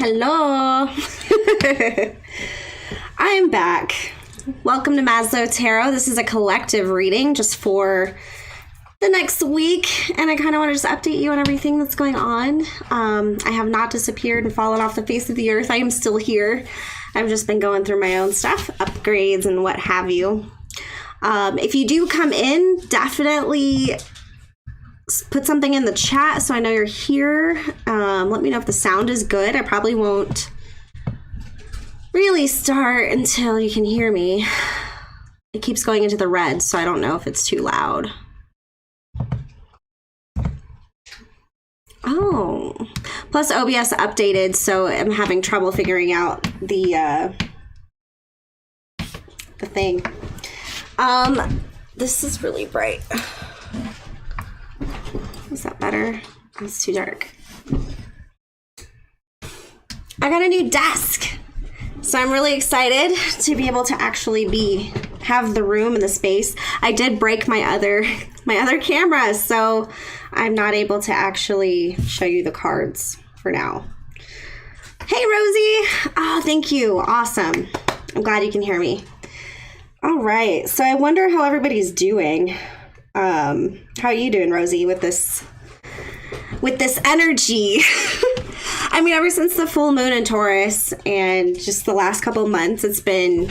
Hello. I am back. Welcome to MaslowTarot. This is a collective reading just for the next week, and I kind of want to just update you on everything that's going on. I have not disappeared and fallen off the face of the earth. I am still here. I've just been going through my own stuff, upgrades and what have you. If you do come in, definitely put something in the chat so I know you're here. Let me know if the sound is good. I probably won't really start until you can hear me. It keeps going into the red, so I don't know if it's too loud. Oh, plus OBS updated, so I'm having trouble figuring out the thing. This is really bright. Is that better? It's too dark. I got a new desk, so I'm really excited to be able to actually have the room and the space. I did break my other camera, so I'm not able to actually show you the cards for now. Hey, Rosie. Oh, thank you. Awesome. I'm glad you can hear me. All right. So I wonder how everybody's doing. How are you doing, Rosie, with this energy? I mean, ever since the full moon in Taurus and just the last couple months, it's been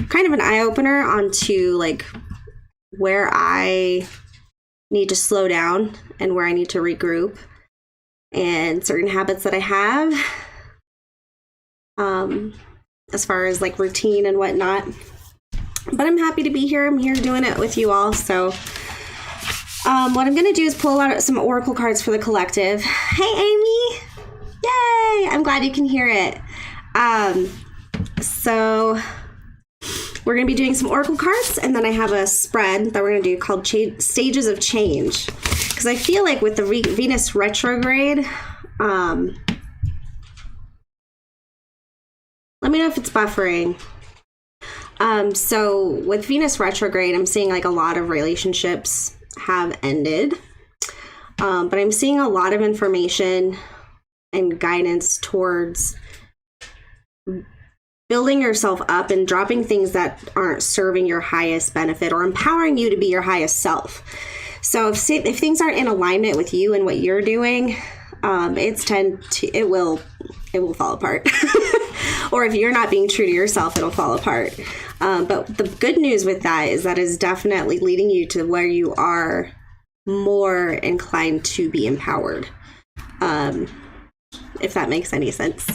kind of an eye-opener onto like where I need to slow down and where I need to regroup and certain habits that I have as far as like routine and whatnot. But I'm happy to be here. I'm here doing it with you all. So what I'm going to do is pull out some oracle cards for the collective. Hey, Amy. Yay. I'm glad you can hear it. So we're going to be doing some oracle cards, and then I have a spread that we're going to do called Stages of Change. Because I feel like with the Venus retrograde, let me know if it's buffering. So with Venus retrograde, I'm seeing like a lot of relationships have ended, but I'm seeing a lot of information and guidance towards building yourself up and dropping things that aren't serving your highest benefit or empowering you to be your highest self. So if things aren't in alignment with you and what you're doing, it will fall apart. Or if you're not being true to yourself, it'll fall apart. But the good news with that is that is definitely leading you to where you are more inclined to be empowered. If that makes any sense.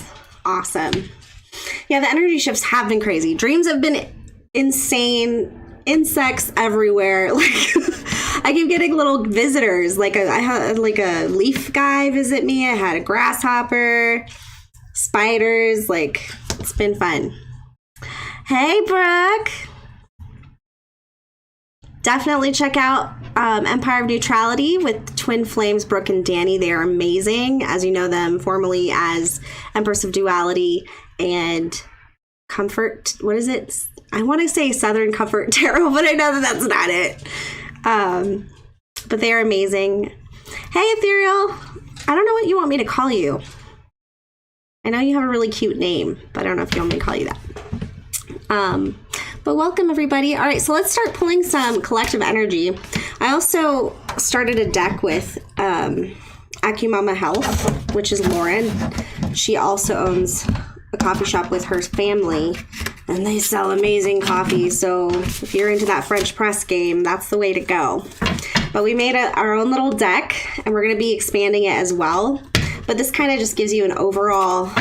Awesome. Yeah, the energy shifts have been crazy. Dreams have been insane. Insects everywhere. Like I keep getting little visitors. Like I had like a leaf guy visit me. I had a grasshopper, spiders. Like it's been fun. Hey, Brooke. Definitely check out Empire of Neutrality with Twin Flames, Brooke and Danny. They are amazing. As you know them formerly as Empress of Duality and Comfort. What is it? I want to say Southern Comfort Tarot, but I know that that's not it. But they are amazing. Hey, Ethereal. I don't know what you want me to call you. I know you have a really cute name, but I don't know if you want me to call you that. But welcome, everybody. All right, so let's start pulling some collective energy. I also started a deck with Akumama Health, which is Lauren. She also owns a coffee shop with her family, and they sell amazing coffee. So if you're into that French press game, that's the way to go. But we made our own little deck, and we're going to be expanding it as well. But this kind of just gives you an overall,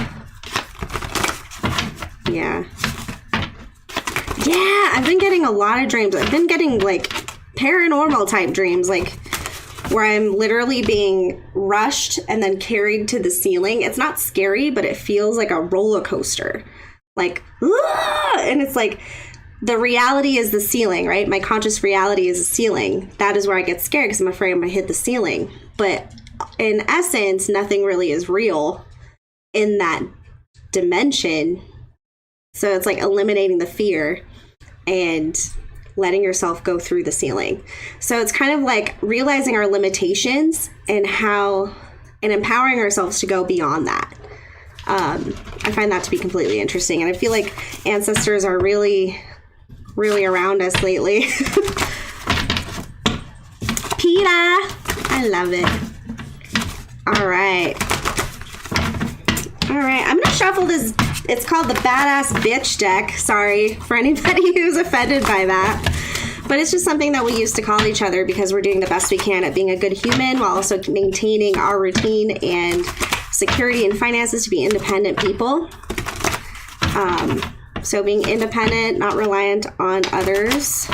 yeah, I've been getting a lot of dreams. I've been getting like paranormal type dreams, like where I'm literally being rushed and then carried to the ceiling. It's not scary, but it feels like a roller coaster. Like, and it's like the reality is the ceiling, right? My conscious reality is the ceiling. That is where I get scared because I'm afraid I'm going to hit the ceiling. But in essence, nothing really is real in that dimension. So it's like eliminating the fear and letting yourself go through the ceiling. So it's kind of like realizing our limitations and empowering ourselves to go beyond that. I find that to be completely interesting. And I feel like ancestors are really, really around us lately. PETA! I love it. All right. All right, I'm going to shuffle this. It's called the Badass Bitch deck. Sorry for anybody who's offended by that. But it's just something that we used to call each other because we're doing the best we can at being a good human while also maintaining our routine and security and finances to be independent people. So being independent, not reliant on others,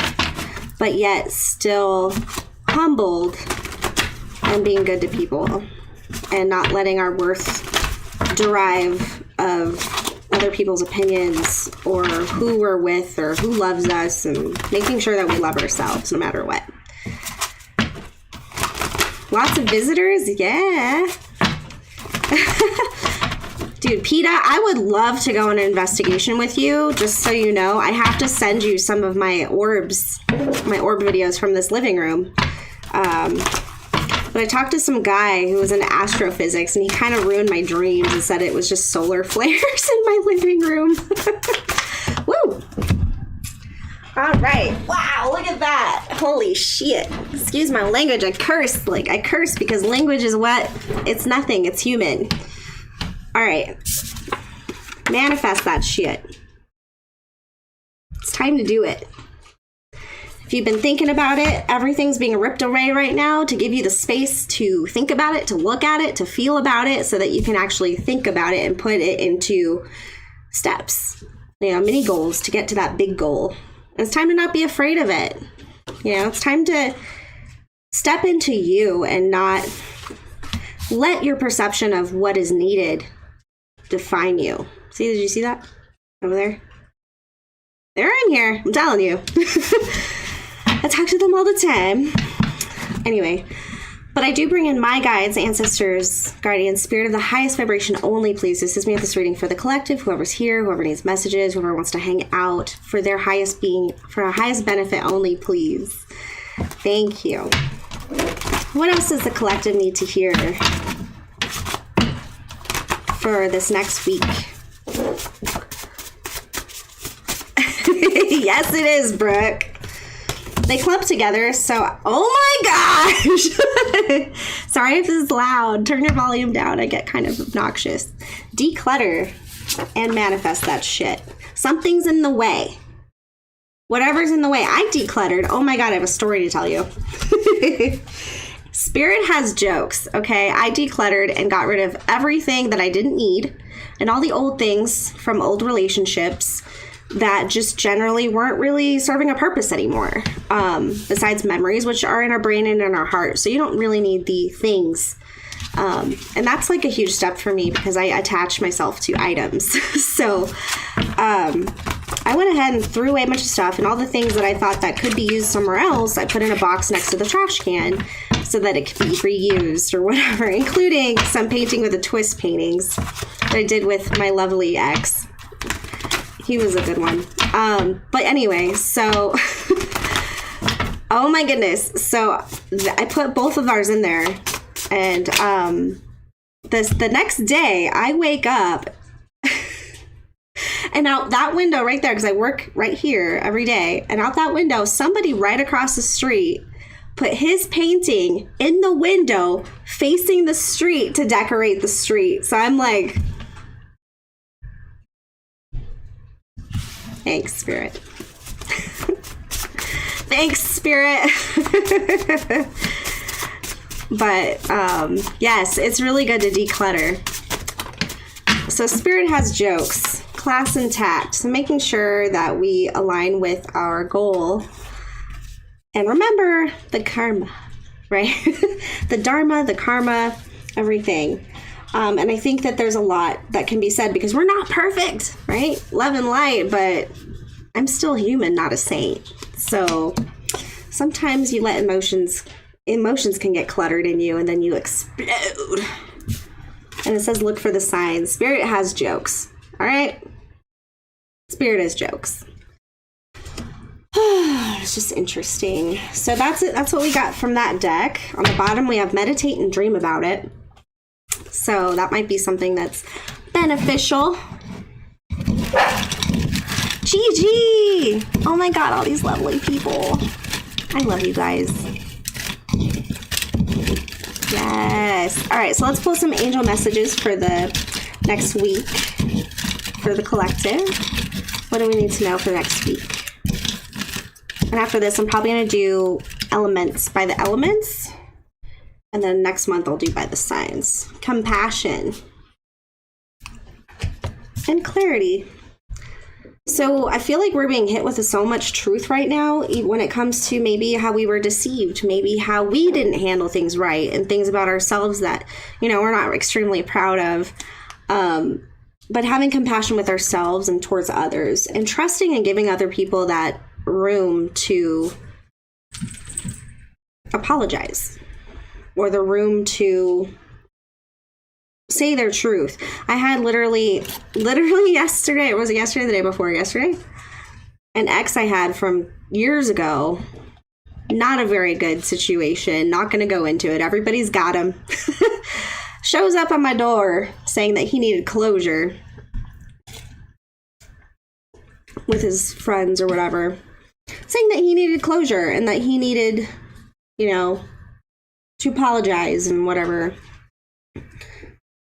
but yet still humbled and being good to people and not letting our worth derive of other people's opinions or who we're with or who loves us, and making sure that we love ourselves no matter what. Lots of visitors, yeah. Dude, PETA, I would love to go on an investigation with you. Just so you know, I have to send you some of my orbs, my orb videos from this living room. But I talked to some guy who was into astrophysics, and he kind of ruined my dreams and said it was just solar flares in my living room. Woo! All right. Wow, look at that. Holy shit. Excuse my language. I curse. I curse because language is what? It's nothing. It's human. All right. Manifest that shit. It's time to do it. If you've been thinking about it, everything's being ripped away right now to give you the space to think about it, to look at it, to feel about it, so that you can actually think about it and put it into steps, mini goals to get to that big goal. And it's time to not be afraid of it. It's time to step into you and not let your perception of what is needed define you. See, did you see that over there? They're in here, I'm telling you. I talk to them all the time. Anyway, but I do bring in my guides, ancestors, guardians, spirit of the highest vibration only, please assist me with this reading for the collective, whoever's here, whoever needs messages, whoever wants to hang out, for their highest being, for our highest benefit only, please. Thank you. What else does the collective need to hear for this next week? Yes, it is, Brooke. They clump together, so, oh my gosh! Sorry if this is loud. Turn your volume down. I get kind of obnoxious. Declutter and manifest that shit. Something's in the way. Whatever's in the way. I decluttered. Oh my god, I have a story to tell you. Spirit has jokes, okay? I decluttered and got rid of everything that I didn't need and all the old things from old relationships that just generally weren't really serving a purpose anymore, besides memories, which are in our brain and in our heart. So you don't really need the things. And that's like a huge step for me because I attach myself to items. So I went ahead and threw away a bunch of stuff, and all the things that I thought that could be used somewhere else, I put in a box next to the trash can so that it could be reused or whatever, including some painting with a twist paintings that I did with my lovely ex. He was a good one. But anyway, so, oh my goodness. So I put both of ours in there, and the next day I wake up and out that window right there, because I work right here every day, and out that window, somebody right across the street put his painting in the window facing the street to decorate the street. So I'm like, thanks, Spirit. Thanks, Spirit. But yes, it's really good to declutter. So Spirit has jokes, class intact. So making sure that we align with our goal. And remember the karma, right? The Dharma, the karma, everything. And I think that there's a lot that can be said because we're not perfect, right? Love and light, but I'm still human, not a saint. So sometimes you let emotions can get cluttered in you and then you explode. And it says, look for the signs. Spirit has jokes. All right. Spirit has jokes. It's just interesting. So that's it. That's what we got from that deck. On the bottom, we have meditate and dream about it. So that might be something that's beneficial. Gigi! Oh my god, all these lovely people. I love you guys. Yes. All right, so let's pull some angel messages for the next week for the collective. What do we need to know for next week? And after this, I'm probably going to do elements by the elements. And then next month, I'll do by the signs. Compassion. And clarity. So I feel like we're being hit with so much truth right now when it comes to maybe how we were deceived, maybe how we didn't handle things right, and things about ourselves that, you know, we're not extremely proud of. But having compassion with ourselves and towards others, and trusting and giving other people that room to apologize, or the room to say their truth. I had literally yesterday, was it yesterday, the day before yesterday? An ex I had from years ago. Not a very good situation. Not going to go into it. Everybody's got him. Shows up on my door saying that he needed closure with his friends or whatever. Saying that he needed closure and that he needed, you know, to apologize and whatever.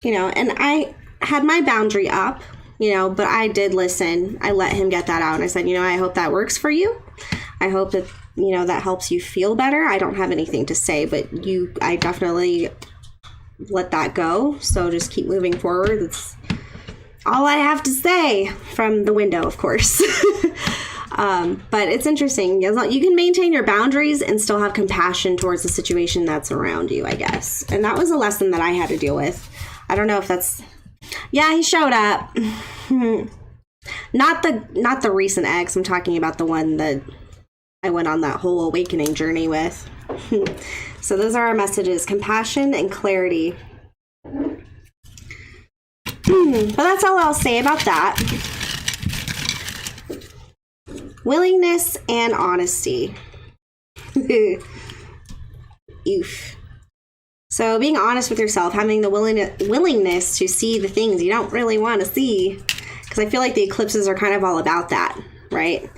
You know, and I had my boundary up, you know, but I did listen. I let him get that out. And I said, you know, I hope that works for you. I hope that, you know, that helps you feel better. I don't have anything to say, but I definitely let that go. So just keep moving forward. That's all I have to say from the window, of course. But it's interesting. You can maintain your boundaries and still have compassion towards the situation that's around you, I guess. And that was a lesson that I had to deal with. I don't know if that's... Yeah, he showed up. Not the recent ex. I'm talking about the one that I went on that whole awakening journey with. So those are our messages. Compassion and clarity. But that's all I'll say about that. Willingness and honesty. Oof. So being honest with yourself, having the willingness to see the things you don't really want to see. Because I feel like the eclipses are kind of all about that, right?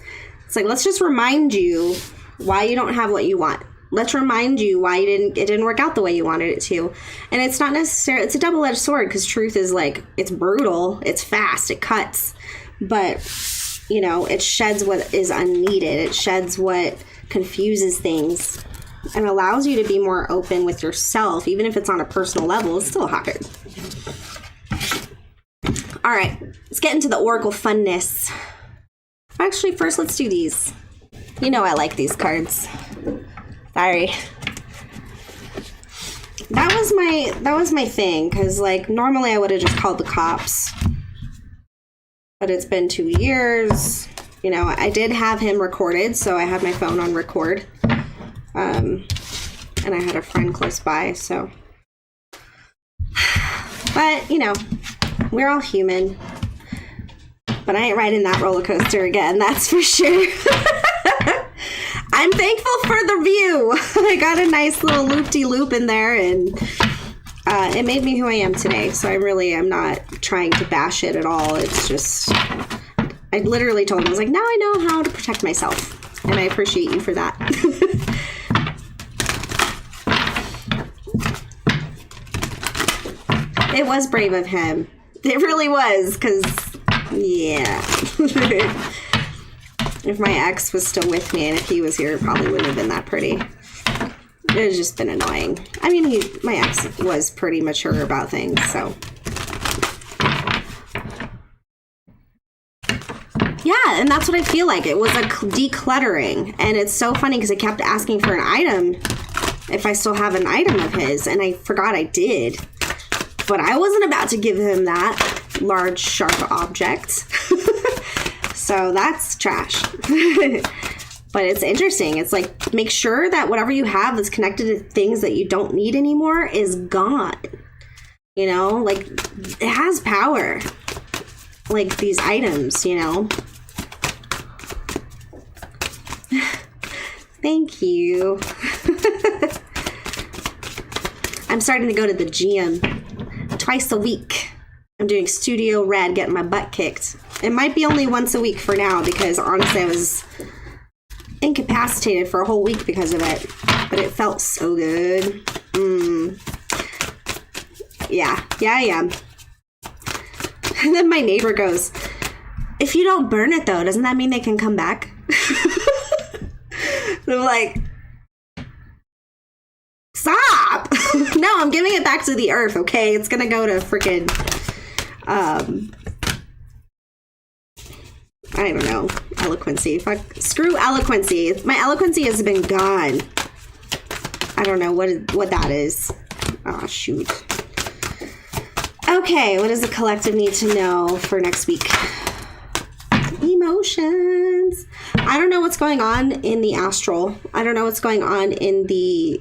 It's like, let's just remind you why you don't have what you want. Let's remind you why it didn't work out the way you wanted it to. And it's not necessarily, it's a double-edged sword, because truth is like, it's brutal, it's fast, it cuts. But, you know, it sheds what is unneeded. It sheds what confuses things. And allows you to be more open with yourself, even if it's on a personal level. It's still hard. All right, let's get into the Oracle funness. Actually, first, let's do these. You know I like these cards. Sorry. That was my thing, because like normally I would have just called the cops, but it's been 2 years. You know, I did have him recorded, so I had my phone on record. And I had a friend close by, so. But, you know, we're all human. But I ain't riding that roller coaster again, that's for sure. I'm thankful for the view. I got a nice little loop-de-loop in there, and it made me who I am today. So I'm not trying to bash it at all. It's just, I literally told him, I was like, now I know how to protect myself. And I appreciate you for that. It was brave of him. It really was, because, yeah. If my ex was still with me and if he was here, it probably wouldn't have been that pretty. It has just been annoying. I mean, my ex was pretty mature about things, so. Yeah, and that's what I feel like. It was a decluttering. And it's so funny because I kept asking for an item, if I still have an item of his, and I forgot I did. But I wasn't about to give him that large, sharp object. So that's trash. But it's interesting. It's like, make sure that whatever you have that's connected to things that you don't need anymore is gone. You know, like, it has power. Like these items, you know. Thank you. I'm starting to go to the gym twice a week. I'm doing studio red, getting my butt kicked. It might be only once a week for now because honestly I was incapacitated for a whole week because of it. But it felt so good. Yeah. And then my neighbor goes, if you don't burn it though, doesn't that mean they can come back? And I'm like, stop! No, I'm giving it back to the earth, okay? It's gonna go to freaking, I don't know, eloquency. Fuck, screw eloquency. My eloquency has been gone. I don't know what that is. Oh, shoot. Okay, what does the collective need to know for next week? Emotions. I don't know what's going on in the astral. I don't know what's going on in the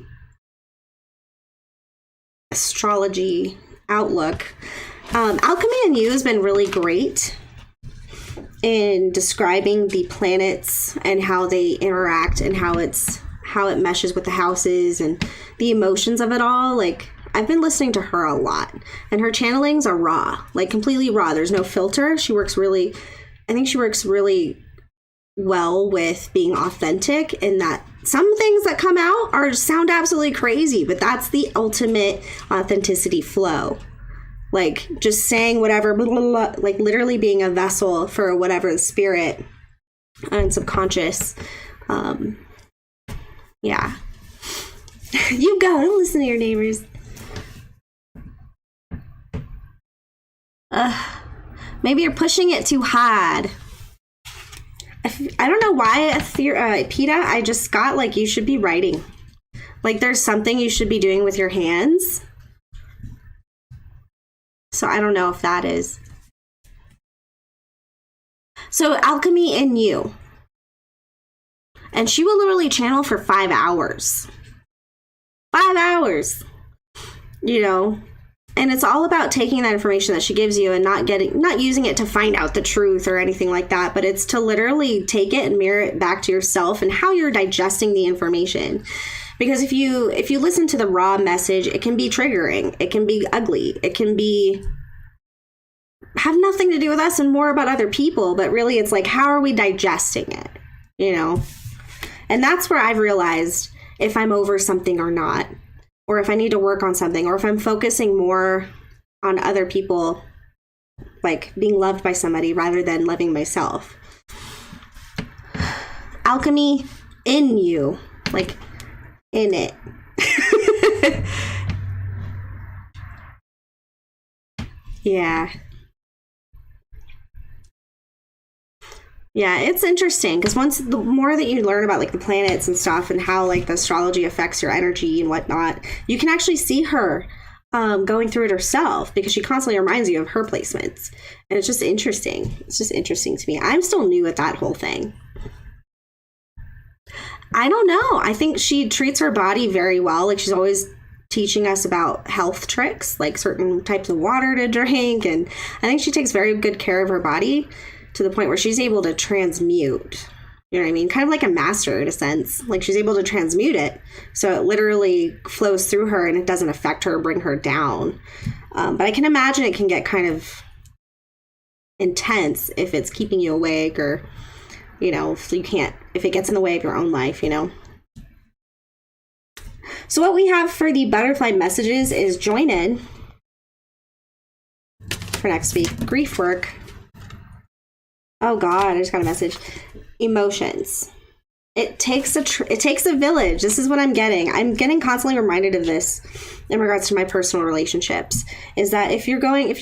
astrology outlook. Alchemy and You has been really great in describing the planets and how they interact and how it meshes with the houses and the emotions of it all. Like, I've been listening to her a lot, and her channelings are raw, like completely raw. There's no filter. I think she works really well with being authentic, in that some things that come out sound absolutely crazy, but that's the ultimate authenticity flow. Like, just saying whatever, blah, blah, blah, like literally being a vessel for whatever the spirit and subconscious. Yeah. You go, don't listen to your neighbors. Maybe you're pushing it too hard. I don't know why, PETA, I just got, like, you should be writing. Like, there's something you should be doing with your hands. So I don't know if that is. So Alchemy in You. And she will literally channel for 5 hours. 5 hours. You know? And it's all about taking that information that she gives you and not using it to find out the truth or anything like that, but it's to literally take it and mirror it back to yourself and how you're digesting the information. Because if you listen to the raw message, it can be triggering, it can be ugly, it can have nothing to do with us and more about other people, but really it's like, how are we digesting it? You know? And that's where I've realized if I'm over something or not, or if I need to work on something, or if I'm focusing more on other people, like being loved by somebody rather than loving myself. Alchemy in you, like in it. Yeah. Yeah, it's interesting because the more that you learn about like the planets and stuff and how like the astrology affects your energy and whatnot, you can actually see her going through it herself, because she constantly reminds you of her placements. And it's just interesting. It's just interesting to me. I'm still new at that whole thing. I don't know. I think she treats her body very well. Like, she's always teaching us about health tricks, like certain types of water to drink. And I think she takes very good care of her body, to the point where she's able to transmute, you know what I mean? Kind of like a master in a sense. Like, she's able to transmute it, so it literally flows through her and it doesn't affect her or bring her down. But I can imagine it can get kind of intense if it's keeping you awake, or, you know, if it gets in the way of your own life, you know? So what we have for the butterfly messages is join in for next week. Grief work. Oh God, I just got a message. Emotions. It takes a village. This is what I'm getting. I'm getting constantly reminded of this in regards to my personal relationships, is that if you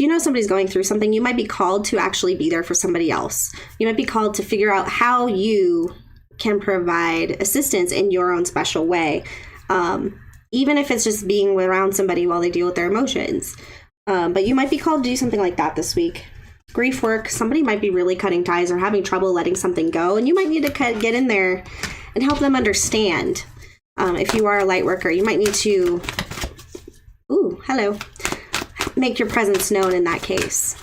know somebody's going through something, you might be called to actually be there for somebody else. You might be called to figure out how you can provide assistance in your own special way. Even if it's just being around somebody while they deal with their emotions. But you might be called to do something like that this week. Grief work. Somebody might be really cutting ties or having trouble letting something go, and you might need to get in there and help them understand. If you are a light worker, you might need to, make your presence known in that case.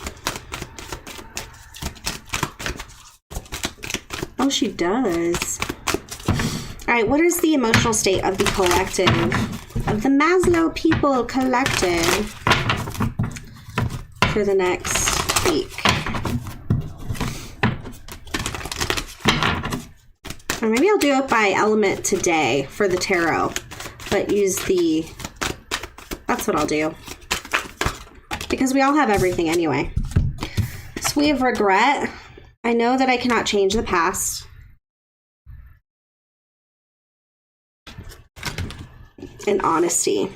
Oh, she does. All right, what is the emotional state of the collective, of the Maslow people collective? for the next week. Or maybe I'll do it by element today for the tarot, but use the, that's what I'll do. Because we all have everything anyway. So we have regret. I know that I cannot change the past. And honesty.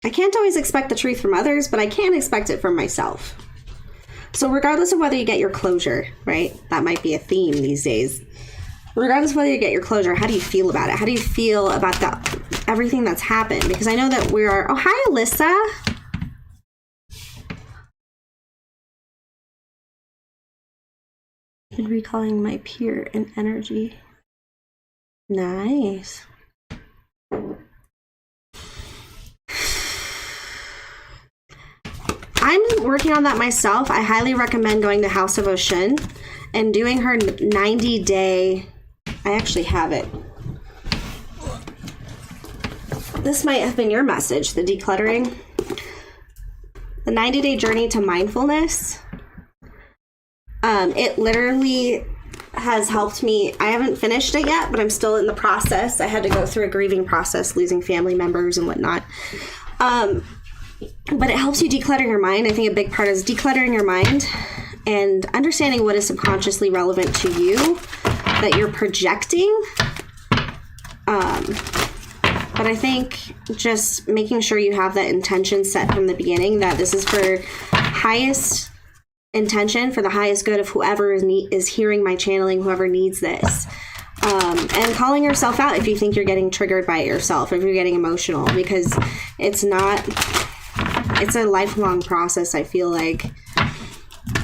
I can't always expect the truth from others, but I can expect it from myself. So regardless of whether you get your closure, right? That might be a theme these days. Regardless of whether you get your closure, how do you feel about it? How do you feel about everything that's happened? Because I know that we are... Oh, hi, Alyssa. And recalling my peer and energy. Nice. I'm working on that myself. I highly recommend going to House of Oshun and doing her 90-day... I actually have it. This might have been your message, the decluttering. The 90-day journey to mindfulness. It literally has helped me. I haven't finished it yet, but I'm still in the process. I had to go through a grieving process, losing family members and whatnot. But it helps you declutter your mind. I think a big part is decluttering your mind and understanding what is subconsciously relevant to you that you're projecting. But I think just making sure you have that intention set from the beginning, that this is for highest intention, for the highest good of whoever is hearing my channeling, whoever needs this. And calling yourself out if you think you're getting triggered by it yourself, if you're getting emotional, because it's a lifelong process, I feel like.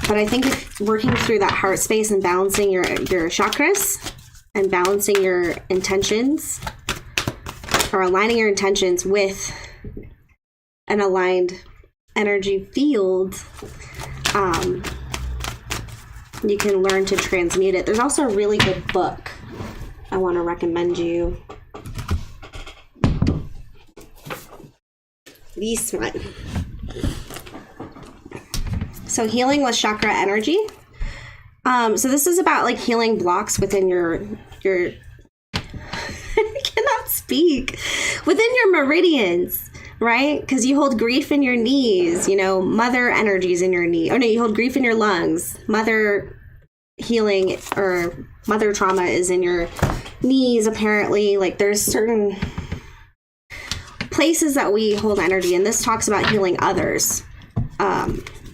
But I think if working through that heart space and balancing your chakras and balancing your intentions, or aligning your intentions with an aligned energy field, you can learn to transmute it. There's also a really good book I want to recommend you. This one. So healing with chakra energy. So this is about like healing blocks within your I cannot speak. Within your meridians, right? Because you hold grief in your knees, mother energies in your knee. Oh no, you hold grief in your lungs. Mother healing or mother trauma is in your knees, apparently. Like there's certain places that we hold energy, and this talks about healing others.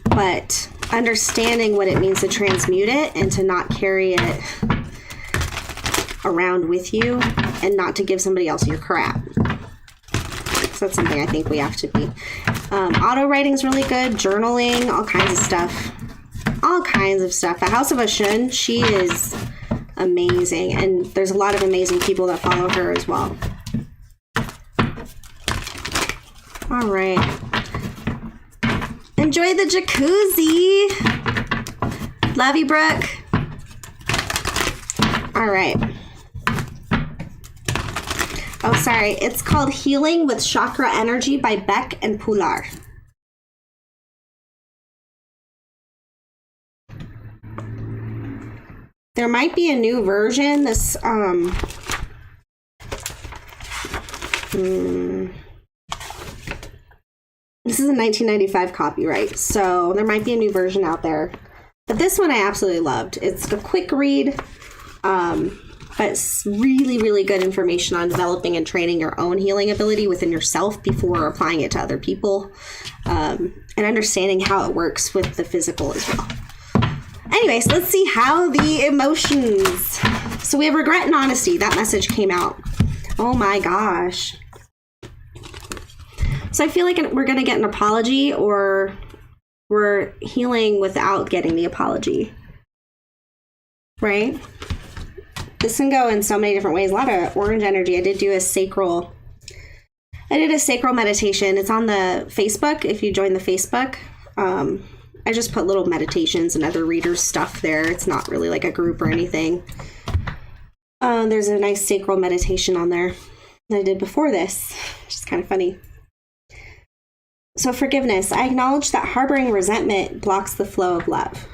But understanding what it means to transmute it and to not carry it around with you and not to give somebody else your crap. So that's something I think we have to be. Auto writing is really good. Journaling, all kinds of stuff. All kinds of stuff. The House of Oshun, she is amazing. And there's a lot of amazing people that follow her as well. All right. Enjoy the jacuzzi. Love you, Brooke. All right. Oh, sorry. It's called Healing with Chakra Energy by Beck and Pular. There might be a new version. This, This is a 1995 copyright, so there might be a new version out there. But this one I absolutely loved. It's a quick read, but it's really, really good information on developing and training your own healing ability within yourself before applying it to other people, and understanding how it works with the physical as well. Anyways, let's see how the emotions. So we have regret and honesty. That message came out. Oh my gosh. So I feel like we're going to get an apology, or we're healing without getting the apology. Right? This can go in so many different ways. A lot of orange energy. I did a sacral meditation. It's on the Facebook. If you join the Facebook, I just put little meditations and other readers' stuff there. It's not really like a group or anything. There's a nice sacral meditation on there that I did before this, which is kind of funny. So forgiveness. I acknowledge that harboring resentment blocks the flow of love.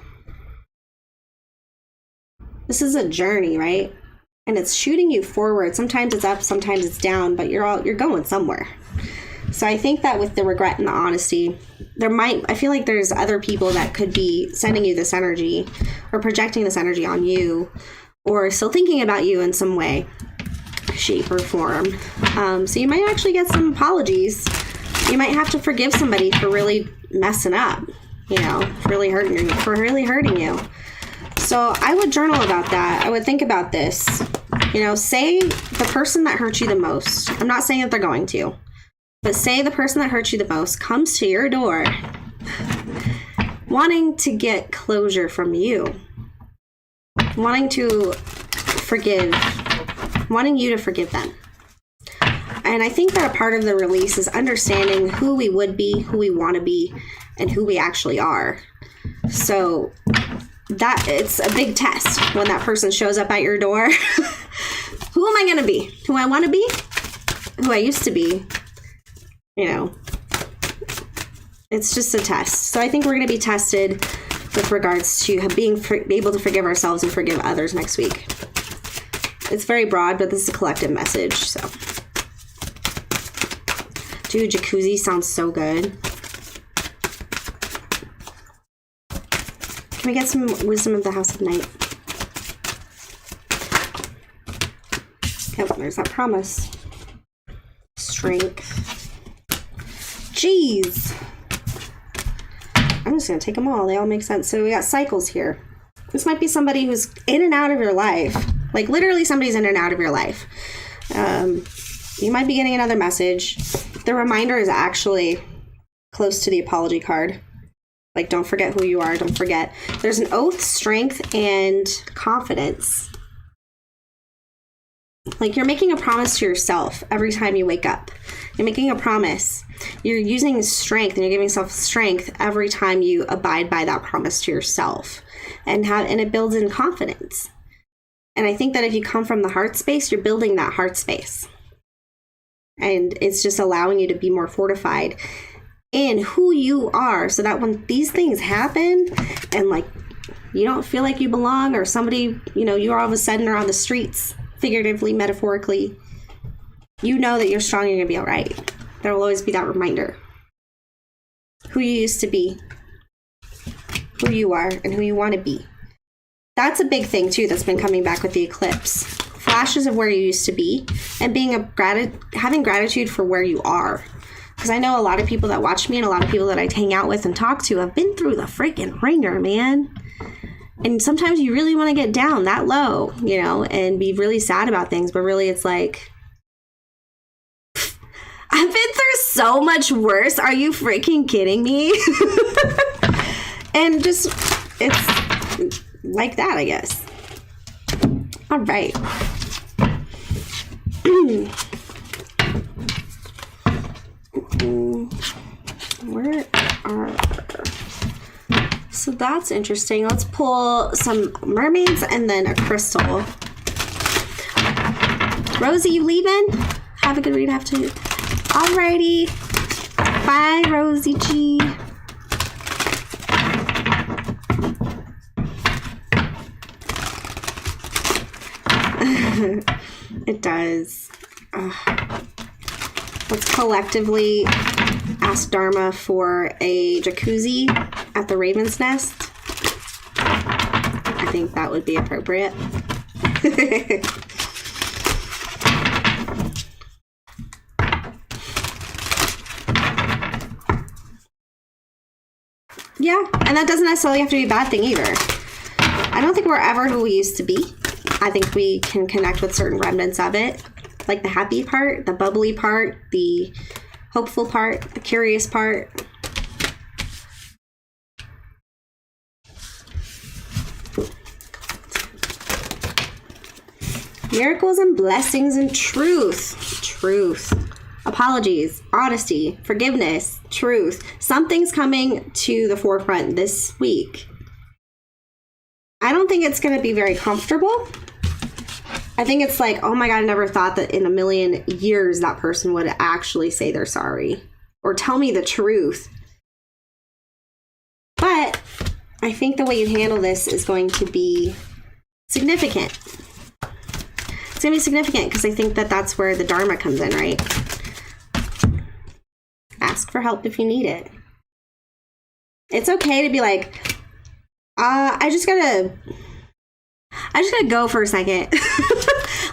This is a journey, right? And it's shooting you forward. Sometimes it's up, sometimes it's down, but you're going somewhere. So I think that with the regret and the honesty, I feel like there's other people that could be sending you this energy or projecting this energy on you or still thinking about you in some way, shape, or form. So you might actually get some apologies. You might have to forgive somebody for really messing up, for really hurting you. So I would journal about that. I would think about this. Say the person that hurt you the most. I'm not saying that they're going to. But say the person that hurt you the most comes to your door wanting to get closure from you, wanting to forgive, wanting you to forgive them. And I think that a part of the release is understanding who we would be, who we want to be, and who we actually are. So that it's a big test when that person shows up at your door. Who am I going to be? Who I want to be? Who I used to be? It's just a test. So I think we're going to be tested with regards to being able to forgive ourselves and forgive others next week. It's very broad, but this is a collective message. So, dude, jacuzzi sounds so good. Can we get some wisdom of the House of Night? Okay, there's that promise. Strength. Jeez. I'm just going to take them all. They all make sense. So we got cycles here. This might be somebody who's in and out of your life. Like literally somebody's in and out of your life. You might be getting another message. The reminder is actually close to the apology card. Like, don't forget who you are. Don't forget. There's an oath, strength, and confidence. Like you're making a promise to yourself every time you wake up. You're making a promise. You're using strength and you're giving yourself strength every time you abide by that promise to yourself. And it builds in confidence. And I think that if you come from the heart space, you're building that heart space. And it's just allowing you to be more fortified in who you are so that when these things happen and like you don't feel like you belong or somebody, you all of a sudden are on the streets, figuratively, metaphorically, you know that you're strong, you're going to be all right. There will always be that reminder. Who you used to be, who you are, and who you want to be. That's a big thing, too, that's been coming back with the eclipse. Flashes of where you used to be and having gratitude for where you are. Because I know a lot of people that watch me and a lot of people that I hang out with and talk to have been through the freaking ringer, man. And sometimes you really want to get down that low, and be really sad about things. But really, it's like, I've been through so much worse. Are you freaking kidding me? And just, it's like that, I guess. All right. Where are... So that's interesting. Let's pull some mermaids and then a crystal. Rosie, you leaving? Have a good read after. Alrighty. Bye, Rosie G. It does. Let's collectively ask Dharma for a jacuzzi at the Raven's Nest. I think that would be appropriate. Yeah, and that doesn't necessarily have to be a bad thing either. I don't think we're ever who we used to be. I think we can connect with certain remnants of it, like the happy part, the bubbly part, the hopeful part, the curious part. Miracles and blessings and truth. Truth. Apologies, honesty, forgiveness, truth. Something's coming to the forefront this week. I don't think it's going to be very comfortable. I think it's like, oh my God, I never thought that in a million years that person would actually say they're sorry. or tell me the truth. But I think the way you handle this is going to be significant. It's going to be significant because I think that that's where the Dharma comes in, right? Ask for help if you need it. It's okay to be like, I just gotta go for a second.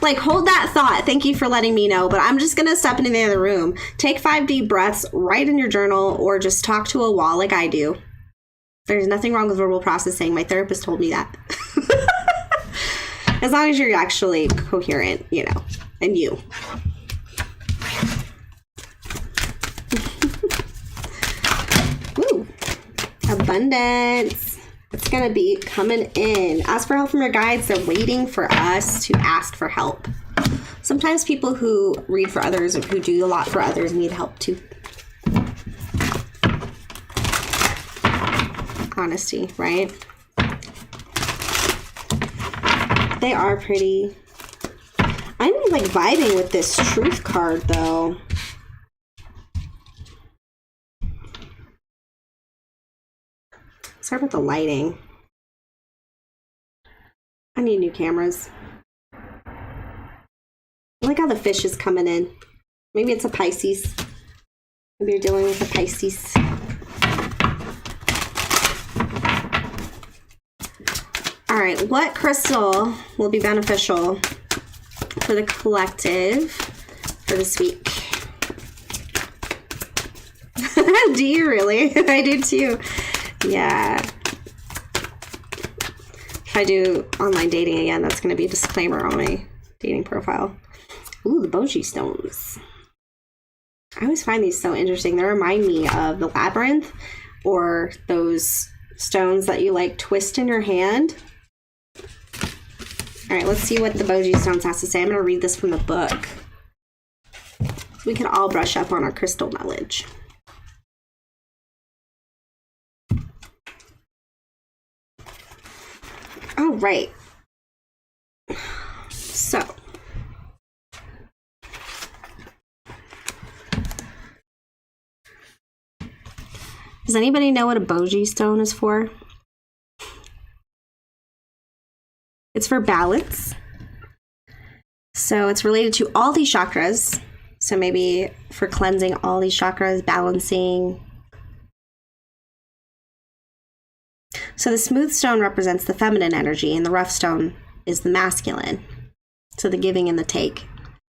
Like, hold that thought. Thank you for letting me know, but I'm just gonna step into the other room. Take 5 deep breaths, write in your journal, or just talk to a wall like I do. There's nothing wrong with verbal processing. My therapist told me that. As long as you're actually coherent, you know, and you. Woo. Abundance. It's going to be coming in. Ask for help from your guides. They're waiting for us to ask for help. Sometimes people who read for others or who do a lot for others need help too. Honesty, right? They are pretty. I'm like vibing with this truth card though. Sorry about the lighting. I need new cameras. I like how the fish is coming in. Maybe it's a Pisces. Maybe you're dealing with a Pisces. All right, what crystal will be beneficial for the collective for this week? Do you really? I do too. Yeah. If I do online dating again, that's going to be a disclaimer on my dating profile. Ooh, the Boji stones. I always find these so interesting. They remind me of the labyrinth or those stones that you like twist in your hand. All right, let's see what the Boji stones has to say. I'm going to read this from the book. We can all brush up on our crystal knowledge. All right. So. Does anybody know what a Boji stone is for? It's for balance. So it's related to all these chakras. So maybe for cleansing all these chakras, balancing. So the smooth stone represents the feminine energy and the rough stone is the masculine. So the giving and the take.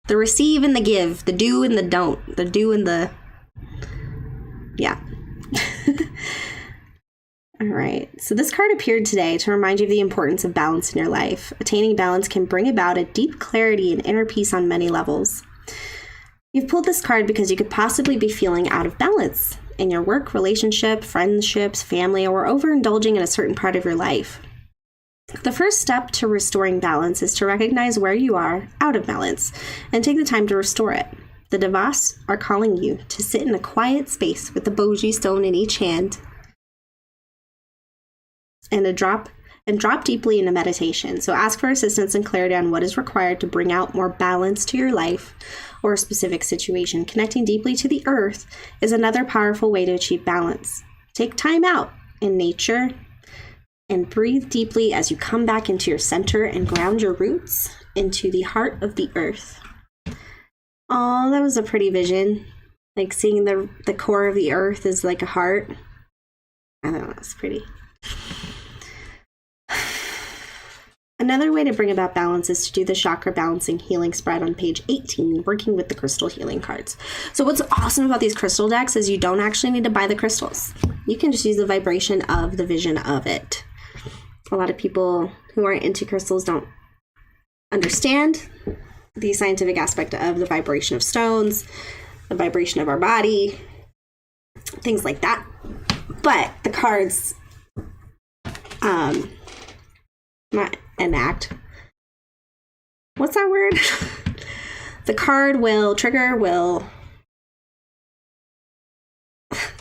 The receive and the give. The do and the don't. The do and the... Yeah. All right. So this card appeared today to remind you of the importance of balance in your life. Attaining balance can bring about a deep clarity and inner peace on many levels. You've pulled this card because you could possibly be feeling out of balance in your work, relationship, friendships, family, or overindulging in a certain part of your life. The first step to restoring balance is to recognize where you are out of balance and take the time to restore it. The Devas are calling you to sit in a quiet space with the Boji stone in each hand and drop deeply into meditation. So ask for assistance and clarity on what is required to bring out more balance to your life or a specific situation. Connecting deeply to the earth is another powerful way to achieve balance. Take time out in nature and breathe deeply as you come back into your center and ground your roots into the heart of the earth. Oh, that was a pretty vision. Like seeing the core of the earth is like a heart. I don't know, it's pretty. Another way to bring about balance is to do the chakra balancing healing spread on page 18, working with the crystal healing cards. So what's awesome about these crystal decks is you don't actually need to buy the crystals. You can just use the vibration of the vision of it. A lot of people who aren't into crystals don't understand the scientific aspect of the vibration of stones, the vibration of our body, things like that. But the cards not enact. What's that word? The card will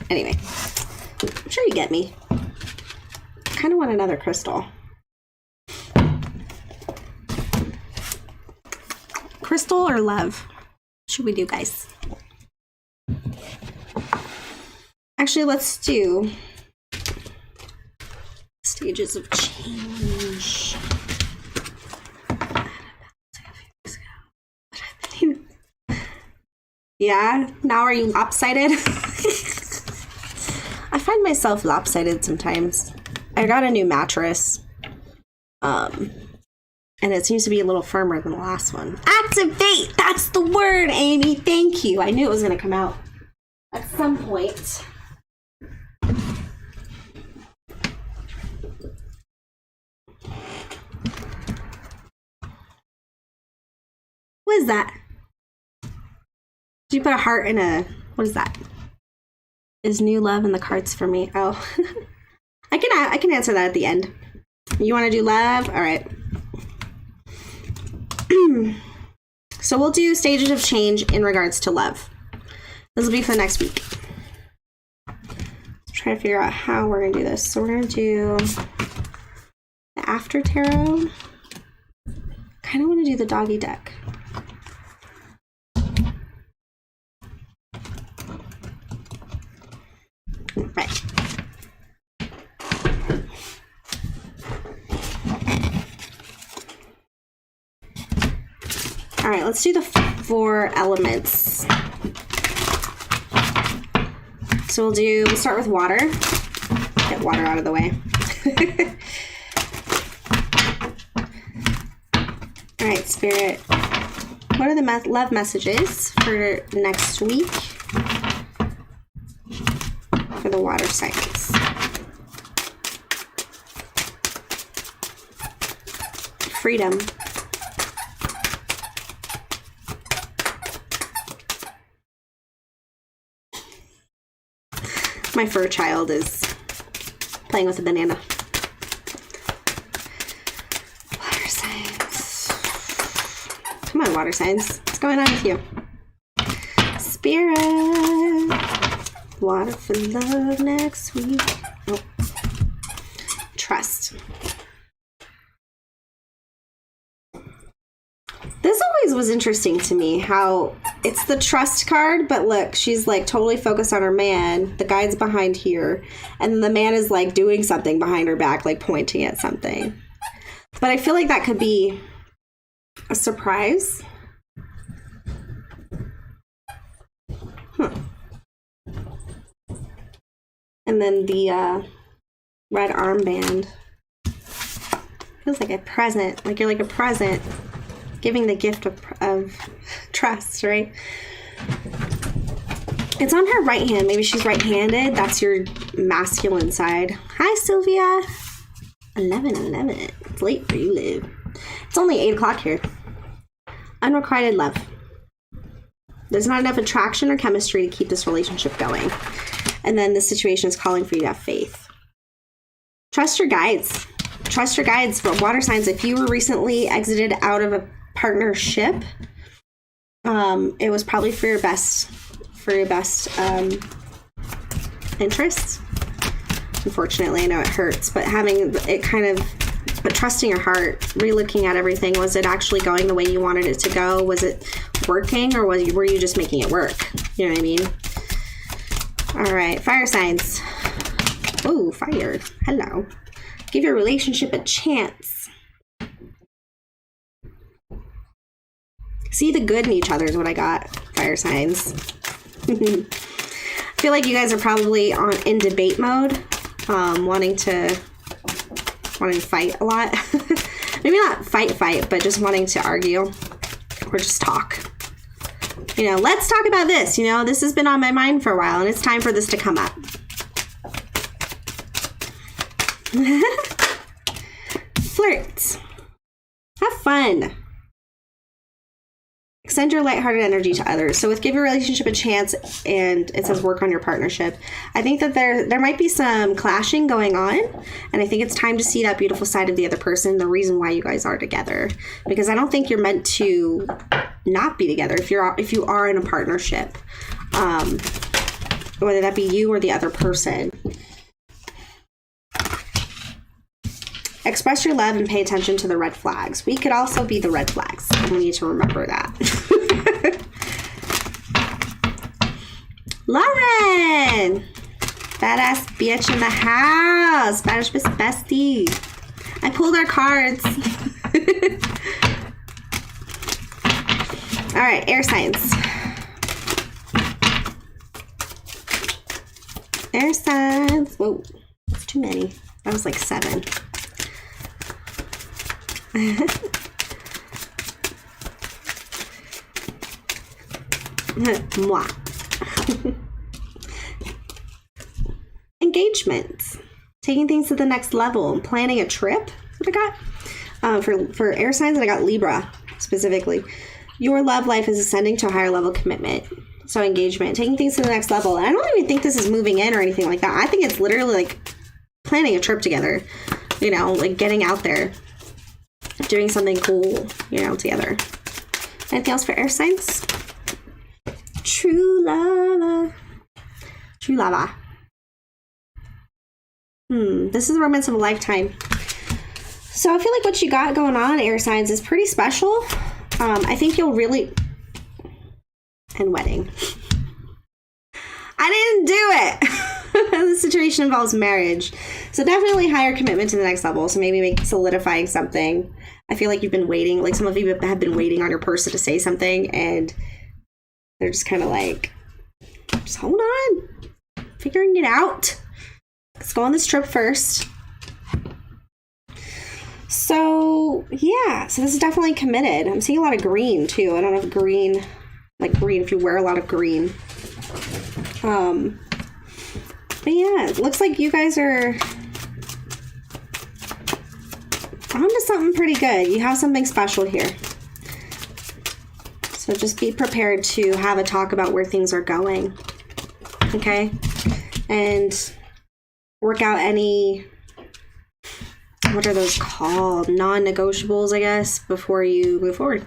anyway, I'm sure you get me. I kind of want another crystal. Crystal or love? What should we do, guys? Actually, let's do stages of change. Yeah, now are you lopsided? I find myself lopsided sometimes. I got a new mattress. And it seems to be a little firmer than the last one. Activate! That's the word, Amy. Thank you. I knew it was going to come out at some point. What is that? Did you put a heart in a... What is that? Is new love in the cards for me? Oh. I can answer that at the end. You want to do love? All right. So we'll do stages of change in regards to love. This will be for next week. Try to figure out how we're going to do this. So we're going to do the after tarot. Kind of want to do the doggy deck. Right. All right, let's do the 4 elements. So we'll start with water. Get water out of the way. All right, Spirit. What are the love messages for next week for the water signs? Freedom. My fur child is playing with a banana. Water signs. Come on, water signs. What's going on with you? Spirit. Water for love next week. Oh. Trust. This always was interesting to me, how it's the trust card, but look, she's like totally focused on her man. The guy's behind here, and the man is like doing something behind her back, like pointing at something. But I feel like that could be a surprise. And then the red armband feels like a present, like you're like a present. Giving the gift of trust, right? It's on her right hand. Maybe she's right-handed. That's your masculine side. Hi, Sylvia. 11:11. It's late for you, Liv. It's only 8 o'clock here. Unrequited love. There's not enough attraction or chemistry to keep this relationship going. And then the situation is calling for you to have faith. Trust your guides. Trust your guides. For water signs, if you were recently exited out of a partnership, it was probably for your best interests. Unfortunately, I know it hurts, but trusting your heart, relooking at everything, was it actually going the way you wanted it to go? Was it working, or were you just making it work? You know what I mean? All right, fire signs. Oh, fire. Hello. Give your relationship a chance. See the good in each other is what I got. Fire signs. I feel like you guys are probably in debate mode, wanting to fight a lot. Maybe not fight, but just wanting to argue or just talk. You know, let's talk about this. You know, this has been on my mind for a while, and it's time for this to come up. Flirt. Have fun. Extend your lighthearted energy to others. So with give your relationship a chance, and it says work on your partnership, I think that there might be some clashing going on, and I think it's time to see that beautiful side of the other person, the reason why you guys are together. Because I don't think you're meant to not be together if you are in a partnership, whether that be you or the other person. Express your love and pay attention to the red flags. We could also be the red flags. We need to remember that. Lauren! Badass bitch in the house. Badass bestie. I pulled our cards. All right, air signs. Air signs. Whoa, that's too many. That was like 7. Mwah. Engagements. Taking things to the next level. Planning a trip. What I got? For air signs, I got Libra specifically. Your love life is ascending to a higher level commitment. So engagement. Taking things to the next level. And I don't even think this is moving in or anything like that. I think it's literally like planning a trip together. You know, like getting out there. Doing something cool, you know, together. Anything else for air signs? True lava. True lava. This is the romance of a lifetime. So I feel like what you got going on, air signs, is pretty special. I think you'll really... And wedding. I didn't do it! The situation involves marriage. So definitely higher commitment to the next level. So maybe solidifying something. I feel like you've been waiting. Like some of you have been waiting on your person to say something. And they're just kind of like, just hold on. Figuring it out. Let's go on this trip first. So, yeah. So this is definitely committed. I'm seeing a lot of green, too. I don't know if green... Like green, if you wear a lot of green. But yeah, it looks like you guys are onto something pretty good. You have something special here. So just be prepared to have a talk about where things are going. Okay? And work out any, what are those called? Non-negotiables, I guess, before you move forward.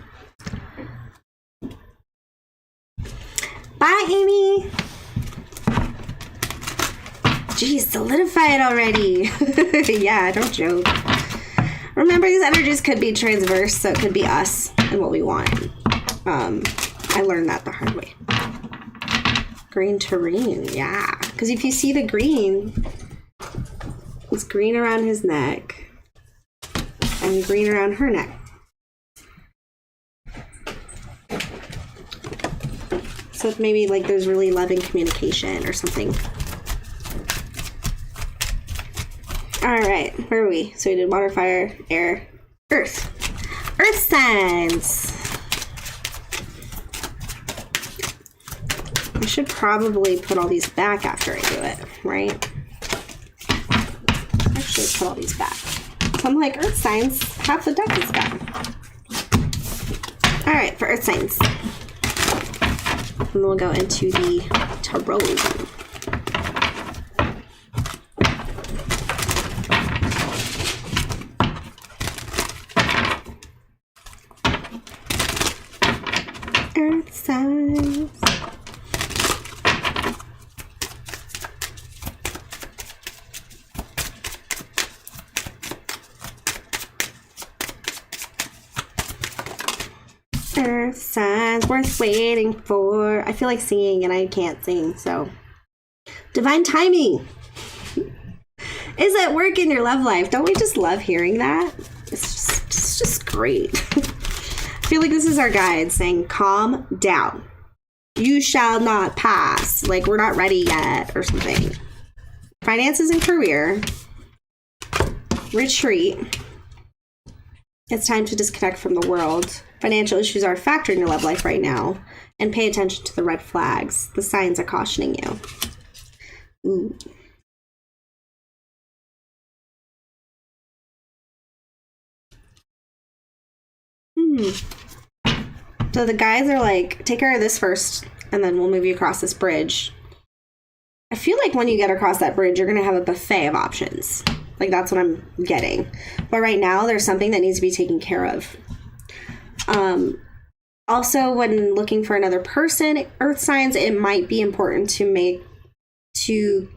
Bye, Amy. Geez, solidify it already. Yeah, don't joke. Remember, these energies could be transverse, so it could be us and what we want. I learned that the hard way. Green terrain, yeah. Because if you see the green, it's green around his neck and green around her neck. So maybe like there's really loving communication or something. All right, where are we? So we did water, fire, air, earth. Earth signs. I should probably put all these back after I do it, right? Actually, put all these back. So I'm like, earth signs, half the deck is gone. All right, for earth signs. And then we'll go into the tarot. Earth signs. Earth signs worth waiting for. I feel like singing and I can't sing, so. Divine timing is at work in your love life. Don't we just love hearing that? It's just great. I feel like this is our guide saying, calm down. You shall not pass. Like, we're not ready yet or something. Finances and career. Retreat. It's time to disconnect from the world. Financial issues are a factor in your love life right now. And pay attention to the red flags. The signs are cautioning you. Ooh. So the guys are like, take care of this first, and then we'll move you across this bridge. I feel like when you get across that bridge, you're going to have a buffet of options. Like, that's what I'm getting. But right now, there's something that needs to be taken care of. Also, when looking for another person, earth signs, it might be important to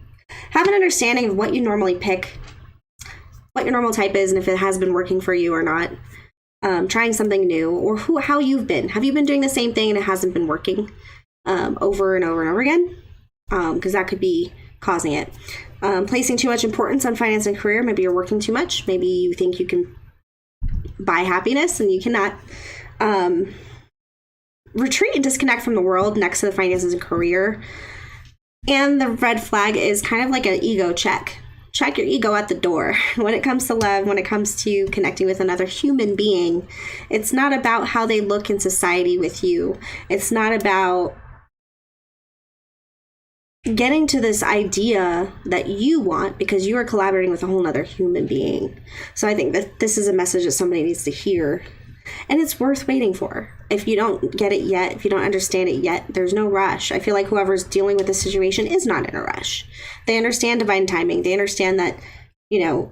have an understanding of what you normally pick, what your normal type is, and if it has been working for you or not. Trying something new, or how you've been. Have you been doing the same thing and it hasn't been working over and over and over again? Because that could be causing it. Placing too much importance on finance and career. Maybe you're working too much. Maybe you think you can buy happiness and you cannot. Retreat and disconnect from the world next to the finances and career. And the red flag is kind of like an ego check. Check your ego at the door. When it comes to love, when it comes to connecting with another human being, it's not about how they look in society with you. It's not about getting to this idea that you want because you are collaborating with a whole other human being. So I think that this is a message that somebody needs to hear. And it's worth waiting for. If you don't get it yet, if you don't understand it yet, there's no rush. I feel like whoever's dealing with the situation is not in a rush. They understand divine timing. They understand that, you know,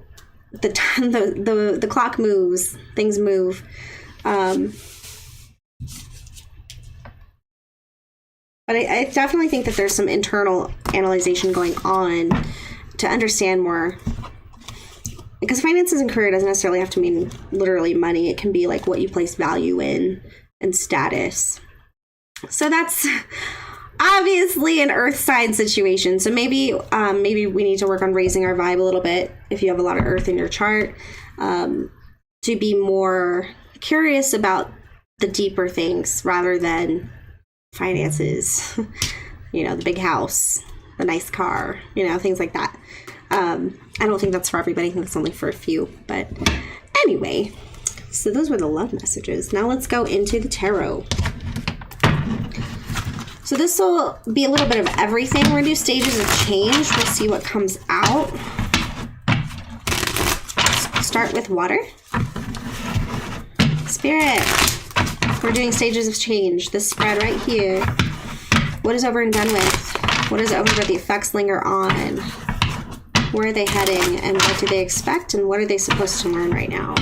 the clock moves, things move. But I definitely think that there's some internal analyzation going on to understand more. Because finances and career doesn't necessarily have to mean literally money. It can be like what you place value in and status. So that's obviously an earth sign situation. So maybe we need to work on raising our vibe a little bit if you have a lot of earth in your chart, to be more curious about the deeper things rather than finances, you know, the big house, the nice car, you know, things like that. I don't think that's for everybody. I think it's only for a few. But anyway, so those were the love messages. Now let's go into the tarot. So this will be a little bit of everything. We're going to do stages of change. We'll see what comes out. Start with water. Spirit. We're doing stages of change. This spread right here. What is over and done with? What is over but the effects linger on? Where are they heading, and what do they expect, and what are they supposed to learn right now?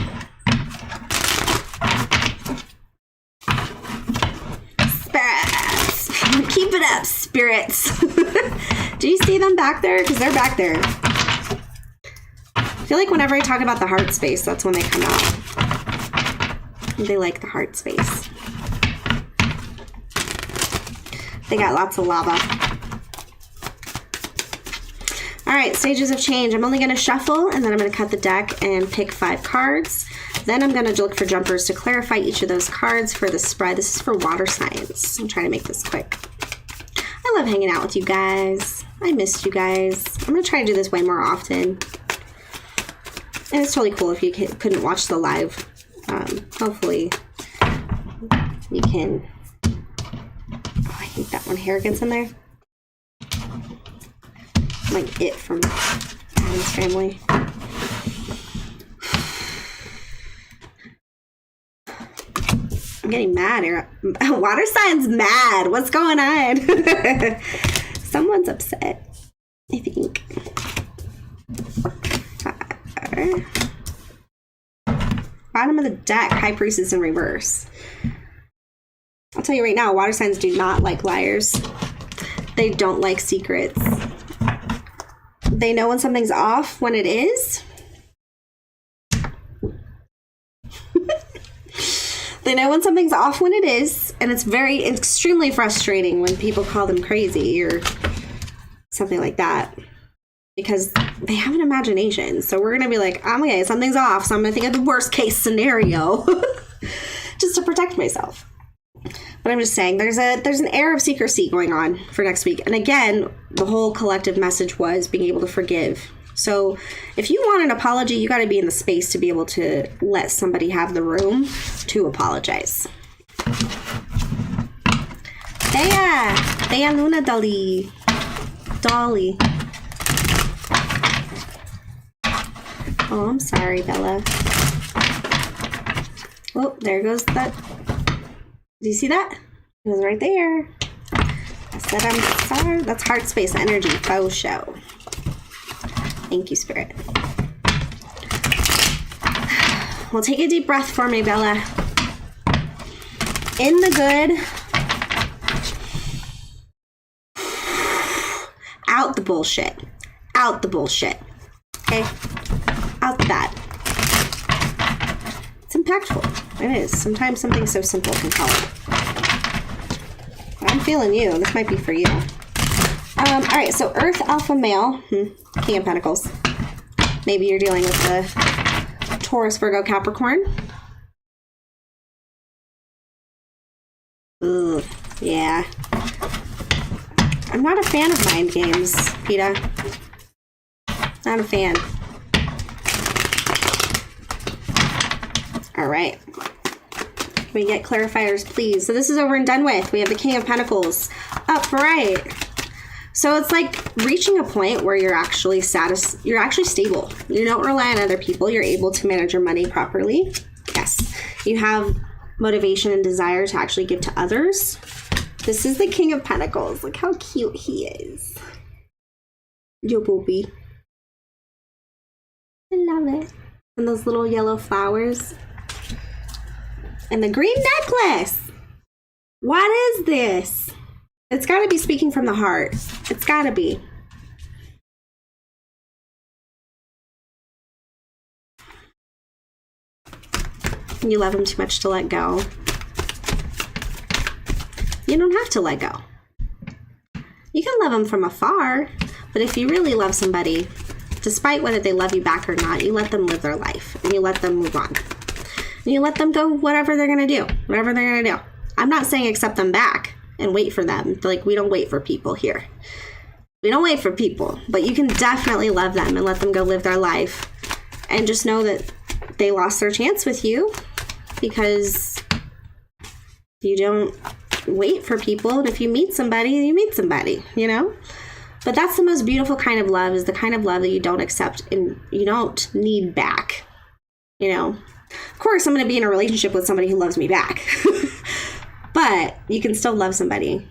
Spirits! Keep it up, spirits! Do you see them back there? Because they're back there. I feel like whenever I talk about the heart space, that's when they come out. They like the heart space. They got lots of lava. All right, stages of change. I'm only going to shuffle, and then I'm going to cut the deck and pick 5 cards. Then I'm going to look for jumpers to clarify each of those cards for the spread. This is for water signs. I'm trying to make this quick. I love hanging out with you guys. I missed you guys. I'm going to try to do this way more often. And it's totally cool if you couldn't watch the live. Hopefully you can. Oh, I think that one hair gets in there. Like it from Adam's Family. I'm getting mad here. Water sign's mad. What's going on? Someone's upset, I think. Bottom of the deck, High Priestess in reverse. I'll tell you right now, water signs do not like liars. They don't like secrets. They know when something's off when it is. They know when something's off when it is, and it's extremely frustrating when people call them crazy or something like that, because they have an imagination. So we're gonna be like, okay, something's off, so I'm gonna think of the worst case scenario just to protect myself. But I'm just saying, there's an air of secrecy going on for next week. And again, the whole collective message was being able to forgive. So if you want an apology, you got to be in the space to be able to let somebody have the room to apologize. Thea Luna Doli. Oh, I'm sorry, Bella. Oh, there goes that. Do you see that? It was right there. I said I'm sorry. That's heart space energy. Faux show. Thank you, Spirit. Well, take a deep breath for me, Bella. In the good. Out the bullshit. Out the bullshit. Okay? Out that. It's impactful. It is. Sometimes something so simple can help. I'm feeling you. This might be for you. All right, so Earth Alpha Male, King of Pentacles. Maybe you're dealing with the Taurus, Virgo, Capricorn. Ugh, yeah. I'm not a fan of mind games, PETA. Not a fan. All right. Can we get clarifiers, please? So this is over and done with. We have the King of Pentacles. Upright. So it's like reaching a point where you're actually you're actually stable. You don't rely on other people. You're able to manage your money properly. Yes. You have motivation and desire to actually give to others. This is the King of Pentacles. Look how cute he is. Yo, boopy. I love it. And those little yellow flowers. And the green necklace. What is this? It's got to be speaking from the heart. It's got to be. You love him too much to let go. You don't have to let go. You can love them from afar, but if you really love somebody, despite whether they love you back or not, you let them live their life and you let them move on. And you let them go whatever they're going to do, whatever they're going to do. I'm not saying accept them back and wait for them. Like, we don't wait for people here. We don't wait for people, but you can definitely love them and let them go live their life. And just know that they lost their chance with you because you don't wait for people. And if you meet somebody, you meet somebody, you know? But that's the most beautiful kind of love, is the kind of love that you don't accept and you don't need back, you know? Of course, I'm going to be in a relationship with somebody who loves me back, but you can still love somebody.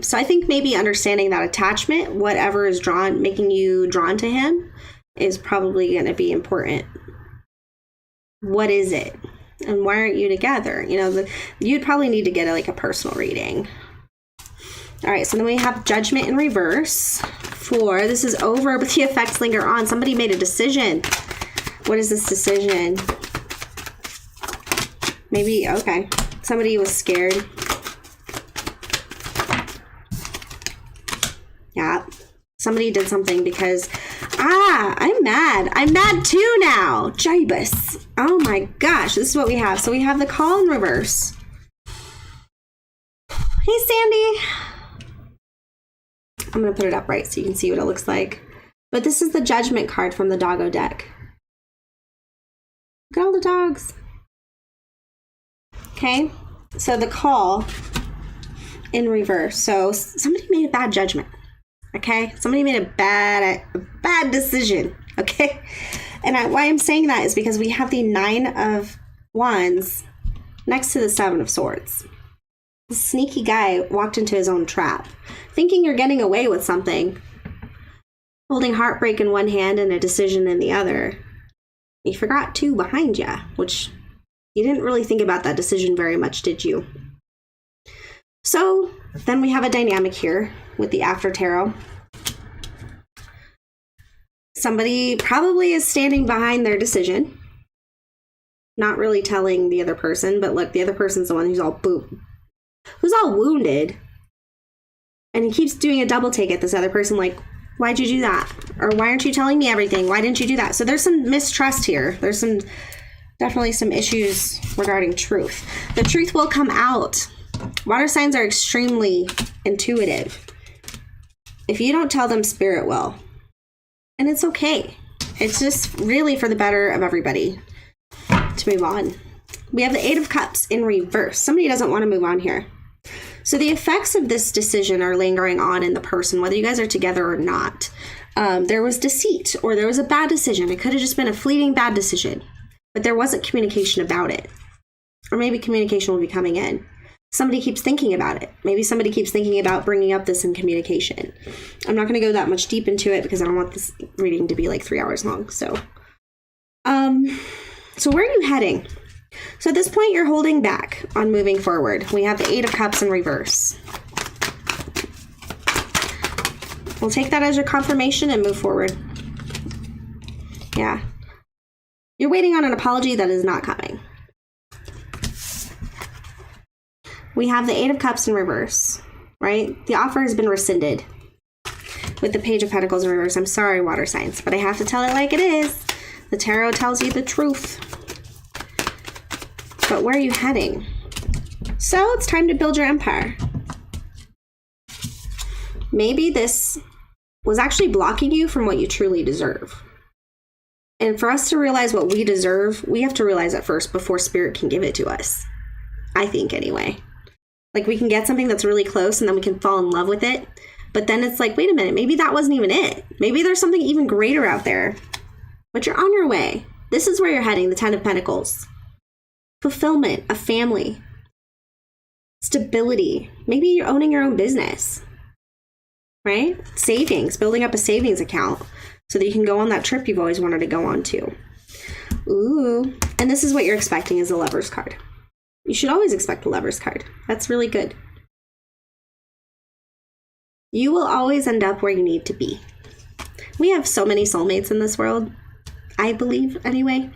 So I think maybe understanding that attachment, whatever is making you drawn to him, is probably going to be important. What is it? And why aren't you together? You know, you'd probably need to get a personal reading. All right, so then we have Judgment in reverse. This is over, but the effects linger on. Somebody made a decision. What is this decision? Maybe, okay. Somebody was scared. Yeah. Somebody did something because, I'm mad. I'm mad too now. Jibus. Oh my gosh, this is what we have. So we have the Call in reverse. Hey, Sandy. I'm going to put it up right so you can see what it looks like. But this is the Judgment card from the Doggo deck. Look at all the dogs. Okay, so the Call in reverse. So somebody made a bad judgment. Okay, somebody made a bad decision. Okay, and why I'm saying that is because we have the 9 of Wands next to the 7 of Swords. This sneaky guy walked into his own trap, thinking you're getting away with something, holding heartbreak in one hand and a decision in the other. You forgot 2 behind you, which you didn't really think about that decision very much, did you? So then we have a dynamic here with the After Tarot. Somebody probably is standing behind their decision, not really telling the other person, but look, the other person's the one who's all wounded, and he keeps doing a double take at this other person, like, why'd you do that? Or why aren't you telling me everything? Why didn't you do that? So there's some mistrust here. There's definitely some issues regarding truth. The truth will come out. Water signs are extremely intuitive. If you don't tell them, spirit will. And it's okay. It's just really for the better of everybody to move on. We have the 8 of Cups in reverse. Somebody doesn't want to move on here. So the effects of this decision are lingering on in the person, whether you guys are together or not. There was deceit, or there was a bad decision. It could have just been a fleeting bad decision, but there wasn't communication about it. Or maybe communication will be coming in. Somebody keeps thinking about it. Maybe somebody keeps thinking about bringing up this in communication. I'm not going to go that much deep into it because I don't want this reading to be like 3 hours long. So where are you heading? So at this point, you're holding back on moving forward. We have the 8 of Cups in reverse. We'll take that as your confirmation and move forward. Yeah. You're waiting on an apology that is not coming. We have the 8 of Cups in reverse, right? The offer has been rescinded. with the Page of Pentacles in reverse. I'm sorry, water signs, but I have to tell it like it is. The tarot tells you the truth. But where are you heading? So it's time to build your empire. Maybe this was actually blocking you from what you truly deserve. And for us to realize what we deserve, we have to realize it first before Spirit can give it to us. I think anyway. Like, we can get something that's really close and then we can fall in love with it. But then it's like, wait a minute, maybe that wasn't even it. Maybe there's something even greater out there. But you're on your way. This is where you're heading, the 10 of Pentacles. Fulfillment, a family. Stability. Maybe you're owning your own business. Right? Savings, building up a savings account so that you can go on that trip you've always wanted to go on to. Ooh. And this is what you're expecting is a Lover's card. You should always expect a Lover's card. That's really good. You will always end up where you need to be. We have so many soulmates in this world. I believe, anyway.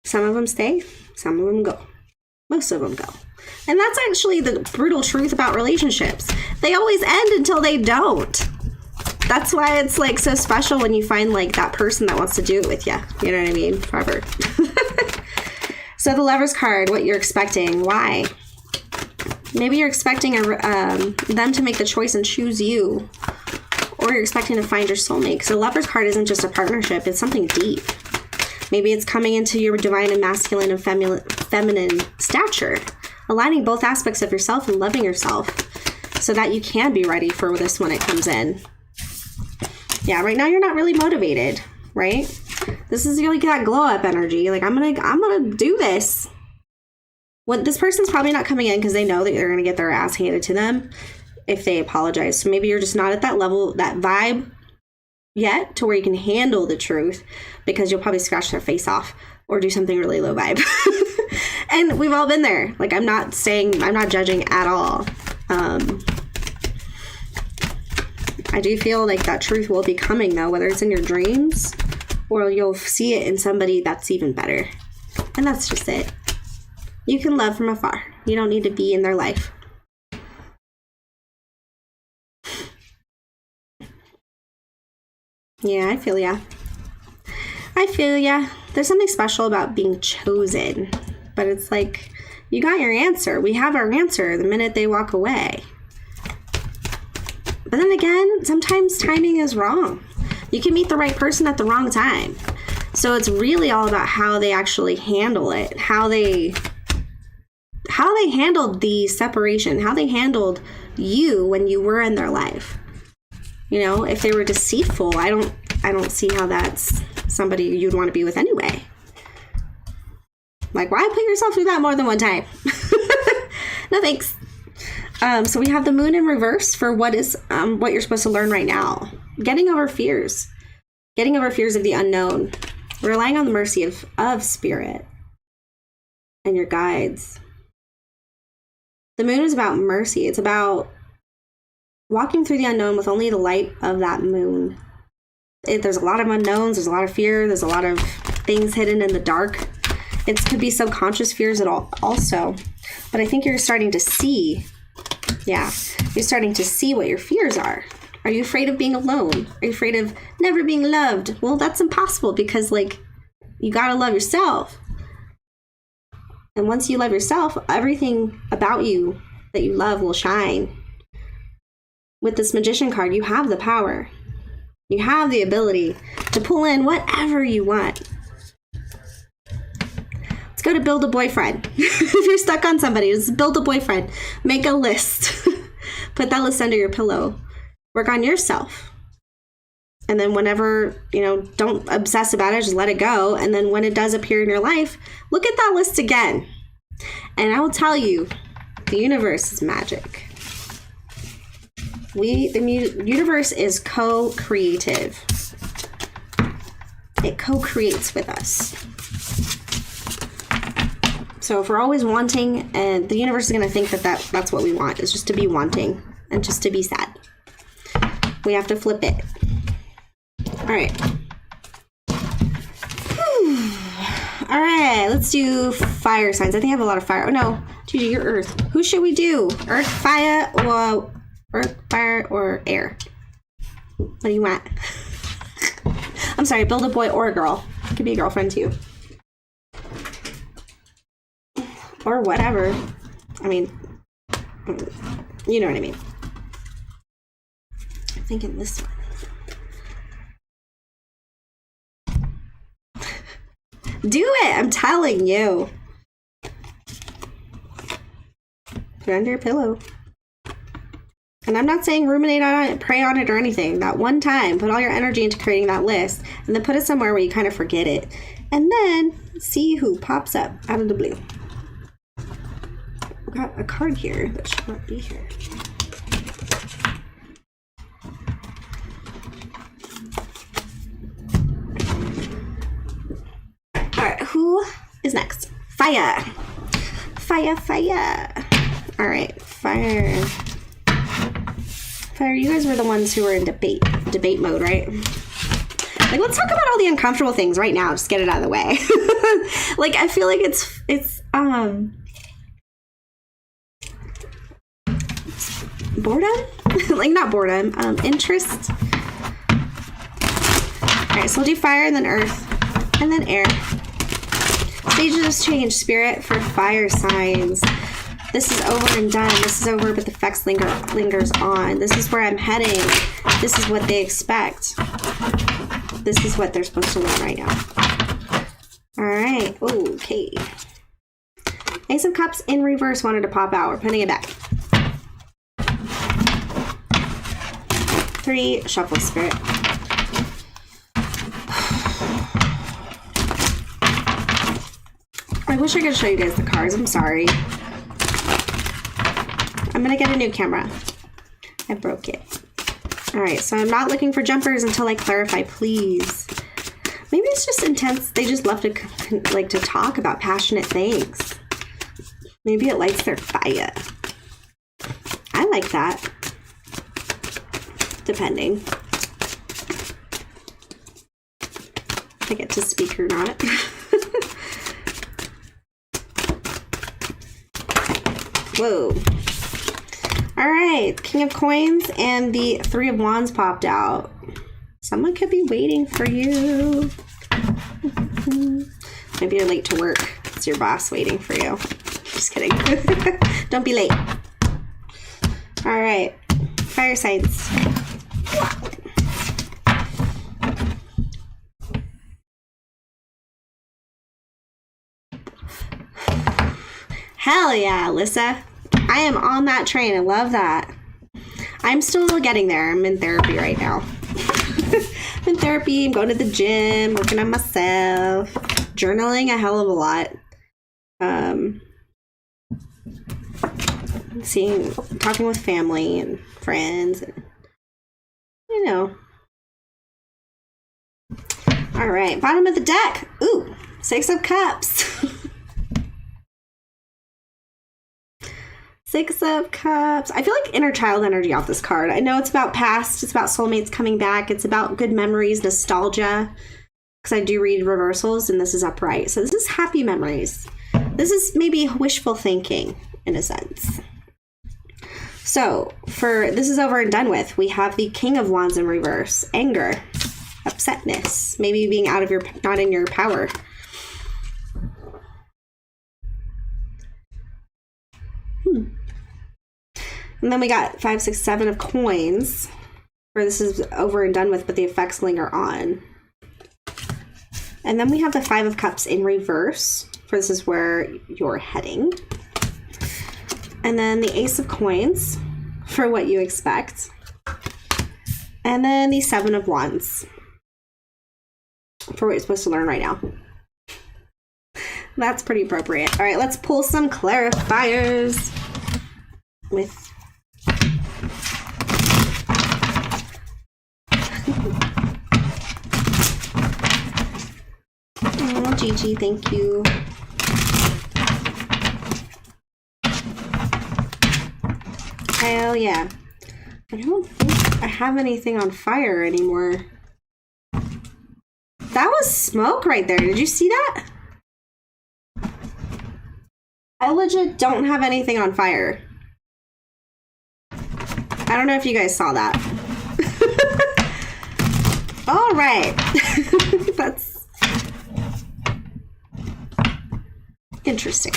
Some of them stay, some of them go. Most of them go. And that's actually the brutal truth about relationships. They always end until they don't. That's why it's like so special when you find like that person that wants to do it with you. You know what I mean? Forever. So the Lover's card, what you're expecting. Why? Maybe you're expecting them to make the choice and choose you. Or you're expecting to find your soulmate. Because the Lover's card isn't just a partnership. It's something deep. Maybe it's coming into your divine and masculine and feminine stature. Aligning both aspects of yourself and loving yourself. So that you can be ready for this when it comes in. Yeah, right now you're not really motivated, right? This is like that glow up energy. Like, I'm gonna do this. What this person's probably not coming in because they know that they're gonna get their ass handed to them if they apologize. So maybe you're just not at that level, that vibe yet to where you can handle the truth, because you'll probably scratch their face off or do something really low vibe. And we've all been there. Like, I'm not judging at all. I do feel like that truth will be coming, though, whether it's in your dreams or you'll see it in somebody that's even better. And that's just it. You can love from afar. You don't need to be in their life. Yeah, I feel ya. I feel ya. There's something special about being chosen. But it's like, you got your answer. We have our answer the minute they walk away. But then again, sometimes timing is wrong. You can meet the right person at the wrong time. So it's really all about how they actually handle it, how they handled the separation, how they handled you when you were in their life. You know, if they were deceitful, I don't see how that's somebody you'd want to be with anyway. Like, why put yourself through that more than one time? No thanks. So we have the moon in reverse for what you're supposed to learn right now. Getting over fears. Getting over fears of the unknown. Relying on the mercy of spirit and your guides. The moon is about mercy. It's about walking through the unknown with only the light of that moon. There's a lot of unknowns. There's a lot of fear. There's a lot of things hidden in the dark. It could be subconscious fears at all also. But I think you're starting to see. Yeah, you're starting to see what your fears are. Are you afraid of being alone? Are you afraid of never being loved? Well, that's impossible because, like, you gotta love yourself. And once you love yourself, everything about you that you love will shine. With this Magician card, you have the power. You have the ability to pull in whatever you want. Let's go to build a boyfriend. If you're stuck on somebody, just build a boyfriend. Make a list. Put that list under your pillow. Work on yourself. And then whenever, don't obsess about it, just let it go. And then when it does appear in your life, look at that list again. And I will tell you, the universe is magic. The universe is co-creative. It co-creates with us. So if we're always wanting, and the universe is going to think that's what we want, is just to be wanting and just to be sad. We have to flip it. All right. All right, let's do fire signs. I think I have a lot of fire. Oh, no. Gigi, you're earth. Who should we do? Earth, fire, or Earth, fire, or air? What do you want? I'm sorry, build a boy or a girl. It could be a girlfriend too. Or whatever. I mean, you know what I mean. I'm thinking this one. Do it! I'm telling you. Put it under your pillow. And I'm not saying ruminate on it, pray on it, or anything. That one time, put all your energy into creating that list, and then put it somewhere where you kind of forget it. And then see who pops up out of the blue. I've got a card here that should not be here. Alright, who is next? Fire! Fire, fire! Alright, fire. Fire, you guys were the ones who were in debate mode, right? Like, let's talk about all the uncomfortable things right now. Just get it out of the way. Like, I feel like it's boredom? Like, not boredom, interest. Alright, so we'll do fire and then earth and then air. Stages of change, spirit for fire signs. This is over and done. This is over, but the effects lingers on. This is where I'm heading. This is what they expect. This is what they're supposed to learn right now. All right. Okay. Ace of Cups in reverse wanted to pop out. We're putting it back. 3, shuffle spirit. I wish I could show you guys the cards. I'm sorry. I'm gonna get a new camera. I broke it. All right, so I'm not looking for jumpers until I clarify, please. Maybe it's just intense. They just love to like to talk about passionate things. Maybe it lights their fire. I like that. Depending. If I get to speak or not. Whoa. All right, King of Coins and the 3 of Wands popped out. Someone could be waiting for you. Maybe you're late to work. It's your boss waiting for you. Just kidding. Don't be late. All right, fire signs. Hell yeah, Alyssa. I am on that train. I love that. I'm still getting there. I'm in therapy right now. I'm in therapy. I'm going to the gym, working on myself, journaling a hell of a lot. Talking with family and friends, and, you know. All right, bottom of the deck. Ooh, 6 of Cups. 6 of Cups. I feel like inner child energy off this card. I know it's about past. It's about soulmates coming back. It's about good memories, nostalgia. Because I do read reversals, and this is upright. So this is happy memories. This is maybe wishful thinking, in a sense. So, for this is over and done with, we have the King of Wands in reverse. Anger. Upsetness. Maybe being not in your power. And then we got 5, 6, 7 of Coins, where this is over and done with, but the effects linger on. And then we have the 5 of Cups in reverse, for this is where you're heading. And then the Ace of Coins, for what you expect. And then the 7 of Wands, for what you're supposed to learn right now. That's pretty appropriate. All right, let's pull some clarifiers with... Oh, Gigi, thank you. Hell yeah. I don't think I have anything on fire anymore. That was smoke right there. Did you see that? I legit don't have anything on fire. I don't know if you guys saw that. All right. That's interesting.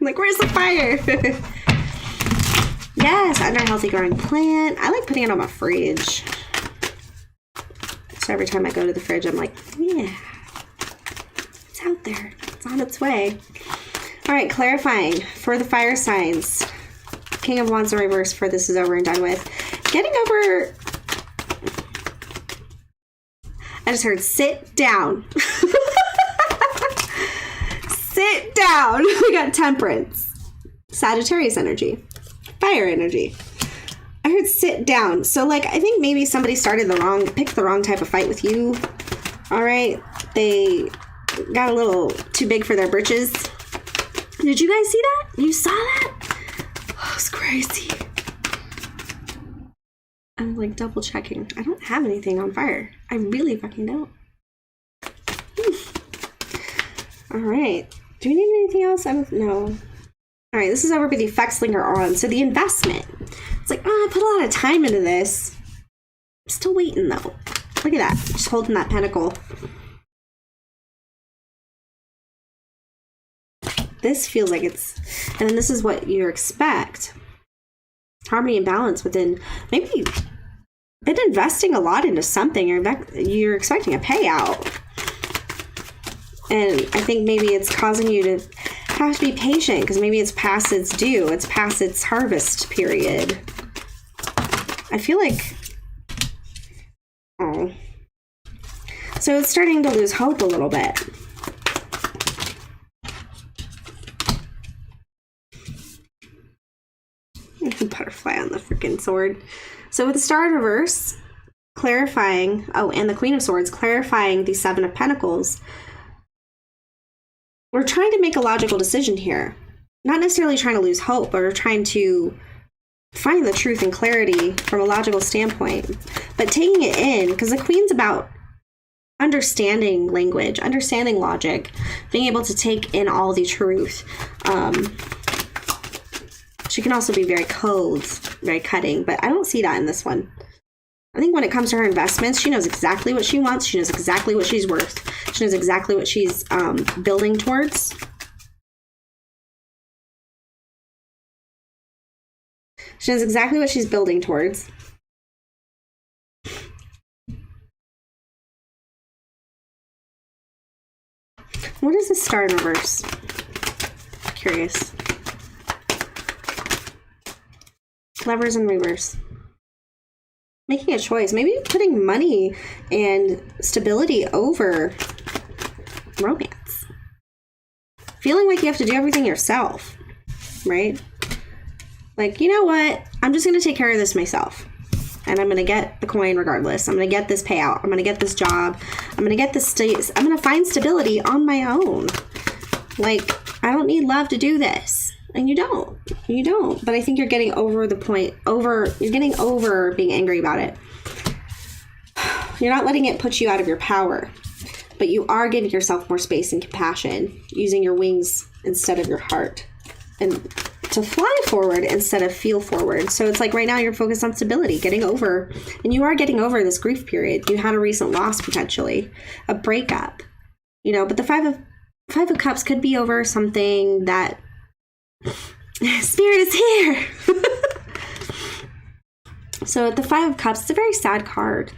Like, where's the fire? Yes, under a healthy growing plant. I like putting it on my fridge. So every time I go to the fridge, I'm like, yeah, it's out there. It's on its way. All right, clarifying for the fire signs. King of Wands in reverse for this is over and done with. Getting over... I just heard sit down. Sit down. We got Temperance. Sagittarius energy. Fire energy. I heard sit down. So, like, I think maybe somebody picked the wrong type of fight with you. All right. They got a little too big for their britches. Did you guys see that? You saw that? Oh, it's crazy. I'm like double checking. I don't have anything on fire. I really fucking don't. All right. Do we need anything else? No. All right. This is over, but the effects linger on. So the investment. It's like, I put a lot of time into this. I'm still waiting though. Look at that. Just holding that pentacle. This feels like it's, and then this is what you expect. Harmony and balance within, maybe you've been investing a lot into something. You're expecting a payout. And I think maybe it's causing you to have to be patient because maybe it's past its due. It's past its harvest period. I feel like, oh. So it's starting to lose hope a little bit. Butterfly on the freaking sword. So with the Star in reverse, clarifying, and the Queen of Swords, clarifying the Seven of Pentacles, we're trying to make a logical decision here. Not necessarily trying to lose hope, but we're trying to find the truth and clarity from a logical standpoint. But taking it in, because the Queen's about understanding language, understanding logic, being able to take in all the truth. She can also be very cold, very cutting, but I don't see that in this one. I think when it comes to her investments, she knows exactly what she wants. She knows exactly what she's worth. She knows exactly what she's building towards. She knows exactly what she's building towards. What is the Star in reverse? Curious. Lovers in reverse. Making a choice. Maybe putting money and stability over romance. Feeling like you have to do everything yourself. Right? Like, you know what? I'm just going to take care of this myself. And I'm going to get the coin regardless. I'm going to get this payout. I'm going to get this job. I'm going to get this I'm going to find stability on my own. Like, I don't need love to do this. And you don't. You don't. But I think you're getting over the point. You're getting over being angry about it. You're not letting it put you out of your power. But you are giving yourself more space and compassion. Using your wings instead of your heart. And to fly forward instead of feel forward. So it's like right now you're focused on stability. Getting over. And you are getting over this grief period. You had a recent loss potentially. A breakup. You know, but the Five of Cups could be over something that Spirit is here. So at the Five of Cups, it's a very sad card.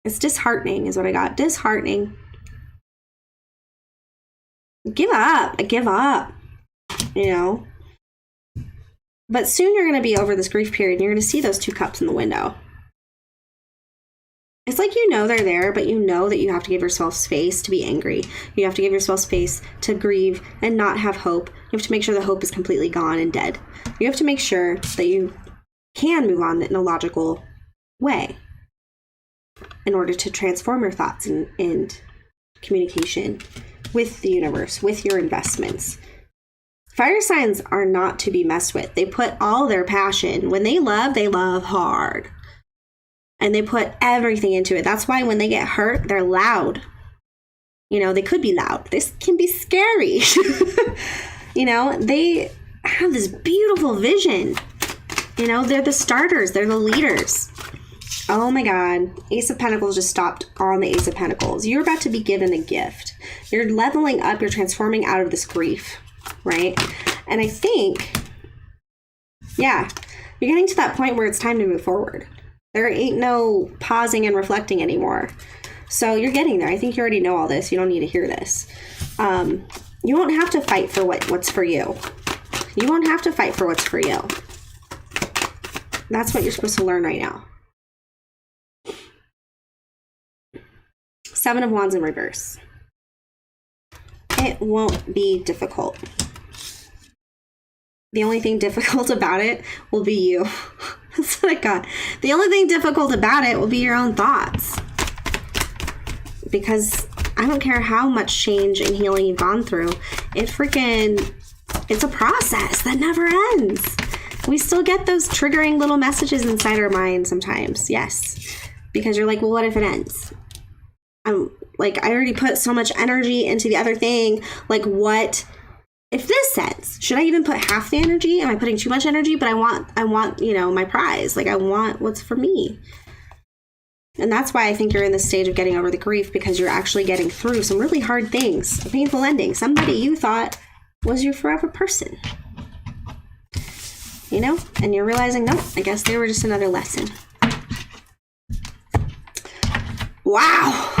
It's disheartening is what I got. Disheartening. Give up. Give up. You know. But soon you're going to be over this grief period and you're going to see those two cups in the window. It's like you know they're there, but you know that you have to give yourself space to be angry. You have to give yourself space to grieve and not have hope. You have to make sure the hope is completely gone and dead. You have to make sure that you can move on in a logical way in order to transform your thoughts and communication with the universe, with your investments. Fire signs are not to be messed with. They put all their passion. When they love hard. And they put everything into it. That's why when they get hurt, they're loud. You know, they could be loud. This can be scary. You know, they have this beautiful vision. You know, they're the starters. They're the leaders. Oh my God. Ace of Pentacles just stopped on the Ace of Pentacles. You're about to be given a gift. You're leveling up. You're transforming out of this grief, right? And I think, yeah, you're getting to that point where it's time to move forward. There ain't no pausing and reflecting anymore. So you're getting there. I think you already know all this. You don't need to hear this. You won't have to fight for what's for you. You won't have to fight for what's for you. That's what you're supposed to learn right now. 7 of Wands in reverse. It won't be difficult. The only thing difficult about it will be you. That's what I got. The only thing difficult about it will be your own thoughts. Because I don't care how much change and healing you've gone through. It's a process that never ends. We still get those triggering little messages inside our mind sometimes. Yes. Because you're like, well, what if it ends? I'm like, I already put so much energy into the other thing. Like, what if this ends? Should I even put half the energy? Am I putting too much energy? But I want, you know, my prize. Like, I want what's for me. And that's why I think you're in this stage of getting over the grief, because you're actually getting through some really hard things, a painful ending. Somebody you thought was your forever person. You know? And you're realizing, no, I guess they were just another lesson. Wow.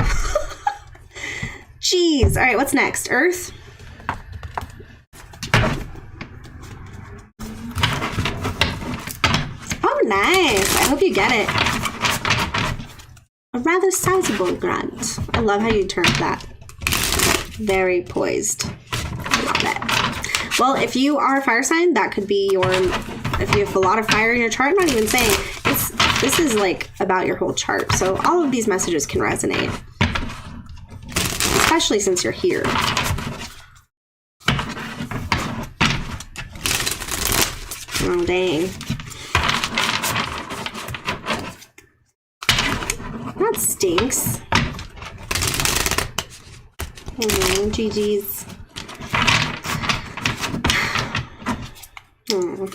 Jeez. All right, what's next? Earth? Oh, nice. I hope you get it. A rather sizable grant. I love how you turned that. Very poised. I love it. Well, if you are a fire sign, that could be your, if you have a lot of fire in your chart, I'm not even saying, this is like about your whole chart. So all of these messages can resonate. Especially since you're here. Oh, dang. That stinks. Oh, GG's. Oh.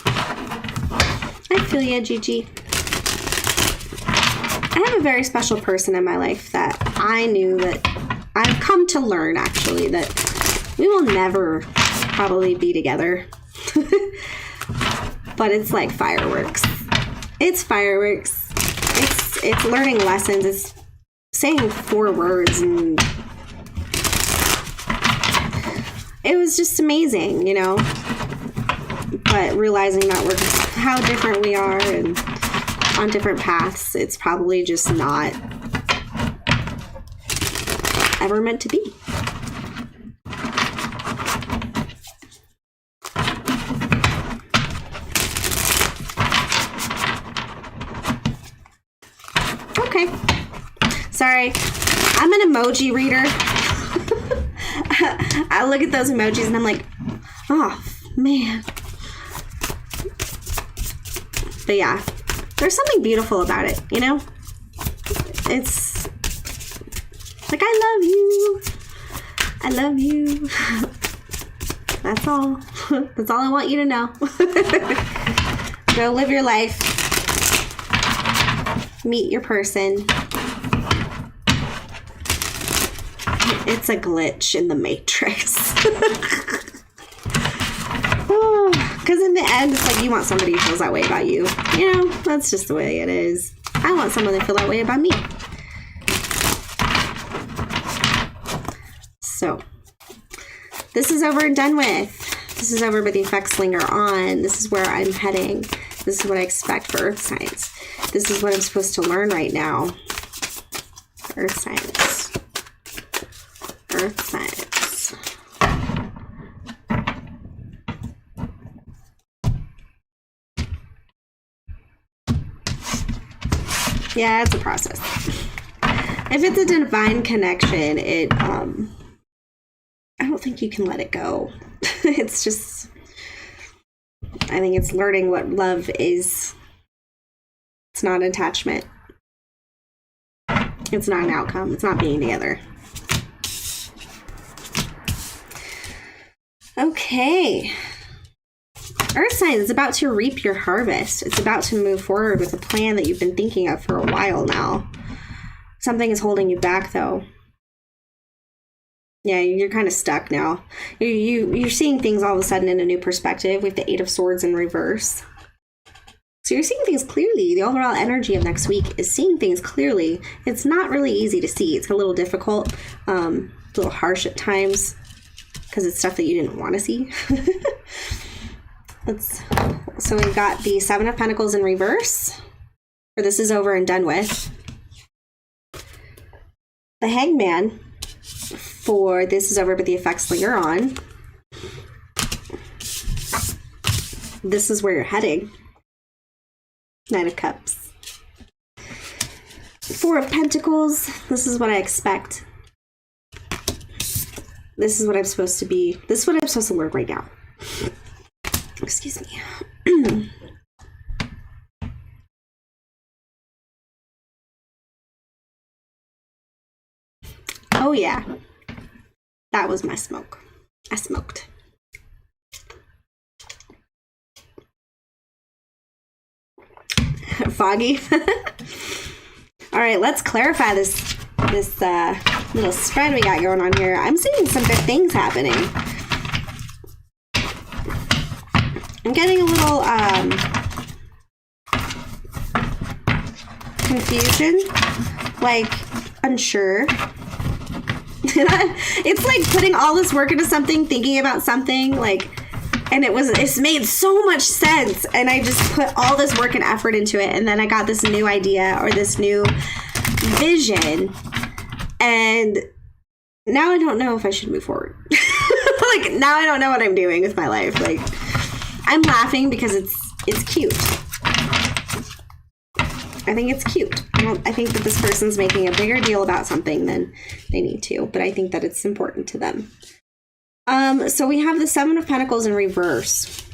I feel ya, GG. I have a very special person in my life that I knew that I've come to learn, actually, that we will never probably be together. But it's like fireworks. It's fireworks. It's learning lessons. It's saying 4 words, and it was just amazing, you know. But realizing that we're just how different we are and on different paths, it's probably just not ever meant to be. Okay. Sorry. I'm an emoji reader. I look at those emojis and I'm like, oh, man. But yeah, there's something beautiful about it, you know? It's like, I love you. I love you. That's all. That's all I want you to know. Go live your life. Meet your person. It's a glitch in the Matrix. Because in the end, it's like you want somebody who feels that way about you. You know, that's just the way it is. I want someone to feel that way about me. So, this is over and done with. This is over, but the effects linger on. This is where I'm heading. This is what I expect for Earth signs. This is what I'm supposed to learn right now. Earth signs. Earth signs. Yeah, it's a process. If it's a divine connection, I don't think you can let it go. It's just, I think it's learning what love is. It's not attachment. It's not an outcome. It's not being together. Okay. Earth signs, it's about to reap your harvest. It's about to move forward with a plan that you've been thinking of for a while now. Something is holding you back, though. Yeah, you're kind of stuck now. You're seeing things all of a sudden in a new perspective with the Eight of Swords in reverse. So you're seeing things clearly. The overall energy of next week is seeing things clearly. It's not really easy to see. It's a little difficult, a little harsh at times, because it's stuff that you didn't want to see. So we've got the Seven of Pentacles in reverse, for this is over and done with. The Hangman, for this is over but the effects linger on. This is where you're heading. Knight of Cups. Four of Pentacles, this is what I expect. This is what I'm supposed to be. This is what I'm supposed to learn right now. Excuse me. Oh yeah. That was my smoke. I smoked. Foggy. All right, let's clarify this little spread we got going on here. I'm seeing some good things happening. I'm getting a little confusion, like unsure. It's like putting all this work into something, thinking about something, like, and it's made so much sense, and I just put all this work and effort into it, and then I got this new idea or this new vision, and now I don't know if I should move forward. Like, now I don't know what I'm doing with my life. Like, I'm laughing because it's cute. I think it's cute. I think that this person's making a bigger deal about something than they need to, but I think that it's important to them. So we have the Seven of Pentacles in reverse,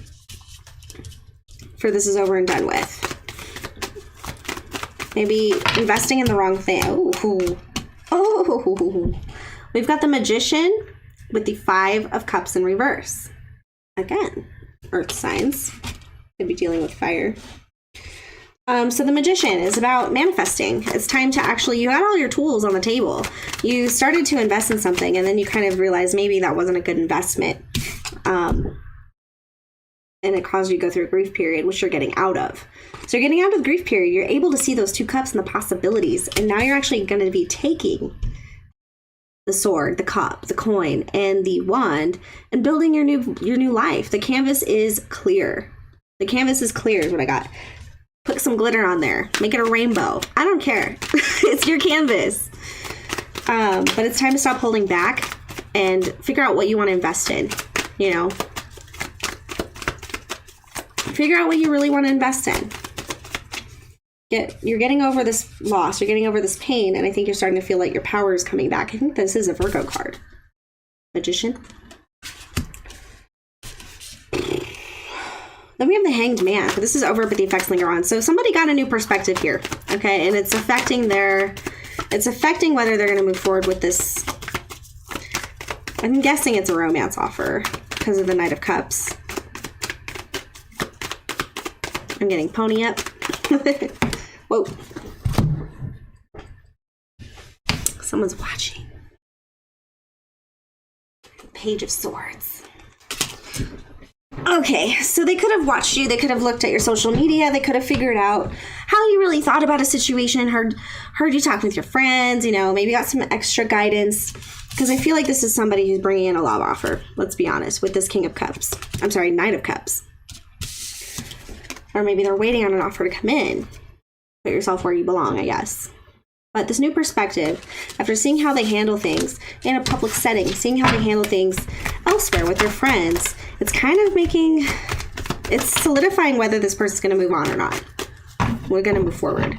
for this is over and done with. Maybe investing in the wrong thing. Oh, we've got the Magician with the Five of Cups in reverse. Again, earth signs. Could be dealing with fire. So the Magician is about manifesting. It's time to actually, you had all your tools on the table. You started to invest in something, and then you kind of realized maybe that wasn't a good investment. And it caused you to go through a grief period, which you're getting out of. So you're getting out of the grief period. You're able to see those two cups and the possibilities. And now you're actually going to be taking the sword, the cup, the coin, and the wand, and building your new life. The canvas is clear. The canvas is clear is what I got. Put some glitter on there. Make it a rainbow. I don't care. It's your canvas. But it's time to stop holding back and figure out what you want to invest in. You know? Figure out what you really want to invest in. You're getting over this loss. You're getting over this pain. And I think you're starting to feel like your power is coming back. I think this is a Virgo card. Magician. Then we have the Hanged Man. This is over, but the effects linger on. So somebody got a new perspective here, okay? And it's affecting whether they're going to move forward with this. I'm guessing it's a romance offer because of the Knight of Cups. I'm getting pony up. Whoa. Someone's watching. Page of Swords. Okay, so they could have watched you, they could have looked at your social media, they could have figured out how you really thought about a situation, heard you talk with your friends, you know, maybe got some extra guidance, because I feel like this is somebody who's bringing in a love offer, let's be honest, with this King of Cups. I'm sorry, Knight of Cups. Or maybe they're waiting on an offer to come in. Put yourself where you belong, I guess. But this new perspective, after seeing how they handle things in a public setting, seeing how they handle things elsewhere with their friends, it's kind of it's solidifying whether this person's going to move on or not. We're going to move forward.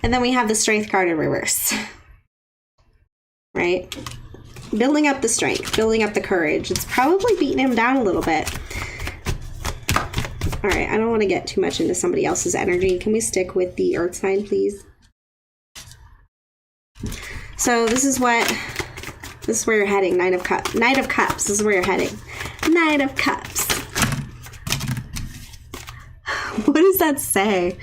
And then we have the Strength card in reverse. Right? Building up the strength, building up the courage. It's probably beating him down a little bit. All right, I don't want to get too much into somebody else's energy. Can we stick with the earth sign, please? So this is where you're heading. Knight of Cups. This is where you're heading. Knight of Cups. What does that say?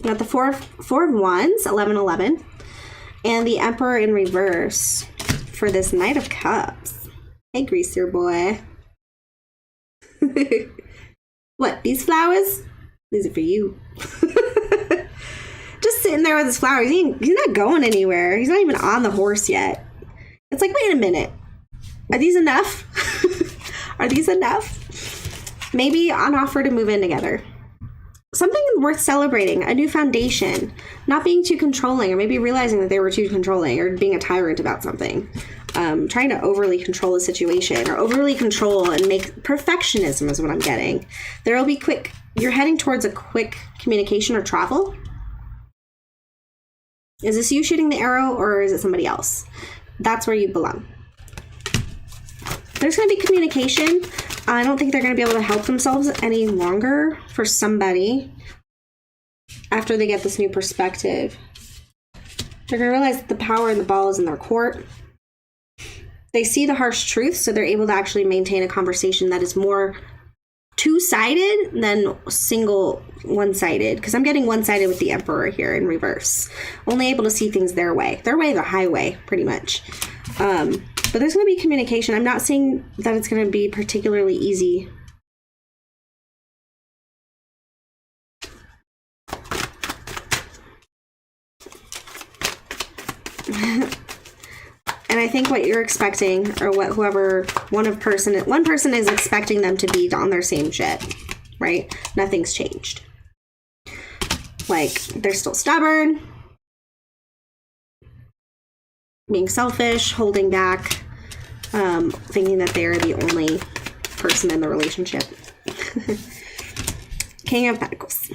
Got the four of Wands, 11-11, and the Emperor in reverse for this Knight of Cups. Hey, greaser boy. What, these flowers? These are for you. Just sitting there with his flowers. He's not going anywhere. He's not even on the horse yet. It's like, wait a minute. Are these enough? Are these enough? Maybe on offer to move in together. Something worth celebrating, a new foundation, not being too controlling, or maybe realizing that they were too controlling, or being a tyrant about something. Trying to overly control the situation, or overly control and make perfectionism is what I'm getting. There will be you're heading towards a quick communication or travel. Is this you shooting the arrow, or is it somebody else? That's where you belong. There's going to be communication. I don't think they're going to be able to help themselves any longer for somebody after they get this new perspective. They're going to realize that the power and the ball is in their court. They see the harsh truth, so they're able to actually maintain a conversation that is more two-sided than single one-sided, because I'm getting one-sided with the Emperor here in reverse. Only able to see things their way, the highway, pretty much. But there's going to be communication. I'm not saying that it's going to be particularly easy. And I think what you're expecting, or what one person is expecting them to be on their same shit, right? Nothing's changed. Like, they're still stubborn, being selfish, holding back, thinking that they're the only person in the relationship. King of Pentacles.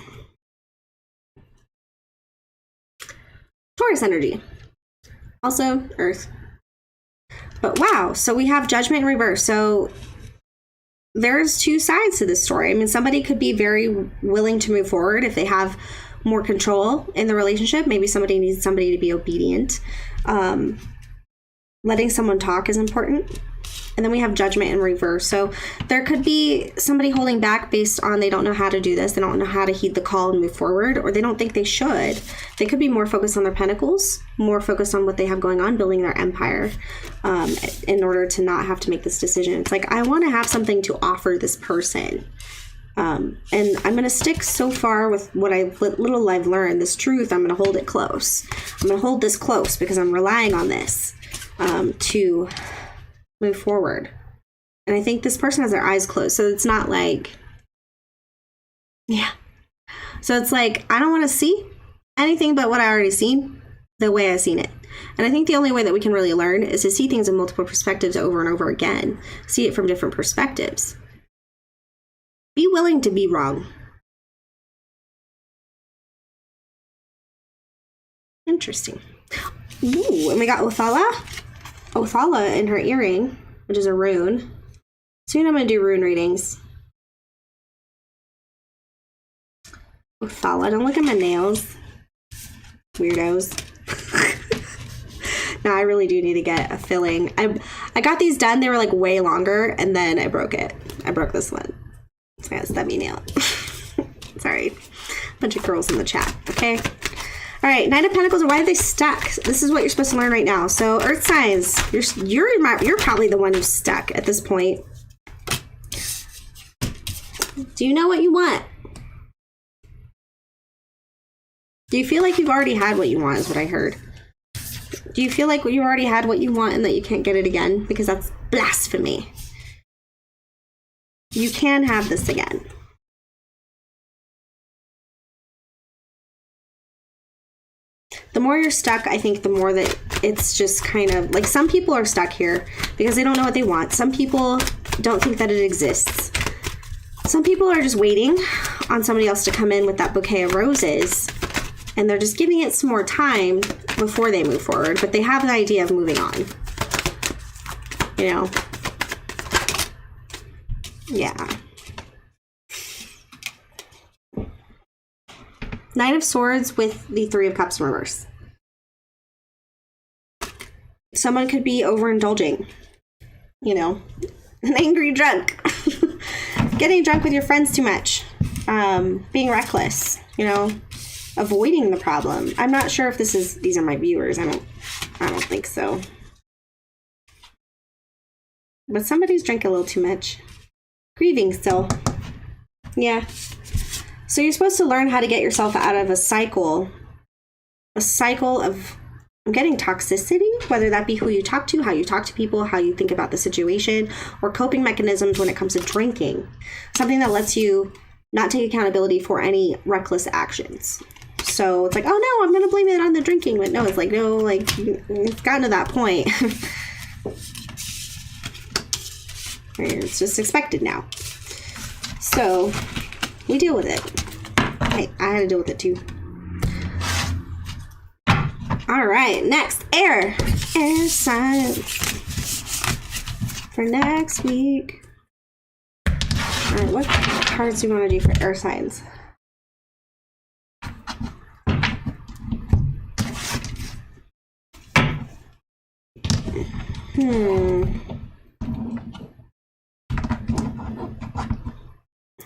Taurus energy. Also, Earth. But wow, so we have Judgment in reverse. So there's two sides to this story. I mean, somebody could be very willing to move forward if they have more control in the relationship. Maybe somebody needs somebody to be obedient. Letting someone talk is important. And then we have Judgment in reverse. So there could be somebody holding back based on they don't know how to do this. They don't know how to heed the call and move forward, or they don't think they should. They could be more focused on their pentacles, more focused on what they have going on, building their empire, in order to not have to make this decision. It's like, I want to have something to offer this person. And I'm going to stick so far with what little I've learned, this truth. I'm going to hold it close. I'm going to hold this close because I'm relying on this to move forward. And I think this person has their eyes closed. So it's not like, yeah. So it's like, I don't want to see anything but what I already seen the way I've seen it. And I think the only way that we can really learn is to see things in multiple perspectives over and over again. See it from different perspectives. Be willing to be wrong. Interesting. Ooh, and we got Othala in her earring, which is a rune. Soon I'm going to do rune readings. Othala, don't look at my nails. Weirdos. No, I really do need to get a filling. I got these done. They were like way longer, and then I broke it. I broke this one. So I got a stubby nail. Sorry. Bunch of girls in the chat. Okay. All right. Nine of Pentacles. Why are they stuck? This is what you're supposed to learn right now. So Earth signs, you're probably the one who's stuck at this point. Do you know what you want? Do you feel like you've already had what you want, is what I heard. Do you feel like you already had what you want and that you can't get it again? Because that's blasphemy. You can have this again. The more you're stuck, I think the more that it's just kind of like, some people are stuck here because they don't know what they want. Some people don't think that it exists. Some people are just waiting on somebody else to come in with that bouquet of roses, and they're just giving it some more time before they move forward, but they have the idea of moving on. You know? Yeah. Nine of Swords with the Three of Cups in reverse. someone could be overindulging, you know, an angry drunk, getting drunk with your friends too much, being reckless, you know, avoiding the problem. I'm not sure if these are my viewers. I don't think so. But somebody's drank a little too much. Grieving still. Yeah. So you're supposed to learn how to get yourself out of a cycle of getting toxicity, whether that be who you talk to, how you talk to people, how you think about the situation, or coping mechanisms when it comes to drinking. Something that lets you not take accountability for any reckless actions. So it's like, oh no, I'm going to blame it on the drinking. But no, it's like, no, like, it's gotten to that point. It's just expected now. So we deal with it. Hey, I had to deal with it too. All right, next, air signs for next week. All right, what cards do you want to do for air signs? I'm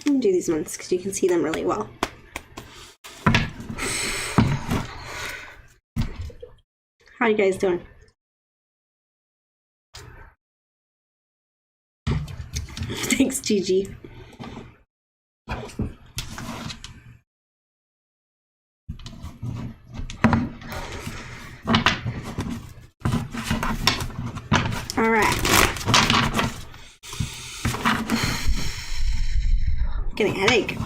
gonna do these ones because you can see them really well. How you guys doing? Thanks, Gigi. All right. I'm getting a headache.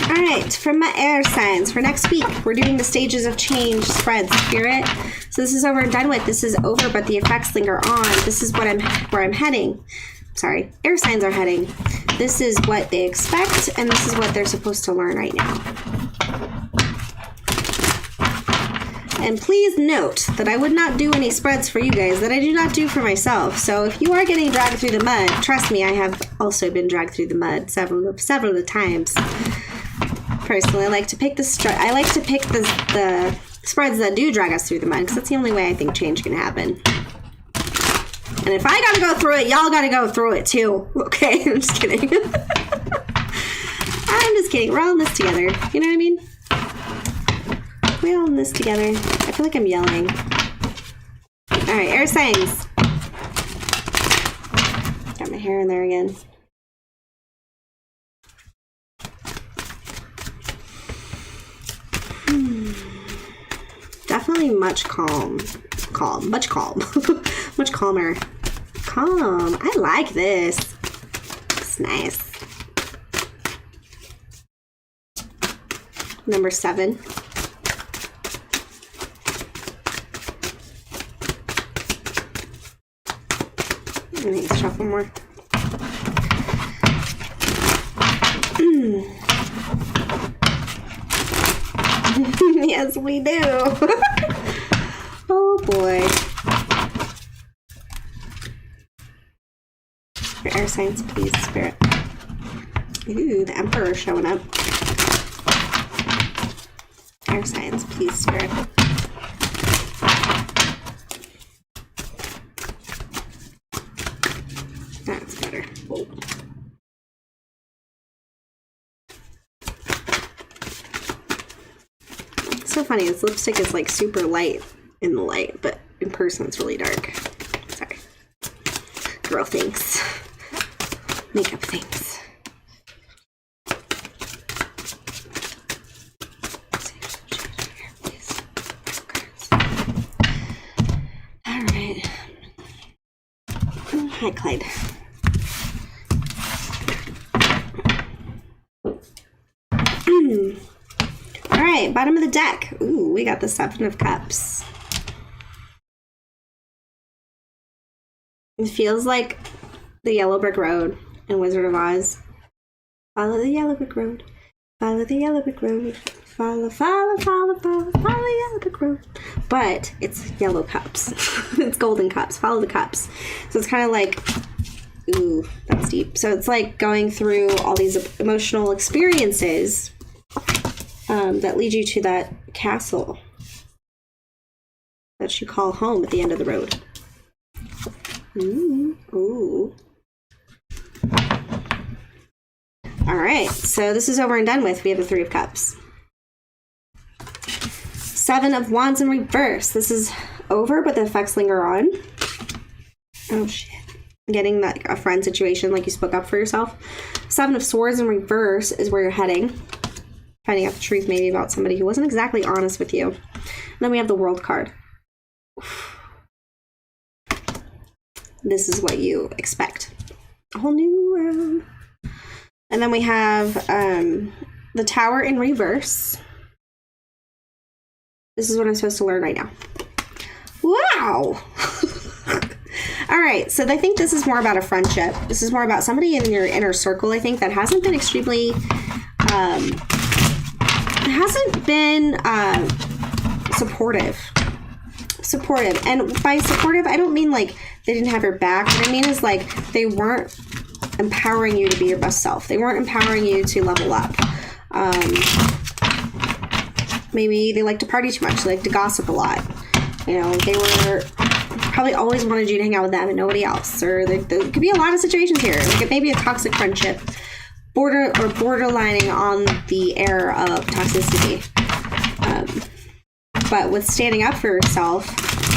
All right, from my air signs for next week, we're doing the stages of change, spread, spirit. So this is over and done with. This is over, but the effects linger on. This is where I'm heading. Sorry, air signs are heading. This is what they expect, and this is what they're supposed to learn right now. And please note that I would not do any spreads for you guys that I do not do for myself. So if you are getting dragged through the mud, trust me, I have also been dragged through the mud several times. Personally, I like to pick the spreads that do drag us through the mud, because that's the only way I think change can happen. And if I gotta go through it, y'all gotta go through it too. Okay, I'm just kidding. I'm just kidding. We're all in this together. You know what I mean? We're all in this together. I feel like I'm yelling. All right, air signs. Got my hair in there again. Definitely much much calmer. Calm. I like this. It's nice. Number 7. I need to shuffle more. Yes, we do. Oh boy. For air signs, please, spirit. Ooh, the Emperor showing up. Air signs, please, spirit. That's better. Whoa. It's so funny, this lipstick is like super light in the light, but in person it's really dark. Sorry. Girl things. Makeup things. Alright. Hi, Clyde. Alright, bottom of the deck. Ooh, we got the 7 of Cups. It feels like the yellow brick road in Wizard of Oz. Follow the yellow brick road. Follow the yellow brick road. Follow the yellow brick road. But it's yellow cups. It's golden cups. Follow the cups. So it's kind of like, ooh, that's deep. So it's like going through all these emotional experiences that lead you to that castle that you call home at the end of the road. Ooh. All right, so this is over and done with. We have the Three of Cups. Seven of Wands in reverse. This is over, but the effects linger on. Oh, shit. Getting that a friend situation, like you spoke up for yourself. Seven of Swords in reverse is where you're heading. Finding out the truth maybe about somebody who wasn't exactly honest with you. And then we have the World card. This is what you expect. A whole new world. And then we have the Tower in reverse. This is what I'm supposed to learn right now. Wow! All right, so I think this is more about a friendship. This is more about somebody in your inner circle, I think, that hasn't been extremely... supportive. And by supportive, I don't mean like they didn't have your back. What I mean is like they weren't empowering you to be your best self. They weren't empowering you to level up. Maybe they like to party too much. They like to gossip a lot. You know, they were probably always wanted you to hang out with them and nobody else. Or there could be a lot of situations here. Like it may be a toxic friendship, borderlining on the air of toxicity. But with standing up for yourself,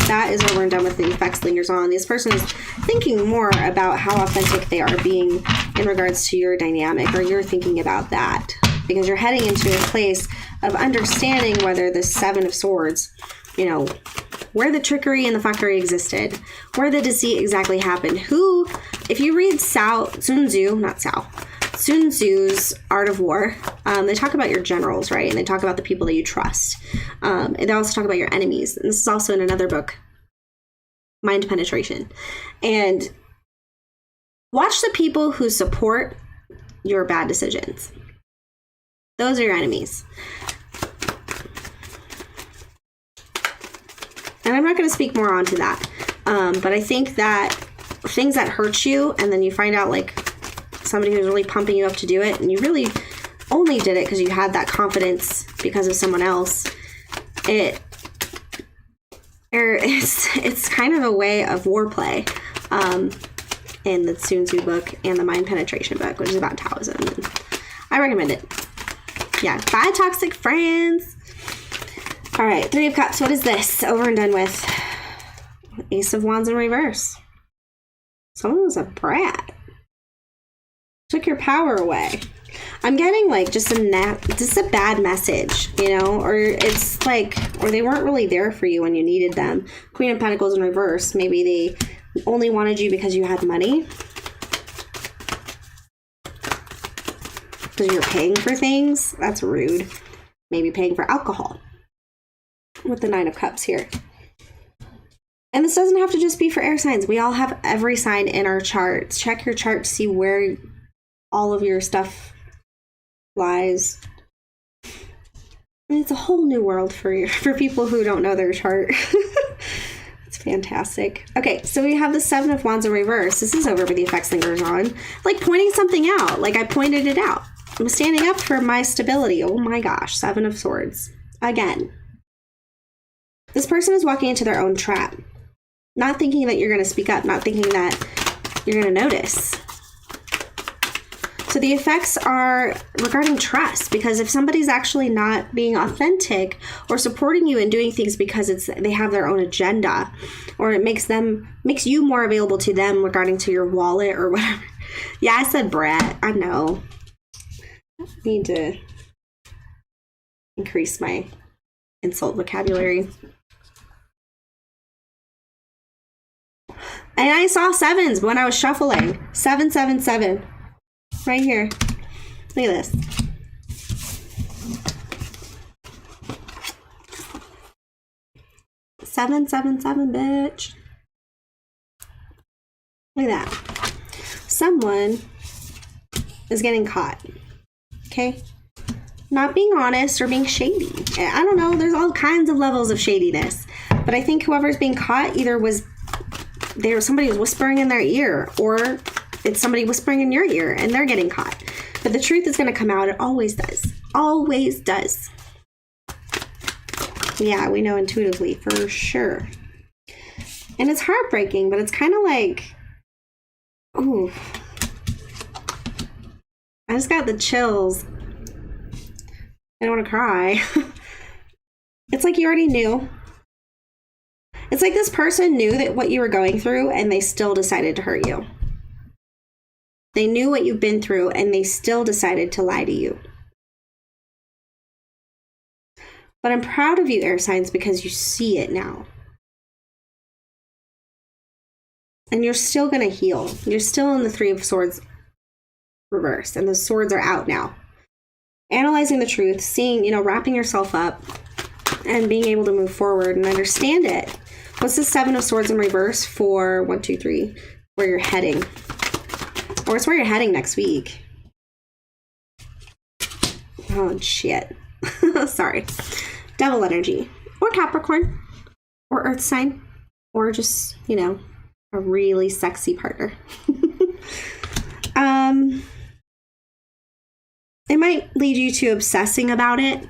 that is over and done with. The effects lingers on. This person is thinking more about how authentic they are being in regards to your dynamic, or you're thinking about that because you're heading into a place of understanding whether the Seven of Swords, you know, where the trickery and the fuckery existed, where the deceit exactly happened. Who, if you read Sun Tzu's Art of War, they talk about your generals, right? And they talk about the people that you trust. And they also talk about your enemies. And this is also in another book, Mind Penetration. And watch the people who support your bad decisions. Those are your enemies. And I'm not going to speak more onto that. But I think that things that hurt you, and then you find out like somebody who's really pumping you up to do it, and you really only did it because you had that confidence because of someone else, it's kind of a way of warplay in the Sun Tzu book and the Mind Penetration book, which is about Taoism. And I recommend it. Yeah, bye toxic friends. All right, Three of Cups. What is this? Over and done with. Ace of Wands in reverse. Someone was a brat. Took your power away. I'm getting like just a bad message, you know, or it's like, or they weren't really there for you when you needed them. Queen of Pentacles in reverse. Maybe they only wanted you because you had money. Because you're paying for things. That's rude. Maybe paying for alcohol. With the Nine of Cups here. And this doesn't have to just be for air signs. We all have every sign in our charts. Check your chart to see where all of your stuff lies. And it's a whole new world for people who don't know their chart. It's fantastic. Okay, so we have the Seven of Wands in reverse. This is over, but the effects lingers on. Like pointing something out. Like I pointed it out. I'm standing up for my stability. Oh my gosh. Seven of Swords. Again. This person is walking into their own trap. Not thinking that you're going to speak up. Not thinking that you're going to notice. So the effects are regarding trust, because if somebody's actually not being authentic or supporting you and doing things because they have their own agenda, or it makes you more available to them regarding to your wallet or whatever. Yeah, I said brat. I know. I need to increase my insult vocabulary. And I saw sevens when I was shuffling. 777. Right here. Look at this. 777, bitch. Look at that. Someone is getting caught. Okay? Not being honest or being shady. I don't know. There's all kinds of levels of shadiness. But I think whoever's being caught either somebody was whispering in their ear, or it's somebody whispering in your ear and they're getting caught. But the truth is going to come out. It always does. Always does. Yeah, we know intuitively for sure. And it's heartbreaking, but it's kind of like, ooh, I just got the chills. I don't want to cry. It's like you already knew. It's like this person knew that what you were going through and they still decided to hurt you. They knew what you've been through and they still decided to lie to you. But I'm proud of you, air signs, because you see it now. And you're still going to heal. You're still in the Three of Swords reversed, and the swords are out now. Analyzing the truth, seeing, wrapping yourself up and being able to move forward and understand it. What's the Seven of Swords in reverse for 1, 2, 3, where you're heading? Or it's where you're heading next week. Oh, shit. Sorry. Devil energy. Or Capricorn. Or Earth sign. Or just, a really sexy partner. It might lead you to obsessing about it.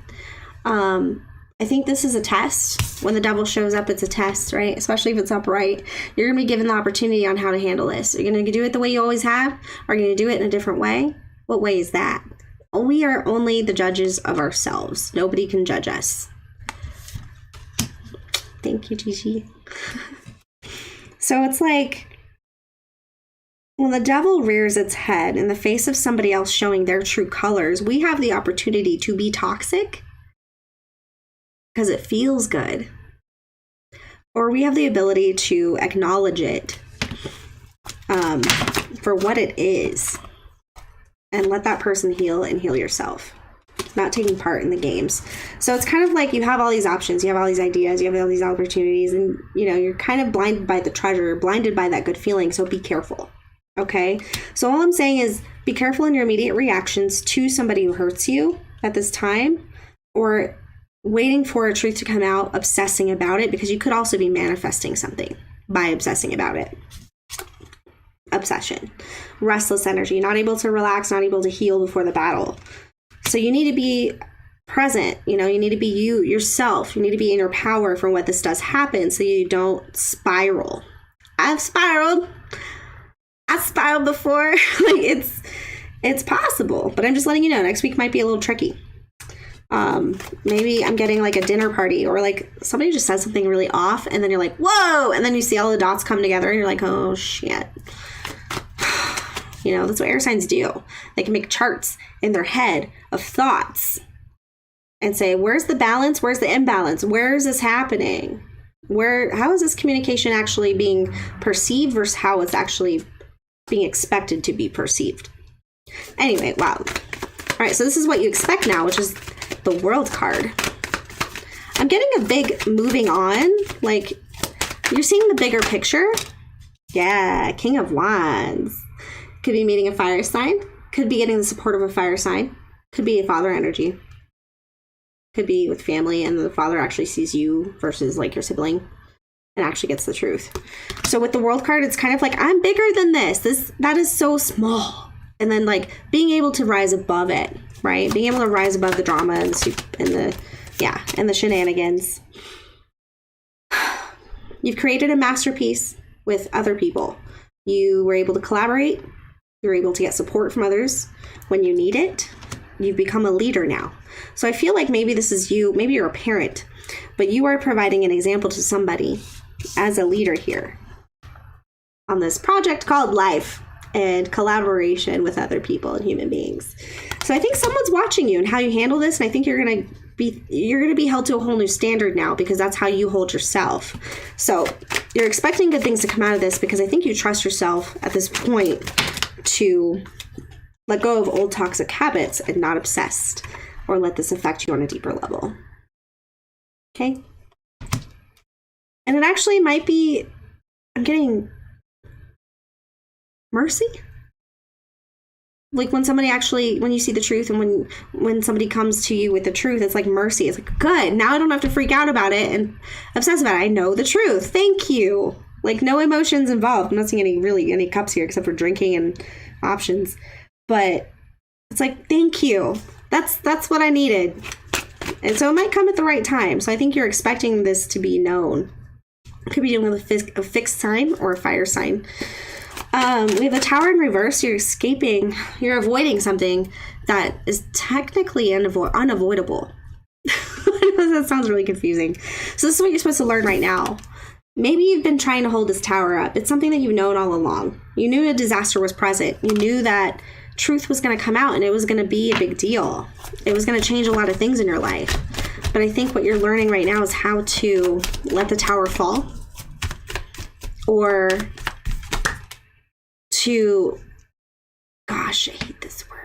I think this is a test. When the devil shows up, it's a test, right? Especially if it's upright. You're going to be given the opportunity on how to handle this. Are you going to do it the way you always have? Or are you going to do it in a different way? What way is that? We are only the judges of ourselves. Nobody can judge us. Thank you, Gigi. So it's like, when the devil rears its head in the face of somebody else showing their true colors, we have the opportunity to be toxic because it feels good. Or we have the ability to acknowledge it for what it is and let that person heal and heal yourself. Not taking part in the games. So it's kind of like you have all these options, you have all these ideas, you have all these opportunities, and you're kind of blinded by the treasure, blinded by that good feeling. So be careful. Okay, so all I'm saying is be careful in your immediate reactions to somebody who hurts you at this time, or waiting for a truth to come out, obsessing about it, because you could also be manifesting something by obsessing about it. Obsession, restless energy, not able to relax, not able to heal before the battle. So you need to be present, you need to be yourself. You need to be in your power for when this does happen so you don't spiral. I've spiraled before. Like it's possible, but I'm just letting you know next week might be a little tricky. Maybe I'm getting like a dinner party, or like somebody just says something really off and then you're like, whoa, and then you see all the dots come together and you're like, oh shit. That's what air signs do. They can make charts in their head of thoughts and say, where's the balance? Where's the imbalance? Where is this happening? How is this communication actually being perceived versus how it's actually being expected to be perceived? Anyway, wow. All right, so this is what you expect now, which is the World card. I'm getting a big moving on. Like, you're seeing the bigger picture. Yeah, King of Wands. Could be meeting a fire sign. Could be getting the support of a fire sign. Could be a father energy. Could be with family and the father actually sees you versus like your sibling and actually gets the truth. So with the World card, it's kind of like, I'm bigger than this. That is so small. And then like being able to rise above it, right? Being able to rise above the drama and the shenanigans. You've created a masterpiece with other people. You were able to collaborate. You were able to get support from others when you need it. You've become a leader now. So I feel like maybe this is you. Maybe you're a parent, but you are providing an example to somebody as a leader here on this project called life and collaboration with other people and human beings. So I think someone's watching you and how you handle this. And I think you're going to be held to a whole new standard now, because that's how you hold yourself. So you're expecting good things to come out of this, because I think you trust yourself at this point to let go of old toxic habits and not obsessed or let this affect you on a deeper level. Okay. And it actually might be, I'm getting mercy. Like when you see the truth, and when somebody comes to you with the truth, it's like mercy. It's like, good. Now I don't have to freak out about it and obsess about it. I know the truth. Thank you. Like no emotions involved. I'm not seeing any cups here except for drinking and options. But it's like, thank you. That's what I needed. And so it might come at the right time. So I think you're expecting this to be known. Could be dealing with a fixed sign or a fire sign. We have the Tower in reverse. You're escaping. You're avoiding something that is technically unavoidable. That sounds really confusing. So this is what you're supposed to learn right now. Maybe you've been trying to hold this tower up. It's something that you've known all along. You knew a disaster was present. You knew that truth was going to come out and it was going to be a big deal. It was going to change a lot of things in your life. But I think what you're learning right now is how to let the tower fall, or to, gosh, I hate this word.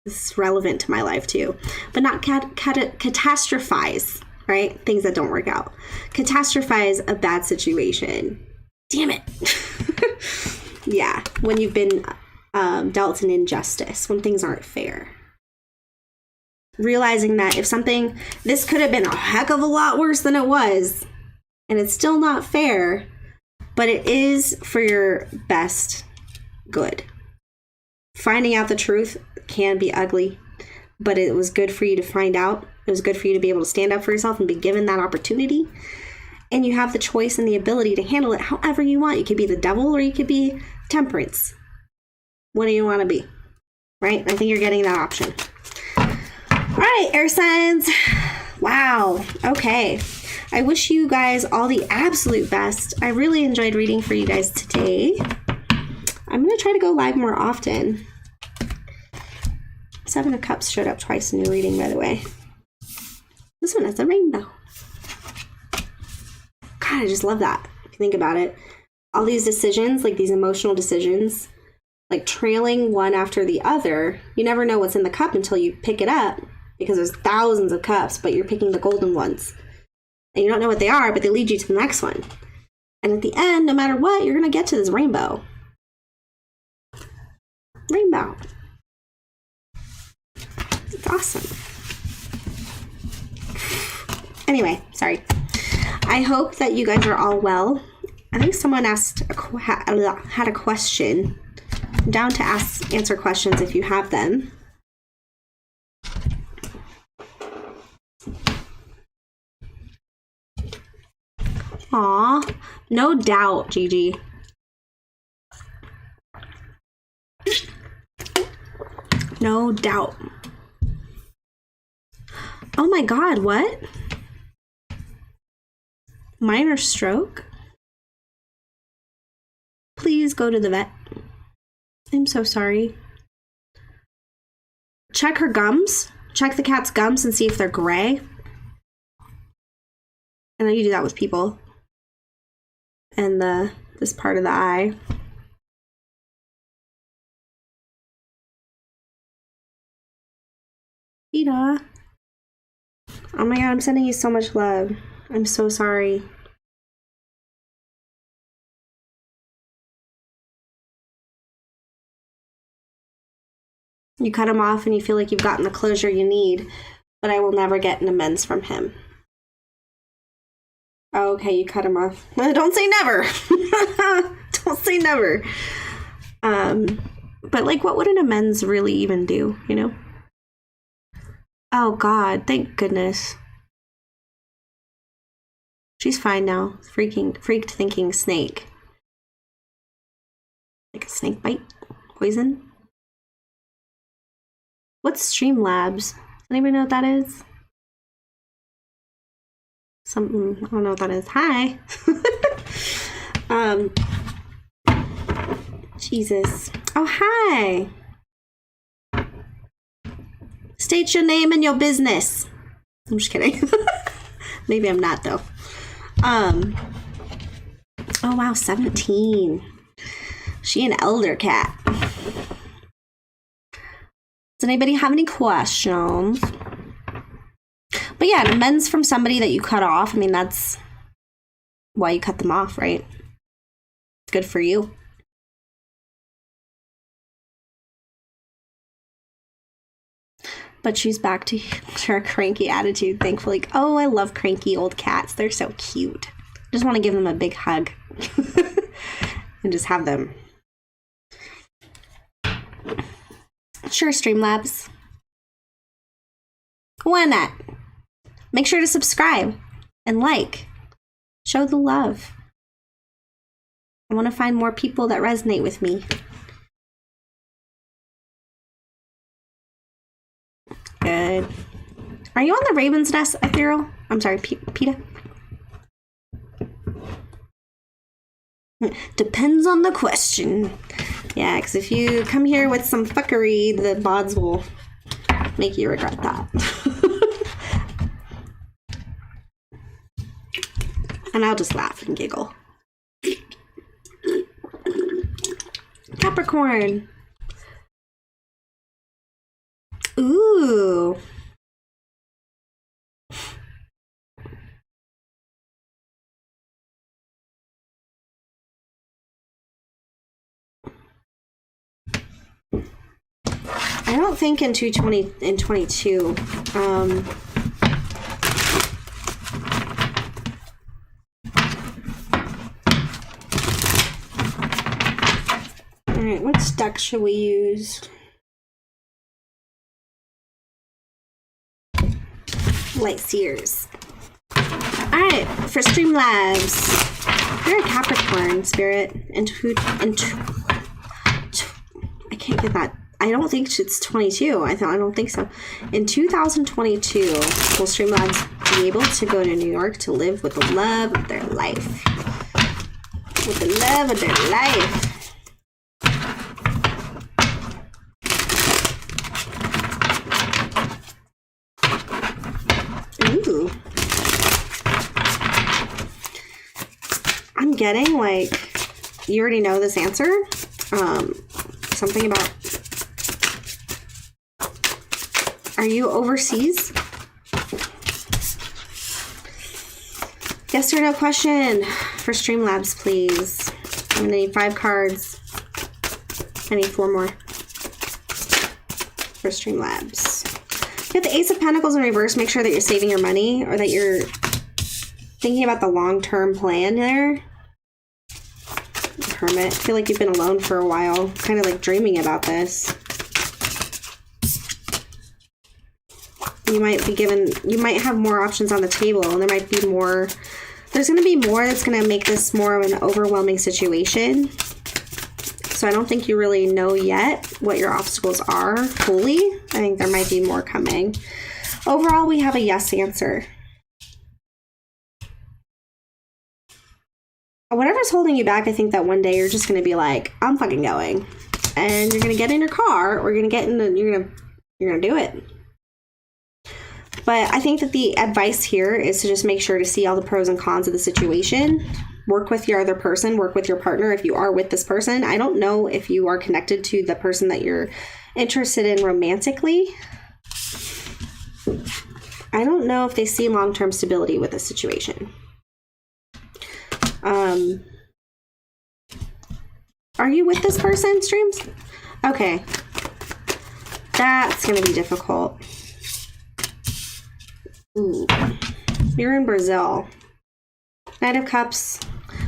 This is relevant to my life too, but not catastrophize, right? Things that don't work out. Catastrophize a bad situation. Damn it. Yeah, when you've been dealt an injustice, when things aren't fair. Realizing that if something, this could have been a heck of a lot worse than it was, and it's still not fair, but it is for your best good. Finding out the truth can be ugly, but it was good for you to find out. It was good for you to be able to stand up for yourself and be given that opportunity. And you have the choice and the ability to handle it however you want. You could be the devil or you could be temperance. What do you want to be? Right? I think you're getting that option. All right, air signs. Wow. Okay. I wish you guys all the absolute best. I really enjoyed reading for you guys today. I'm going to try to go live more often. Seven of Cups showed up twice in your reading, by the way. This one has a rainbow. God, I just love that. If you think about it. All these decisions, like these emotional decisions, like trailing one after the other, you never know what's in the cup until you pick it up, because there's thousands of cups, but you're picking the golden ones. And you don't know what they are, but they lead you to the next one. And at the end, no matter what, you're going to get to this rainbow. Rainbow. It's awesome. Anyway, sorry. I hope that you guys are all well. I think someone had a question. I'm down to answer questions if you have them. Aw, no doubt, Gigi. No doubt. Oh my God, what? Minor stroke? Please go to the vet. I'm so sorry. Check her gums. Check the cat's gums and see if they're gray. I know you do that with people. And this part of the eye. Ida. Oh my God, I'm sending you so much love. I'm so sorry. You cut him off and you feel like you've gotten the closure you need, but I will never get an amends from him. Oh, okay, you cut him off. Don't say never. Don't say never. But like, what would an amends really even do, you know? Oh God, thank goodness. She's fine now. Freaked thinking snake. Like a snake bite? Poison? What's Streamlabs? Does anybody know what that is? Something, I don't know what that is. Hi. Jesus. Oh, hi. State your name and your business. I'm just kidding. Maybe I'm not, though. Oh, wow, 17. She an elder cat. Does anybody have any questions? But yeah, an amends from somebody that you cut off. I mean, that's why you cut them off, right? Good for you. But she's back to her cranky attitude, thankfully. Oh, I love cranky old cats. They're so cute. I just want to give them a big hug. And just have them. Sure, Streamlabs. Why not? Make sure to subscribe and like. Show the love. I want to find more people that resonate with me. Good. Are you on the Raven's Nest, Ethereal? I'm sorry, PETA? Depends on the question. Yeah, because if you come here with some fuckery, the bots will make you regret that. And I'll just laugh and giggle. Capricorn. Ooh. I don't think in 22. All right, which deck should we use? Light Seers. All right, for Streamlabs, you're a Capricorn spirit. I can't get that. I don't think it's 22. I don't think so. In 2022, will Streamlabs be able to go to New York to live with the love of their life? With the love of their life. Ooh. I'm getting like, you already know this answer. Something about, are you overseas? Yes or no question for Streamlabs, please. I'm gonna need 5 cards. I need 4 more for Streamlabs. You have the Ace of Pentacles in reverse. Make sure that you're saving your money or that you're thinking about the long-term plan there. Hermit. I feel like you've been alone for a while. Kind of like dreaming about this. You might be given, you might have more options on the table, and there might be more, there's going to be more that's going to make this more of an overwhelming situation. So I don't think you really know yet what your obstacles are fully. I think there might be more coming. Overall, we have a yes answer. Whatever's holding you back, I think that one day you're just going to be like, I'm fucking going. And you're going to get in your car, or you're going to get in the, you're going to do it. But I think that the advice here is to just make sure to see all the pros and cons of the situation. Work with your other person, work with your partner if you are with this person. I don't know if you are connected to the person that you're interested in romantically. I don't know if they see long-term stability with this situation. Are you with this person, Streams? Okay. That's going to be difficult. Ooh. You're in Brazil. Knight of Cups.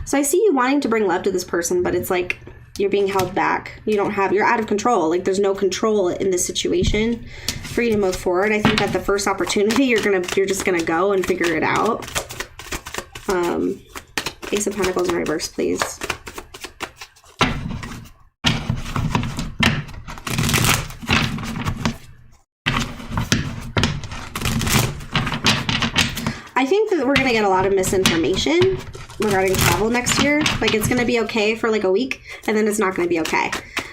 So I see you wanting to bring love to this person, but it's like you're being held back. You're out of control. Like there's no control in this situation for you to move forward. I think at the first opportunity, you're just gonna go and figure it out. Ace of Pentacles in reverse, please. I think that we're going to get a lot of misinformation regarding travel next year. Like it's going to be okay for like a week and then it's not going to be okay.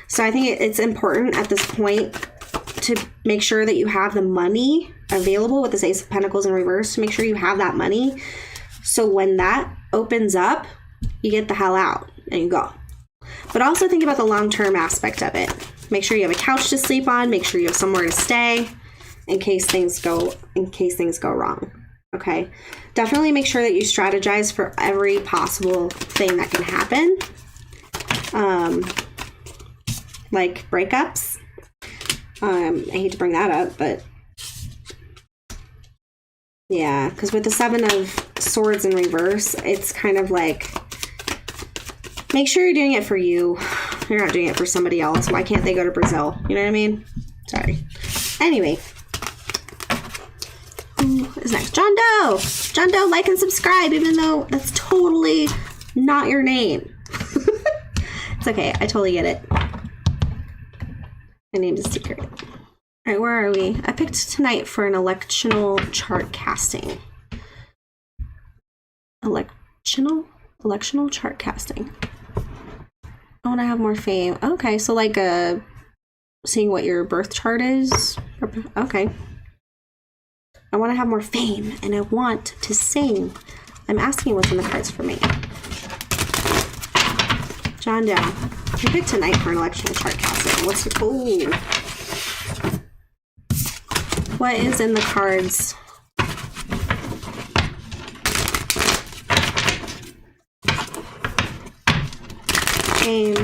So I think it's important at this point to make sure that you have the money available with this Ace of Pentacles in reverse, to make sure you have that money. So when that opens up, you get the hell out and you go. But also think about the long-term aspect of it. Make sure you have a couch to sleep on. Make sure you have somewhere to stay in case things go wrong. Okay, definitely make sure that you strategize for every possible thing that can happen. Like breakups. I hate to bring that up, but yeah, because with the 7 of Swords in reverse, it's kind of like, make sure you're doing it for you. You're not doing it for somebody else. Why can't they go to Brazil? You know what I mean? Sorry. Anyway. Is next? John Doe. John Doe, like and subscribe, even though that's totally not your name. It's okay. I totally get it. My name is secret. All right, where are we? I picked tonight for an electional chart casting. Electional chart casting. I want to have more fame. Okay, so like seeing what your birth chart is. Okay. I want to have more fame and I want to sing. I'm asking what's in the cards for me. John Doe. I picked tonight for an electional chart casting. What's the what is in the cards? Fame.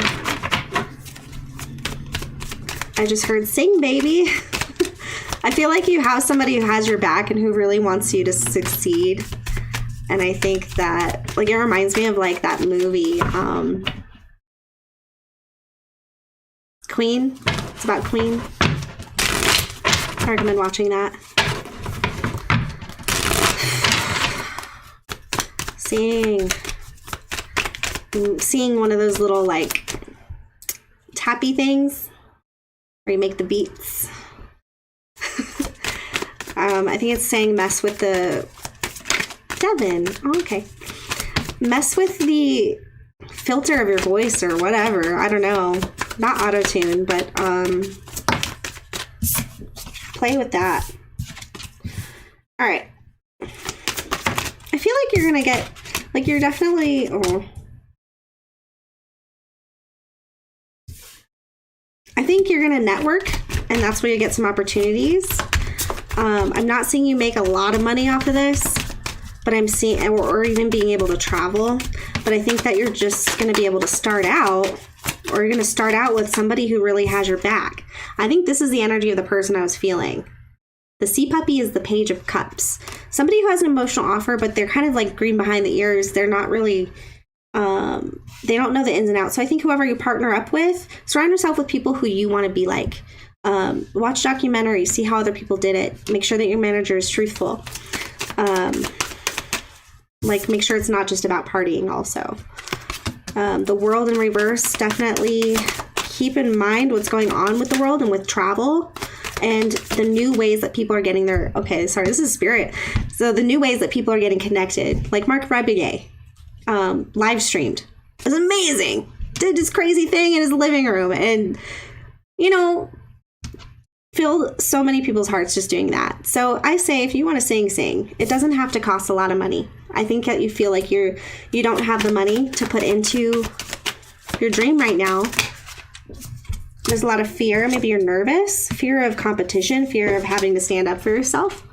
I just heard sing, baby. I feel like you have somebody who has your back and who really wants you to succeed. And I think that, like, it reminds me of like that movie, Queen. It's about Queen. I recommend watching that. Seeing one of those little like tappy things where you make the beats. I think it's saying mess with the Devin. Oh, okay. Mess with the filter of your voice or whatever. I don't know. Not auto-tune, but play with that. All right. I feel like you're gonna get, like, you're definitely, I think you're gonna network, and that's where you get some opportunities. I'm not seeing you make a lot of money off of this, but I'm seeing, or even being able to travel, but I think that you're just gonna be able to start out, or you're gonna start out with somebody who really has your back. I think this is the energy of the person I was feeling. The sea puppy is the Page of Cups. Somebody who has an emotional offer, but they're kind of like green behind the ears. They're not really, they don't know the ins and outs. So I think whoever you partner up with, surround yourself with people who you want to be like. Watch documentaries, see how other people did it. Make sure that your manager is truthful. Like, make sure it's not just about partying also. The world in reverse, definitely keep in mind what's going on with the world and with travel. And the new ways that people are getting their, okay, sorry, this is spirit. So the new ways that people are getting connected, like Mark Rebiget, live streamed. It was amazing. Did this crazy thing in his living room and, you know, filled so many people's hearts just doing that. So I say, if you want to sing, sing. It doesn't have to cost a lot of money. I think that you feel like you don't have the money to put into your dream right now. There's a lot of fear. Maybe you're nervous. Fear of competition. Fear of having to stand up for yourself.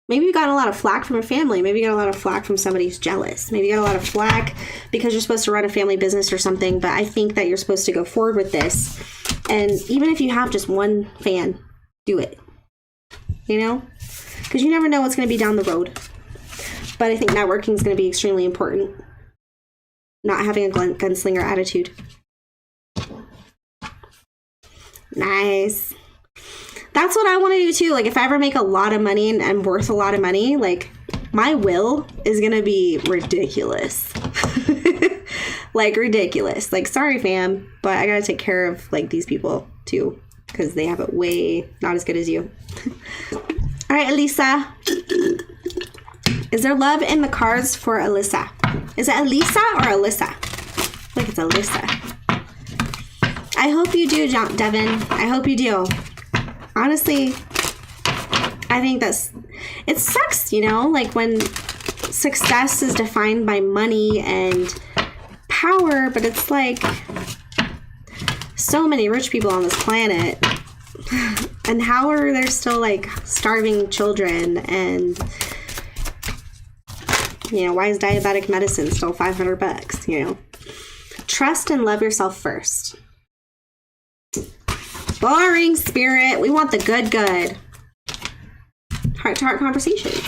Maybe you got a lot of flack from your family. Maybe you got a lot of flack from somebody who's jealous. Maybe you got a lot of flack because you're supposed to run a family business or something. But I think that you're supposed to go forward with this. And even if you have just one fan, do it. You know? Because you never know what's going to be down the road. But I think networking is going to be extremely important. Not having a gunslinger attitude. Nice. That's what I want to do too. Like, if I ever make a lot of money and I'm worth a lot of money, like, my will is going to be ridiculous. Like, ridiculous. Like, sorry, fam, but I got to take care of, like, these people too, because they have it way not as good as you. All right, Elisa. Is there love in the cards for Alyssa? Is it Elisa or Alyssa? I think it's Alyssa. I hope you do, Devin. I hope you do. Honestly, I think it sucks, you know, like when success is defined by money and power, but it's like so many rich people on this planet. And how are there still like starving children? And, you know, why is diabetic medicine still $500, you know? Trust and love yourself first. Boring, spirit. We want the good. Heart-to-heart conversations.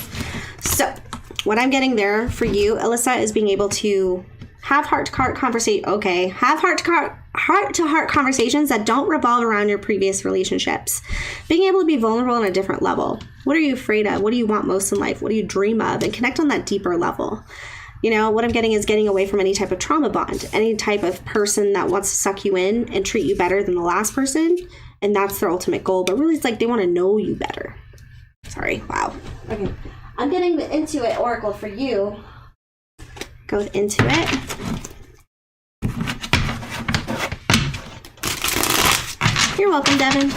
So, what I'm getting there for you, Alyssa, is being able to have heart-to-heart conversation. Okay, have heart-to-heart heart-to-heart conversations that don't revolve around your previous relationships. Being able to be vulnerable on a different level. What are you afraid of? What do you want most in life? What do you dream of? And connect on that deeper level. You know, what I'm getting is getting away from any type of trauma bond, any type of person that wants to suck you in and treat you better than the last person. And that's their ultimate goal. But really, it's like they want to know you better. Sorry. Wow. Okay. I'm getting the Intuit Oracle for you. Go with Intuit. You're welcome, Devin.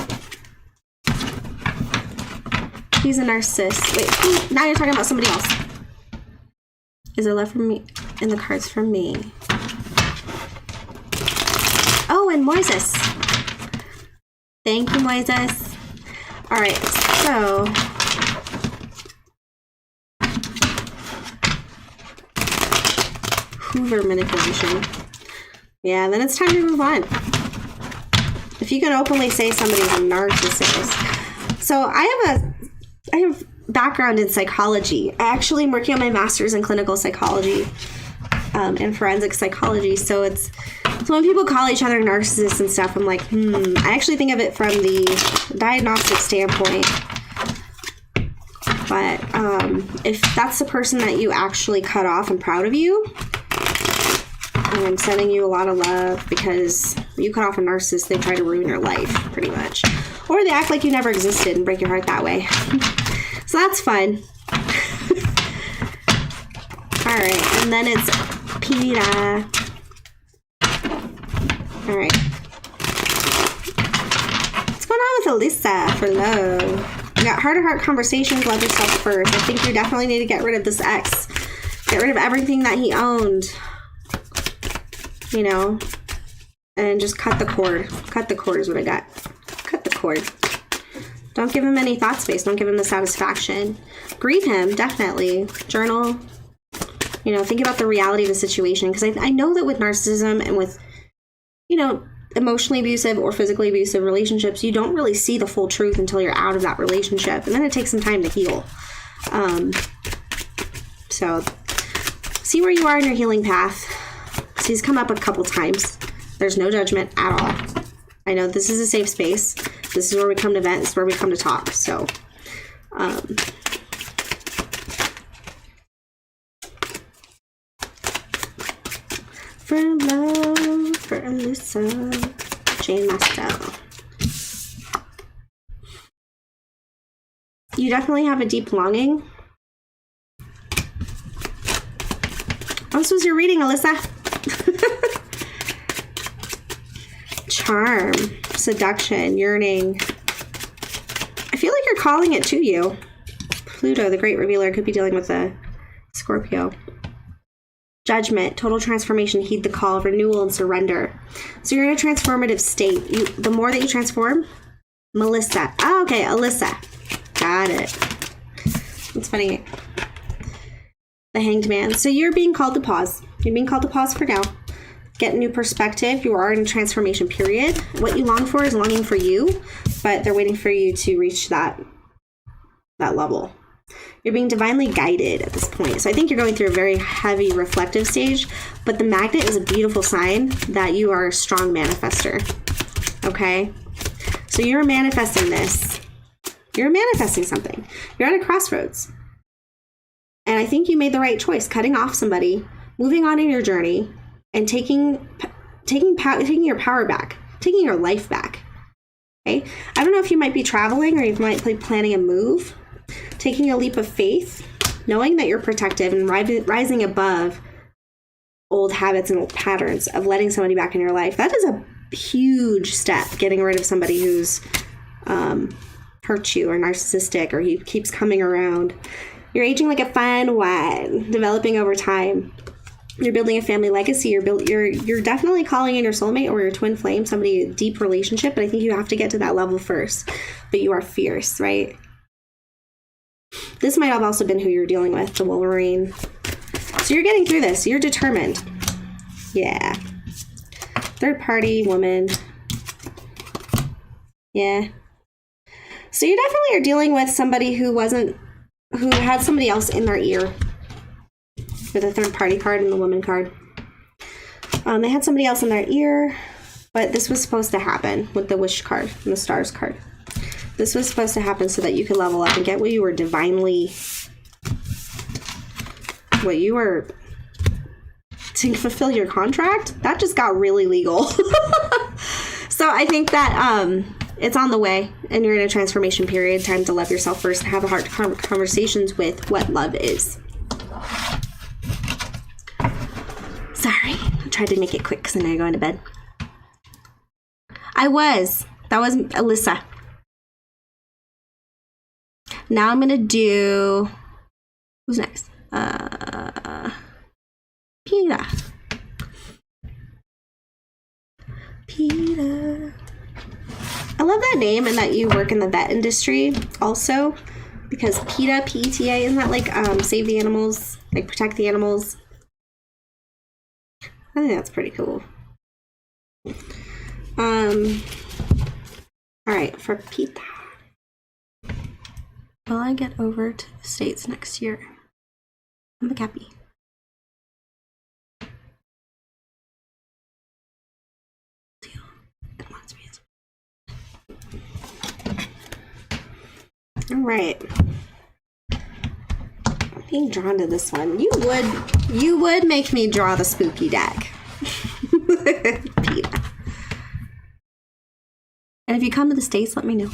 He's a narcissist. Wait, now you're talking about somebody else. Is there love from me in the cards from me? Oh, and Moises. Thank you, Moises. All right, so Hoover manipulation. Yeah, then it's time to move on. If you can openly say somebody's a narcissist. So I have background in psychology. I actually am working on my master's in clinical psychology and forensic psychology. So when people call each other narcissists and stuff, I'm like, I actually think of it from the diagnostic standpoint. But if that's the person that you actually cut off, I'm proud of you. And I'm sending you a lot of love, because you cut off a narcissist, they try to ruin your life, pretty much. Or they act like you never existed and break your heart that way. So that's fun. Alright, and then it's Peter. Alright. What's going on with Alyssa for love? You got heart-to-heart conversations, love yourself first. I think you definitely need to get rid of this ex. Get rid of everything that he owned. You know, and just cut the cord. Cut the cord is what I got. Cut the cord. Don't give him any thought space. Don't give him the satisfaction. Grieve him, definitely. Journal. You know, think about the reality of the situation. Because I know that with narcissism and with, you know, emotionally abusive or physically abusive relationships, you don't really see the full truth until you're out of that relationship. And then it takes some time to heal. So, see where you are in your healing path. So he's come up a couple times. There's no judgment at all. I know this is a safe space. This is where we come to vent. This is where we come to talk. So, for love, for Alyssa, Jane Mastel. You definitely have a deep longing. Oh, this was your reading, Alyssa. Charm, seduction, yearning. I feel like you're calling it to you. Pluto, the great revealer, could be dealing with a Scorpio. Judgment, total transformation, heed the call, renewal, and surrender. So you're in a transformative state. The more that you transform, Melissa. Oh, okay, Alyssa. Got it. It's funny. The Hanged Man. So you're being called to pause. You're being called to pause for now. Get a new perspective. You are in a transformation period. What you long for is longing for you, but they're waiting for you to reach that level. You're being divinely guided at this point. So I think you're going through a very heavy reflective stage, but the magnet is a beautiful sign that you are a strong manifester. Okay? So you're manifesting this. You're manifesting something. You're at a crossroads. And I think you made the right choice, cutting off somebody, moving on in your journey, and taking your power back, taking your life back. Okay? I don't know if you might be traveling or you might be planning a move, taking a leap of faith, knowing that you're protective and rising above old habits and old patterns of letting somebody back in your life. That is a huge step, getting rid of somebody who's hurt you or narcissistic or he keeps coming around. You're aging like a fine wine, developing over time. You're building a family legacy. You're definitely calling in your soulmate or your twin flame, somebody, a deep relationship, but I think you have to get to that level first. But you are fierce, right? This might have also been who you're dealing with, the Wolverine. So you're getting through this. You're determined. Yeah. Third party woman. Yeah. So you definitely are dealing with somebody who had somebody else in their ear. With the third party card and the woman card. They had somebody else in their ear. But this was supposed to happen with the wish card and the stars card. This was supposed to happen so that you could level up and get what you were divinely, what you were, to fulfill your contract. That just got really legal. So I think that it's on the way, and you're in a transformation period. Time to love yourself first and have heart conversations with what love is. Sorry, I tried to make it quick because I know you're going to bed. That was Alyssa. Now I'm going to do, who's next? Peter. Peter. I love that name and that you work in the vet industry also, because PETA, P-E-T-A, isn't that like save the animals, like protect the animals? I think that's pretty cool. All right, for PETA. Will I get over to the States next year? I'm happy. All right. I'm being drawn to this one. You would make me draw the spooky deck. PETA. And if you come to the States, let me know.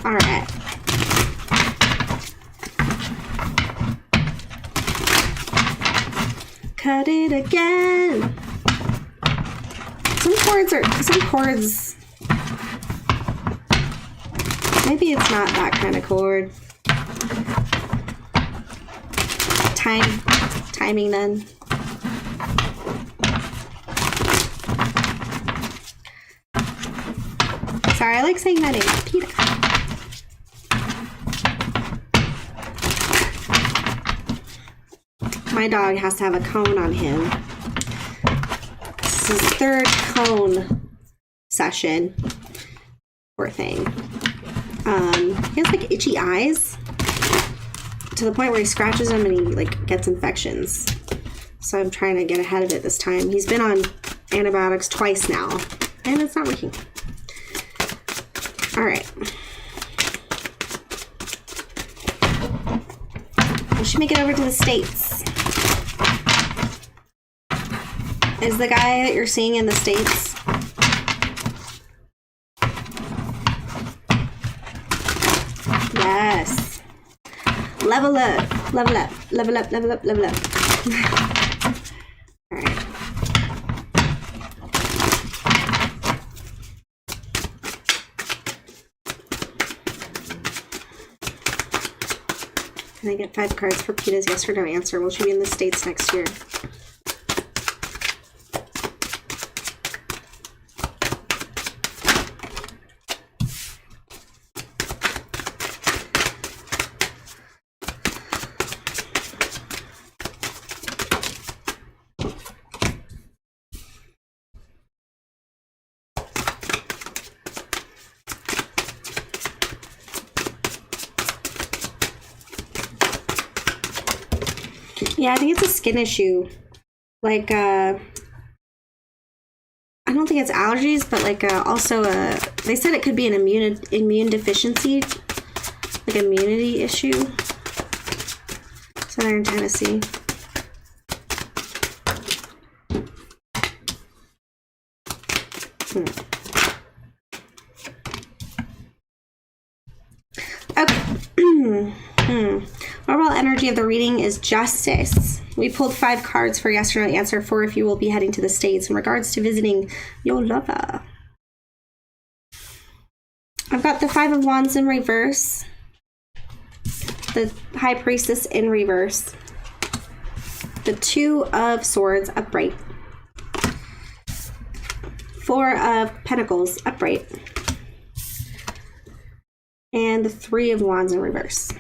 All right. Cut it again. Some chords, maybe it's not that kind of chord. Timing then. Sorry, I like saying that name, PETA. My dog has to have a cone on him. This is his third cone session. Poor thing. He has like itchy eyes to the point where he scratches them and he like gets infections. So I'm trying to get ahead of it this time. He's been on antibiotics twice now and it's not working. All right. We should make it over to the States. Is the guy that you're seeing in the States? Yes. Level up, level up, level up, level up, level up. All right. Can I get 5 cards for PETA's yes or no answer? Will she be in the States next year? Yeah, I think it's a skin issue. Like, I don't think it's allergies, but like also they said it could be an immune deficiency, like immunity issue. Southern Tennessee. Okay. Overall energy of the reading is justice. We pulled 5 cards for yes or no answer for if you will be heading to the States in regards to visiting your lover. I've got the 5 of Wands in reverse, the High Priestess in reverse, the 2 of Swords upright, 4 of Pentacles upright, and the 3 of Wands in reverse.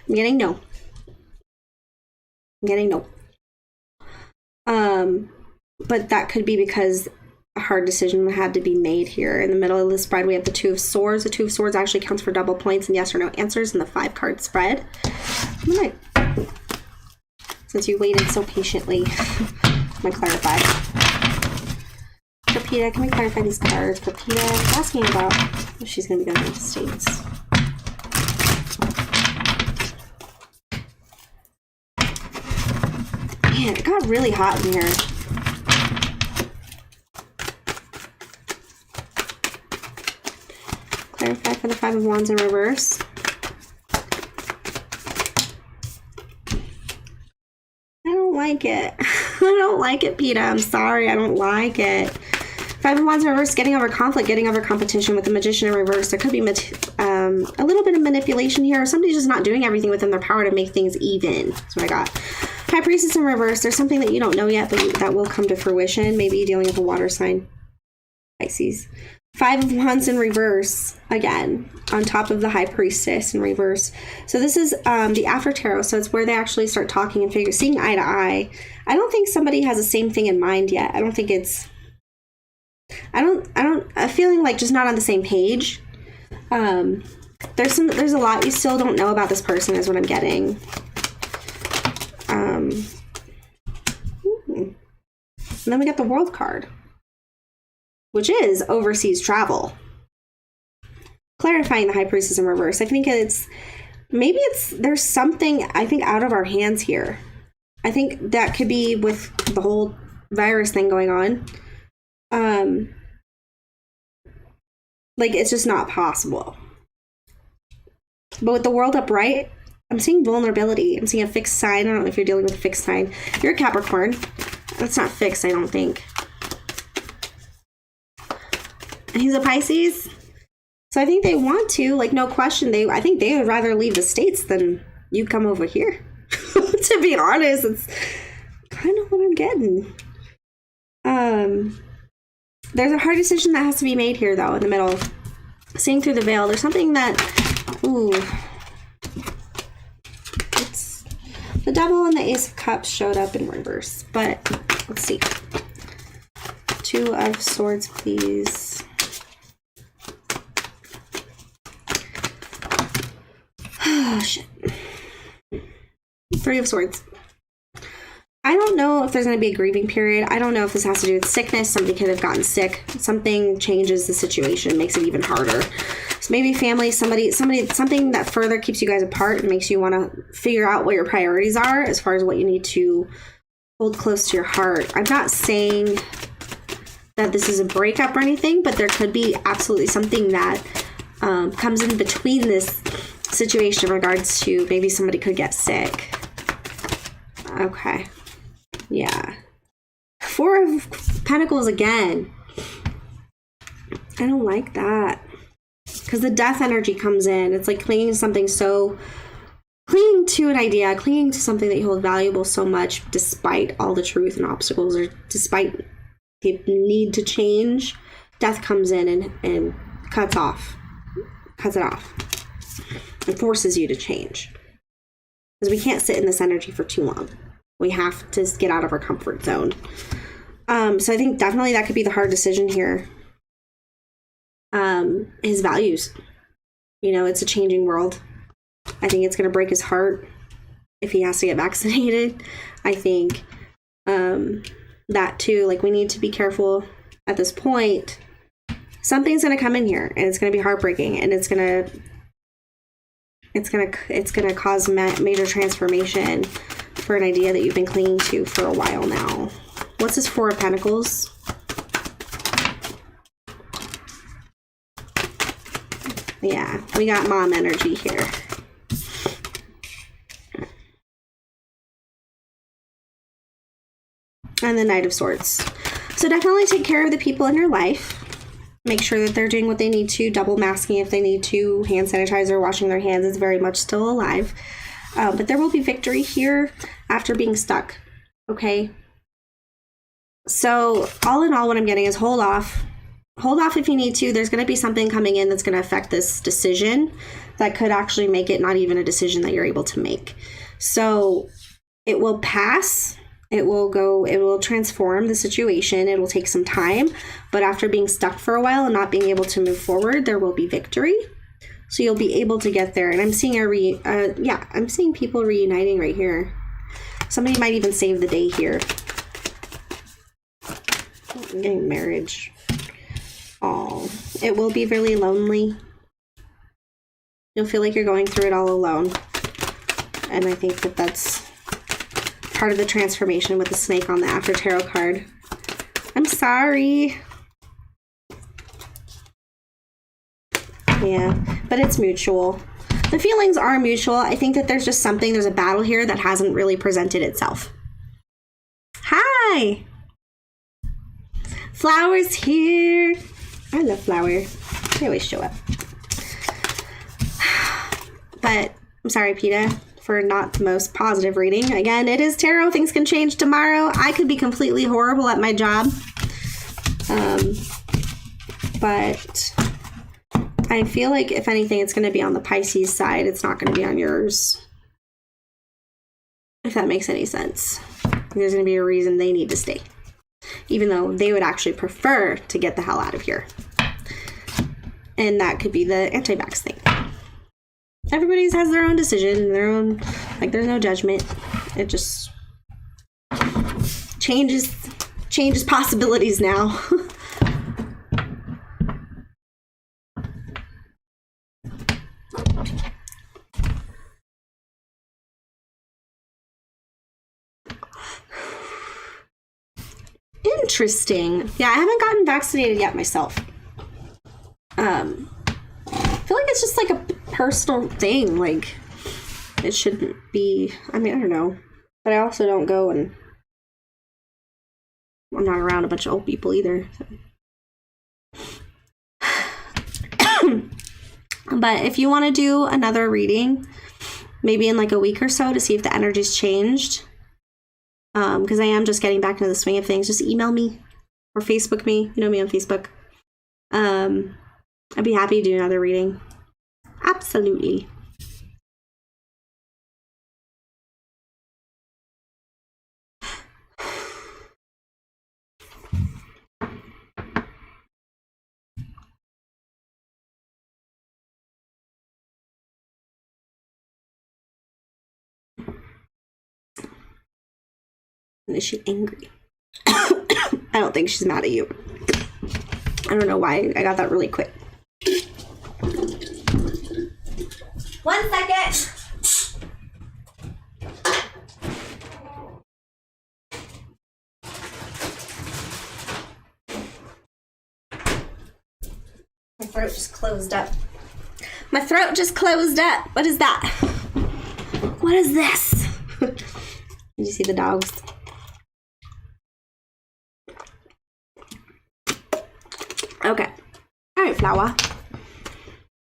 I'm getting no. I'm getting no. But that could be because a hard decision had to be made here. In the middle of the spread, we have the 2 of Swords. The 2 of Swords actually counts for double points and yes or no answers in the 5-card spread. I'm gonna, since you waited so patiently, I'm gonna clarify. PETA, can we clarify these cards for PETA? Asking about if she's going to be going to the States. Man, it got really hot in here. Clarify for the Five of Wands in reverse. I don't like it. I don't like it, PETA. I'm sorry. I don't like it. Five of Wands in reverse, getting over conflict, getting over competition with the Magician in reverse. There could be a little bit of manipulation here. Somebody's just not doing everything within their power to make things even. That's what I got. High Priestess in reverse. There's something that you don't know yet, but that will come to fruition. Maybe dealing with a water sign. Pisces. Five of Wands in reverse, again, on top of the High Priestess in reverse. So this is the After Tarot, so it's where they actually start talking and seeing eye to eye. I don't think somebody has the same thing in mind yet. I don't think it's... I'm feeling like just not on the same page. There's a lot you still don't know about this person is what I'm getting. And then we got the World card, which is overseas travel. Clarifying the High Priestess in reverse. I think there's something, I think, out of our hands here. I think that could be with the whole virus thing going on. Like, it's just not possible. But with the World upright, I'm seeing vulnerability. I'm seeing a fixed sign. I don't know if you're dealing with a fixed sign. You're a Capricorn. That's not fixed, I don't think. And he's a Pisces. So I think they want to, like, no question. I think they would rather leave the States than you come over here. To be honest, it's kind of what I'm getting. There's a hard decision that has to be made here, though, in the middle. Seeing through the veil, there's something that, it's the Devil and the Ace of Cups showed up in reverse, but let's see. Two of Swords, please. Oh, shit. Three of Swords. I don't know if there's going to be a grieving period. I don't know if this has to do with sickness. Somebody could have gotten sick. Something changes the situation, makes it even harder. So maybe family, something that further keeps you guys apart and makes you want to figure out what your priorities are as far as what you need to hold close to your heart. I'm not saying that this is a breakup or anything, but there could be absolutely something that comes in between this situation in regards to maybe somebody could get sick. Okay. Yeah. Four of Pentacles again. I don't like that. Because the death energy comes in. It's like clinging to something clinging to an idea, clinging to something that you hold valuable so much despite all the truth and obstacles, or despite the need to change. Death comes in and cuts it off. It forces you to change. Because we can't sit in this energy for too long. We have to get out of our comfort zone. So I think definitely that could be the hard decision here. His values. You know, it's a changing world. I think it's going to break his heart if he has to get vaccinated. I think that too, like, we need to be careful at this point. Something's going to come in here and it's going to be heartbreaking, and it's going to cause major transformation for an idea that you've been clinging to for a while now. What's this Four of Pentacles? Yeah, we got mom energy here. And the Knight of Swords. So definitely take care of the people in your life. Make sure that they're doing what they need to, double masking if they need to, hand sanitizer, washing their hands is very much still alive. But there will be victory here after being stuck, okay? So all in all, what I'm getting is hold off. Hold off if you need to. There's going to be something coming in that's going to affect this decision that could actually make it not even a decision that you're able to make. So it will pass. It will transform the situation. It will take some time, but after being stuck for a while and not being able to move forward, there will be victory. So you'll be able to get there. And I'm seeing I'm seeing people reuniting right here. Somebody might even save the day here. I'm getting marriage. Oh, it will be really lonely. You'll feel like you're going through it all alone. And I think that that's part of the transformation with the snake on the After Tarot card. I'm sorry. Yeah, but it's mutual. The feelings are mutual. I think that there's just something, there's a battle here that hasn't really presented itself. Hi! Flower's here. I love Flower. They always show up. But I'm sorry, PETA, for not the most positive reading. Again, it is tarot. Things can change tomorrow. I could be completely horrible at my job. But I feel like, if anything, it's going to be on the Pisces side. It's not going to be on yours. If that makes any sense. There's going to be a reason they need to stay. Even though they would actually prefer to get the hell out of here. And that could be the anti-vax thing. Everybody has their own decision, their own, like, there's no judgment. It just changes possibilities now. Interesting. Yeah, I haven't gotten vaccinated yet myself. I feel like it's just like a personal thing. Like, it shouldn't be. I mean, I don't know. But I also don't go, and I'm not around a bunch of old people either. So. But if you want to do another reading, maybe in like a week or so, to see if the energy's changed, because I am just getting back into the swing of things, just email me or Facebook me. You know me on Facebook. I'd be happy to do another reading. Absolutely. And is she angry? I don't think she's mad at you. I don't know why I got that really quick. 1 second. My throat just closed up. My throat just closed up. What is that? What is this? Did you see the dogs? Okay. All right, Flower.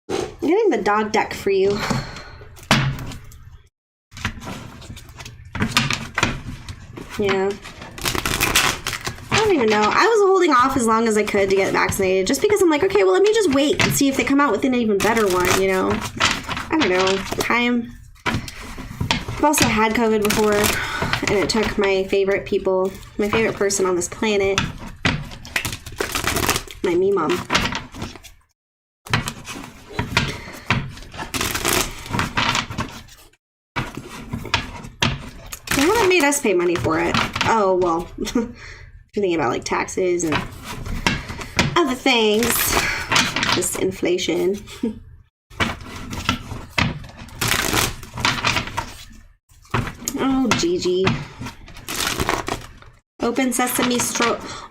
I'm getting the dog deck for you. Yeah. I don't even know. I was holding off as long as I could to get vaccinated, just because I'm like, okay, well, let me just wait and see if they come out with an even better one, you know? I don't know. Time. I've also had COVID before, and it took my favorite people, my favorite person on this planet, my me mom. They haven't made us pay money for it. Oh, well, if you're thinking about like taxes and other things, just inflation. Oh, Gigi. Open sesame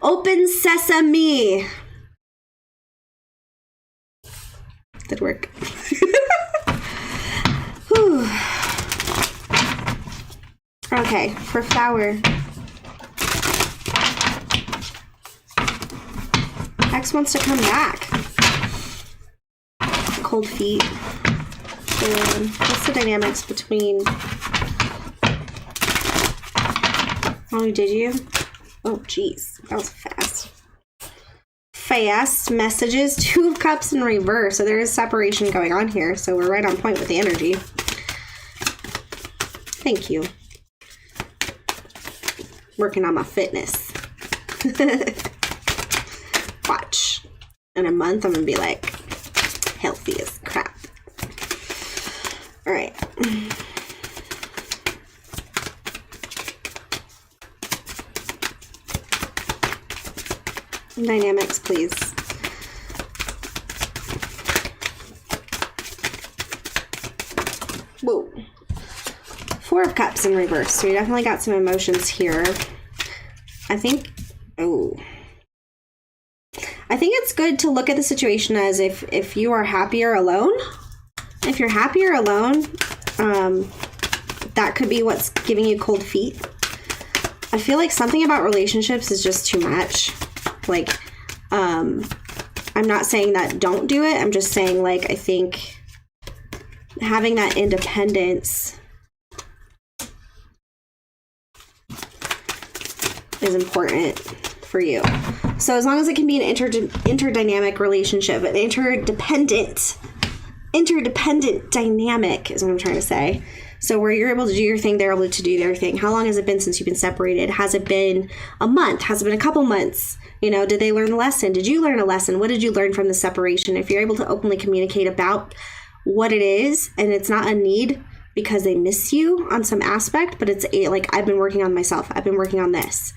Open sesame! Did work. Whew. Okay, for Flower. X wants to come back. Cold feet. And what's the dynamics between... Oh, did you? Oh, jeez. That was fast. Fast messages. 2 of Cups in reverse. So there is separation going on here. So we're right on point with the energy. Thank you. Working on my fitness. Watch. In a month, I'm going to be like healthy as crap. All right. Dynamics, please. Whoa. Four of Cups in reverse. So we definitely got some emotions here. I think it's good to look at the situation as if you are happier alone. If you're happier alone, that could be what's giving you cold feet. I feel like something about relationships is just too much. Like, I'm not saying that don't do it. I'm just saying, like, I think having that independence is important for you. So as long as it can be an interdynamic relationship, an interdependent dynamic is what I'm trying to say. So where you're able to do your thing, they're able to do their thing. How long has it been since you've been separated? Has it been a month? Has it been a couple months? You know, did they learn the lesson? Did you learn a lesson? What did you learn from the separation? If you're able to openly communicate about what it is, and it's not a need because they miss you on some aspect, but it's like, I've been working on myself. I've been working on this.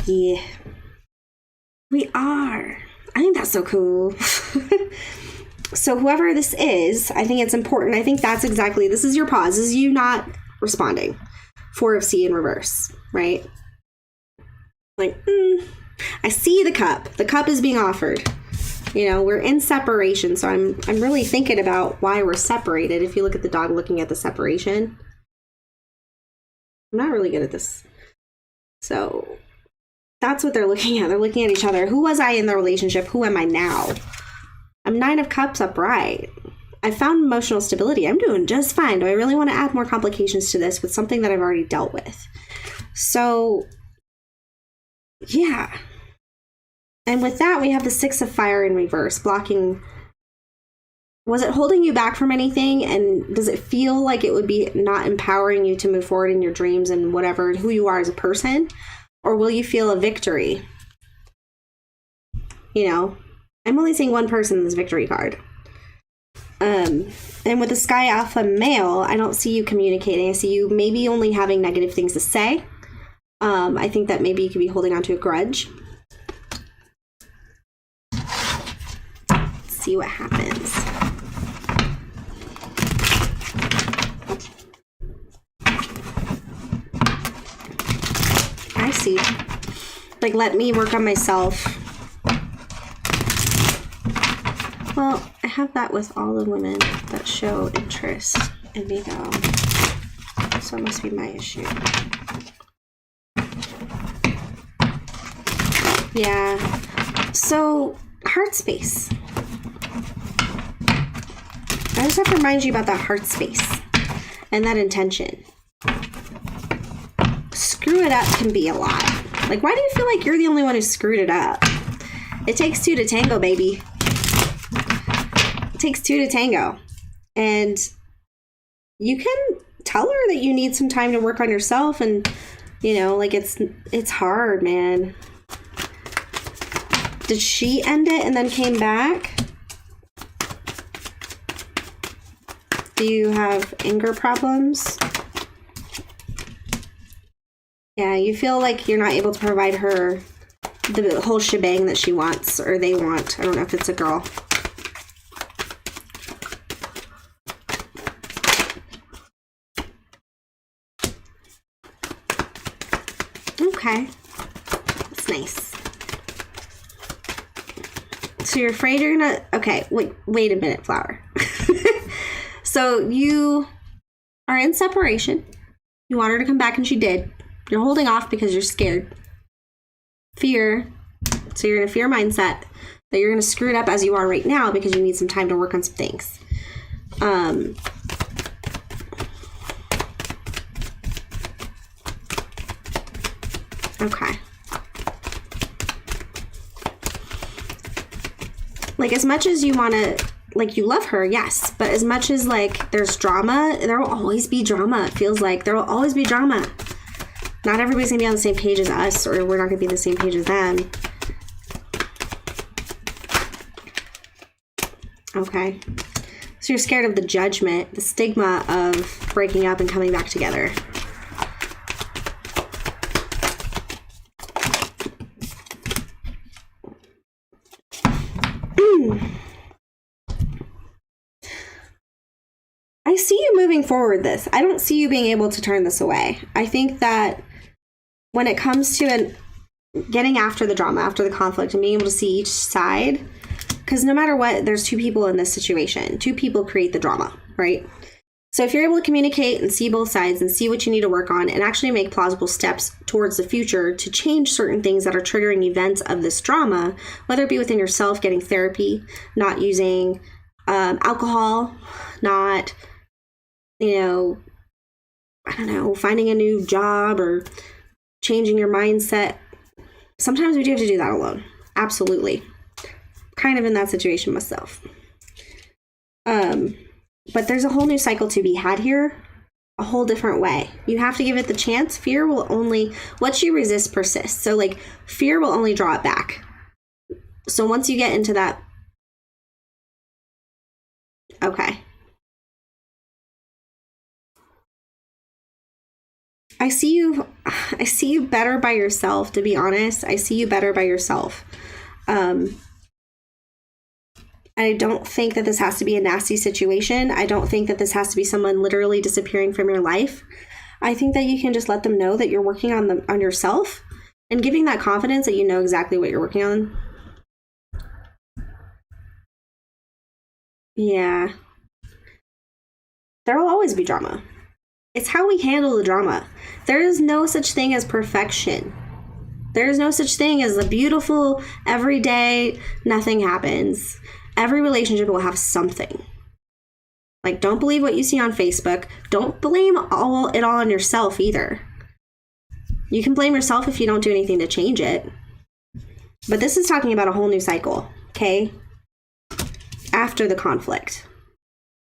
Yeah. We are. I think that's so cool. So whoever this is, I think it's important. I think that's exactly, this is your pause. This is you not responding. Four of C in reverse, right? Like, I see the cup. The cup is being offered. You know, we're in separation. So I'm really thinking about why we're separated. If you look at the dog looking at the separation. I'm not really good at this. So that's what they're looking at. They're looking at each other. Who was I in the relationship? Who am I now? I'm 9 of Cups upright. I found emotional stability. I'm doing just fine. Do I really want to add more complications to this with something that I've already dealt with? So, yeah. And with that, we have the 6 of Fire in reverse, blocking. Was it holding you back from anything? And does it feel like it would be not empowering you to move forward in your dreams and whatever, who you are as a person? Or will you feel a victory? You know, I'm only seeing one person in this victory card. And with the Sky Alpha male, I don't see you communicating. I see you maybe only having negative things to say. I think that maybe you could be holding on to a grudge. Let's see what happens. I see. Like, let me work on myself. Well, I have that with all the women that show interest in me, though. So it must be my issue. Yeah. So, heart space. I just have to remind you about that heart space and that intention. Screw it up can be a lot. Like, why do you feel like you're the only one who screwed it up? It takes 2 to tango, baby. It takes 2 to tango. And you can tell her that you need some time to work on yourself, and, you know, like, it's hard, man. Did she end it and then came back? Do you have anger problems? Yeah, you feel like you're not able to provide her the whole shebang that she wants, or they want. I don't know if it's a girl. Okay. That's nice. So you're afraid you're gonna... Okay, wait a minute, Flower. So you are in separation. You want her to come back, and she did. You're holding off because you're scared. Fear. So you're in a fear mindset that you're going to screw it up as you are right now because you need some time to work on some things. Okay. Like, as much as you want to, like, you love her, yes. But as much as, like, there's drama, there will always be drama. It feels like there will always be drama. Not everybody's going to be on the same page as us, or we're not going to be on the same page as them. Okay. So you're scared of the judgment, the stigma of breaking up and coming back together. I see you moving forward this. I don't see you being able to turn this away. I think that when it comes to getting after the drama, after the conflict, and being able to see each side, because no matter what, there's two people in this situation. Two people create the drama, right? So if you're able to communicate and see both sides and see what you need to work on and actually make plausible steps towards the future to change certain things that are triggering events of this drama, whether it be within yourself, getting therapy, not using alcohol, not, finding a new job or changing your mindset. Sometimes we do have to do that alone. Absolutely. Kind of in that situation myself. But there's a whole new cycle to be had here, a whole different way. You have to give it the chance. Fear will only, what you resist persists. So like fear will only draw it back. So once you get into that, okay. I see you better by yourself, to be honest. I see you better by yourself. I don't think that this has to be a nasty situation. I don't think that this has to be someone literally disappearing from your life. I think that you can just let them know that you're working on yourself and giving that confidence that you know exactly what you're working on. Yeah. There will always be drama. It's how we handle the drama. There is no such thing as perfection. There is no such thing as a beautiful, everyday, nothing happens. Every relationship will have something. Like, don't believe what you see on Facebook. Don't blame it all on yourself either. You can blame yourself if you don't do anything to change it. But this is talking about a whole new cycle, okay? After the conflict.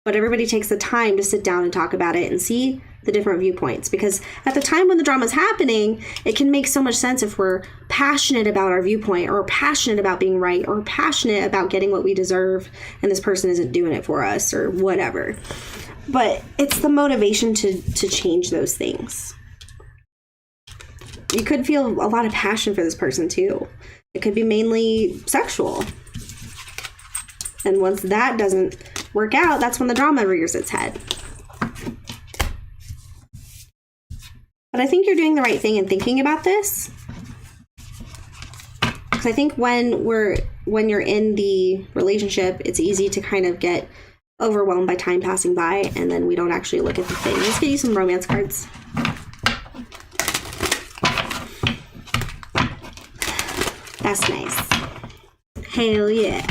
But everybody takes the time to sit down and talk about it and see the different viewpoints, because at the time when the drama is happening, it can make so much sense if we're passionate about our viewpoint, or passionate about being right, or passionate about getting what we deserve and this person isn't doing it for us or whatever. But it's the motivation to change those things. You could feel a lot of passion for this person too. It could be mainly sexual. And once that doesn't work out, that's when the drama rears its head. But I think you're doing the right thing in thinking about this. Because I think when you're in the relationship, it's easy to kind of get overwhelmed by time passing by, and then we don't actually look at the thing. Let's get you some romance cards. That's nice. Hell yeah.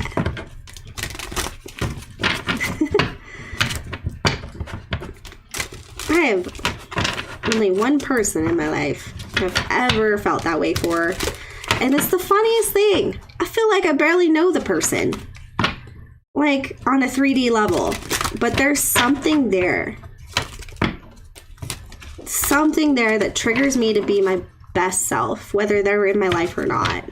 I have only one person in my life I've ever felt that way for. And it's the funniest thing. I feel like I barely know the person. Like, on a 3D level. But there's something there. Something there that triggers me to be my best self, whether they're in my life or not.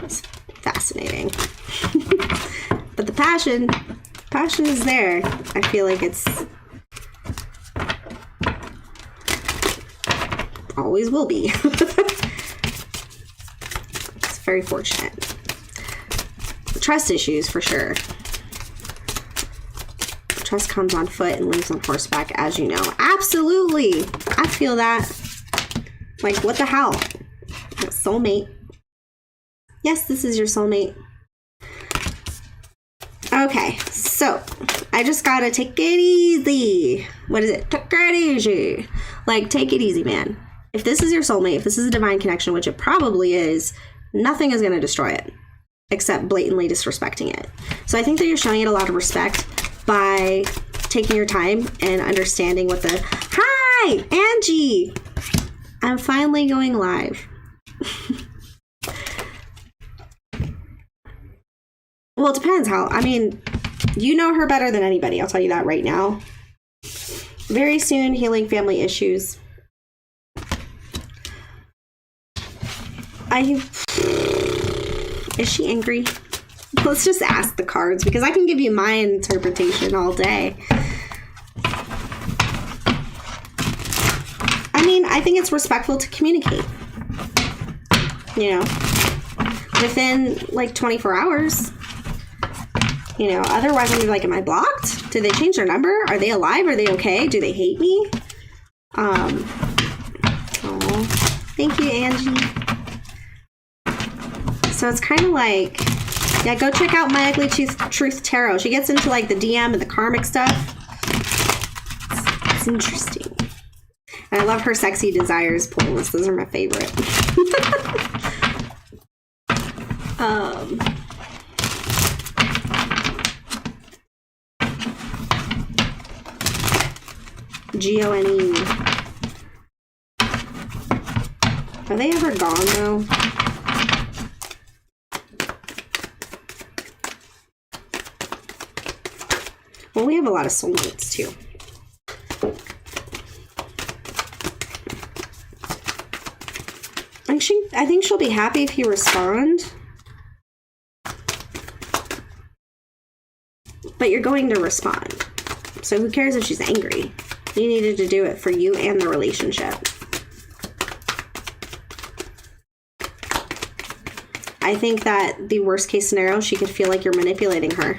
It's fascinating. But the passion is there. I feel like it's always will be. It's very fortunate. Trust issues for sure. Trust comes on foot and leaves on horseback, as you know. Absolutely. I feel that. Like, what the hell? Soulmate. Yes, this is your soulmate. Okay, so I just gotta take it easy. What is it? Take it easy. Like, take it easy, man. If this is your soulmate, if this is a divine connection, which it probably is, nothing is gonna destroy it except blatantly disrespecting it. So I think that you're showing it a lot of respect by taking your time and understanding what the... Hi, Angie! I'm finally going live. Well, it depends how... I mean, you know her better than anybody. I'll tell you that right now. Very soon, healing family issues. Is she angry? Let's just ask the cards, because I can give you my interpretation all day. I mean, I think it's respectful to communicate. You know, within like 24 hours. You know, otherwise I'm gonna be like, am I blocked? Did they change their number? Are they alive? Are they okay? Do they hate me? Oh, thank you, Angie. So it's kind of like, yeah, go check out My Ugly Truth Tarot. She gets into like the DM and the karmic stuff. It's interesting. And I love her Sexy Desires pulls. Those are my favorite. G-O-N-E. Are they ever gone though? Well, we have a lot of soulmates too. I think she'll be happy if you respond. But you're going to respond. So who cares if she's angry? You needed to do it for you and the relationship. I think that the worst case scenario, she could feel like you're manipulating her.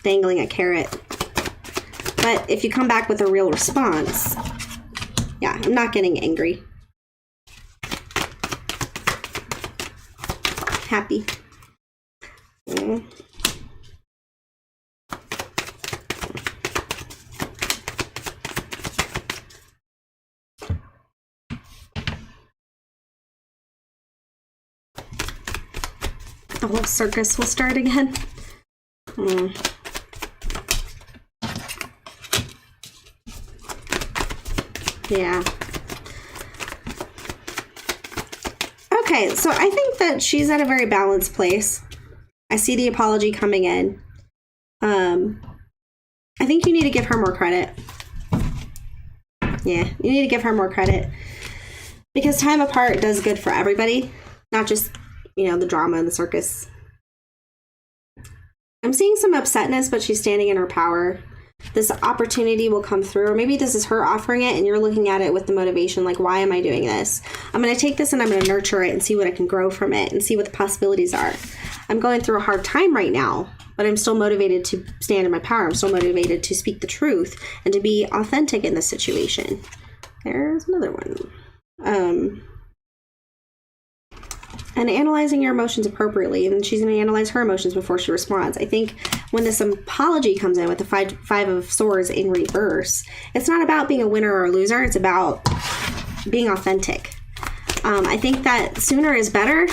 Dangling a carrot. But if you come back with a real response, yeah, I'm not getting angry. Happy. The whole circus will start again. Yeah. Okay, so I think that she's at a very balanced place. I see the apology coming in. I think you need to give her more credit. Yeah, you need to give her more credit. Because time apart does good for everybody. Not just, you know, the drama and the circus. I'm seeing some upsetness, but she's standing in her power. This opportunity will come through, or maybe this is her offering it and you're looking at it with the motivation, like, why am I doing this? I'm going to take this and I'm going to nurture it and see what I can grow from it and see what the possibilities are. I'm going through a hard time right now, but I'm still motivated to stand in my power. I'm still motivated to speak the truth and to be authentic in this situation. There's another one. And analyzing your emotions appropriately, and she's going to analyze her emotions before she responds. I think when this apology comes in with the five of swords in reverse, it's not about being a winner or a loser. It's about being authentic. I think that sooner is better.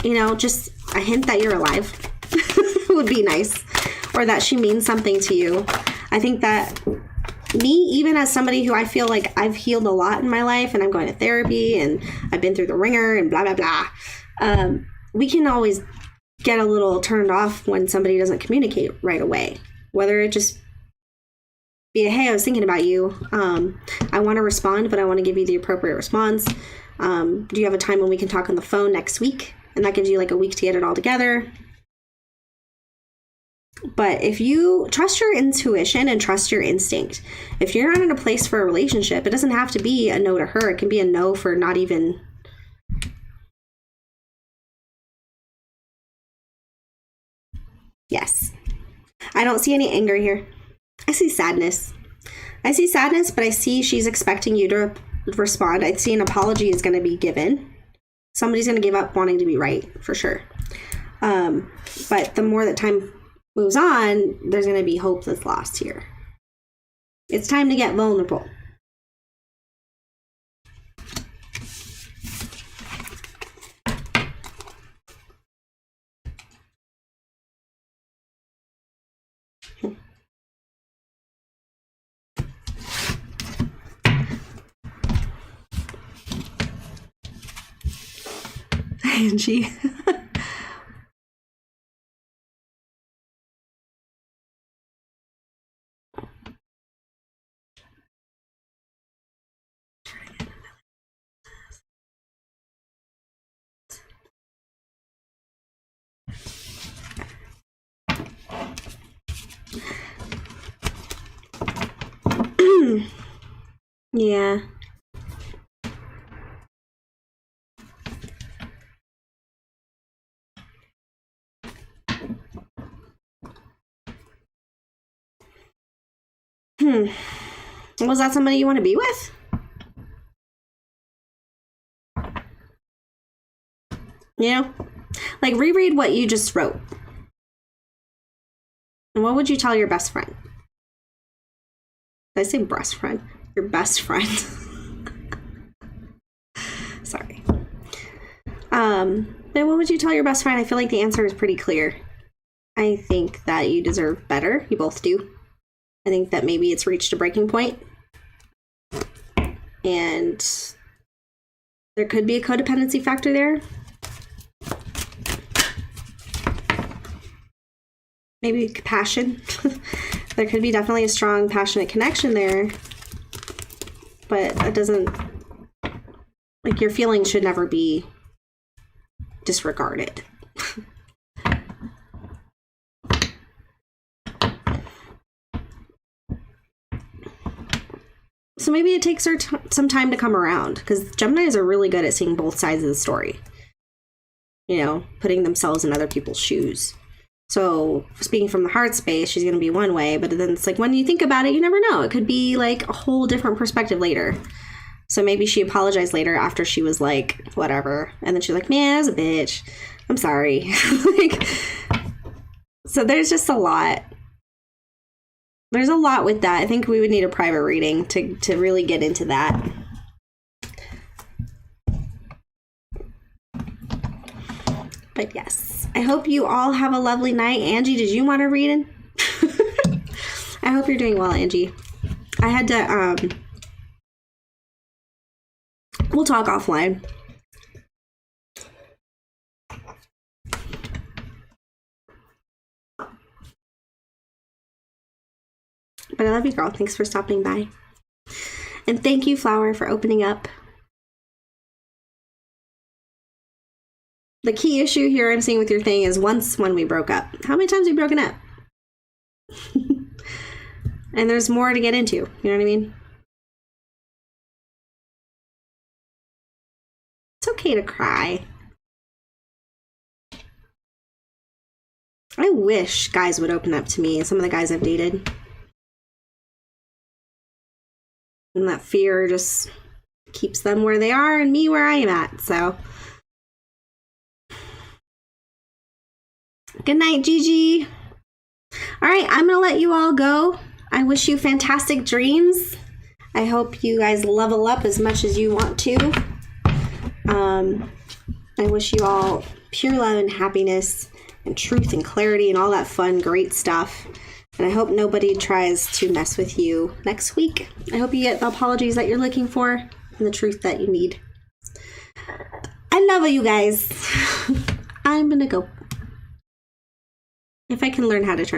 You know, just a hint that you're alive would be nice, or that she means something to you. I think that me, even as somebody who I feel like I've healed a lot in my life and I'm going to therapy and I've been through the ringer and blah, blah, blah. We can always get a little turned off when somebody doesn't communicate right away. Whether it just be a, hey, I was thinking about you. I want to respond, but I want to give you the appropriate response. Do you have a time when we can talk on the phone next week? And that gives you like a week to get it all together. But if you trust your intuition and trust your instinct, if you're not in a place for a relationship, it doesn't have to be a no to her. It can be a no for not even. Yes. I don't see any anger here. I see sadness. I see sadness, but I see she's expecting you to respond. I see an apology is going to be given. Somebody's going to give up wanting to be right, for sure. But the more that time moves on, there's going to be hope that's lost here. It's time to get vulnerable. Angie. Yeah. Was that somebody you want to be with? You know? Like, reread what you just wrote. And what would you tell your best friend? Did I say breast friend? Your best friend. Sorry. Then what would you tell your best friend? I feel like the answer is pretty clear. I think that you deserve better. You both do. I think that maybe it's reached a breaking point. And there could be a codependency factor there. Maybe passion. There could be definitely a strong, passionate connection there. But it doesn't... Like, your feelings should never be disregarded. So maybe it takes her some time to come around, because Geminis are really good at seeing both sides of the story. You know, putting themselves in other people's shoes. So speaking from the heart space, she's going to be one way, but then it's like when you think about it, you never know. It could be like a whole different perspective later. So maybe she apologized later after she was like, whatever. And then she's like, man, I was a bitch. I'm sorry. Like, so there's just a lot. There's a lot with that. I think we would need a private reading to really get into that. But yes, I hope you all have a lovely night. Angie, did you want to read it? I hope you're doing well, Angie. I had to, we'll talk offline. But I love you, girl. Thanks for stopping by. And thank you, Flower, for opening up. The key issue here I'm seeing with your thing is when we broke up. How many times have you broken up? And there's more to get into. You know what I mean? It's okay to cry. I wish guys would open up to me, some of the guys I've dated. And that fear just keeps them where they are and me where I am at, so. Good night, Gigi. All right, I'm going to let you all go. I wish you fantastic dreams. I hope you guys level up as much as you want to. I wish you all pure love and happiness and truth and clarity and all that fun, great stuff. And I hope nobody tries to mess with you next week. I hope you get the apologies that you're looking for and the truth that you need. I love you guys. I'm going to go. If I can learn how to turn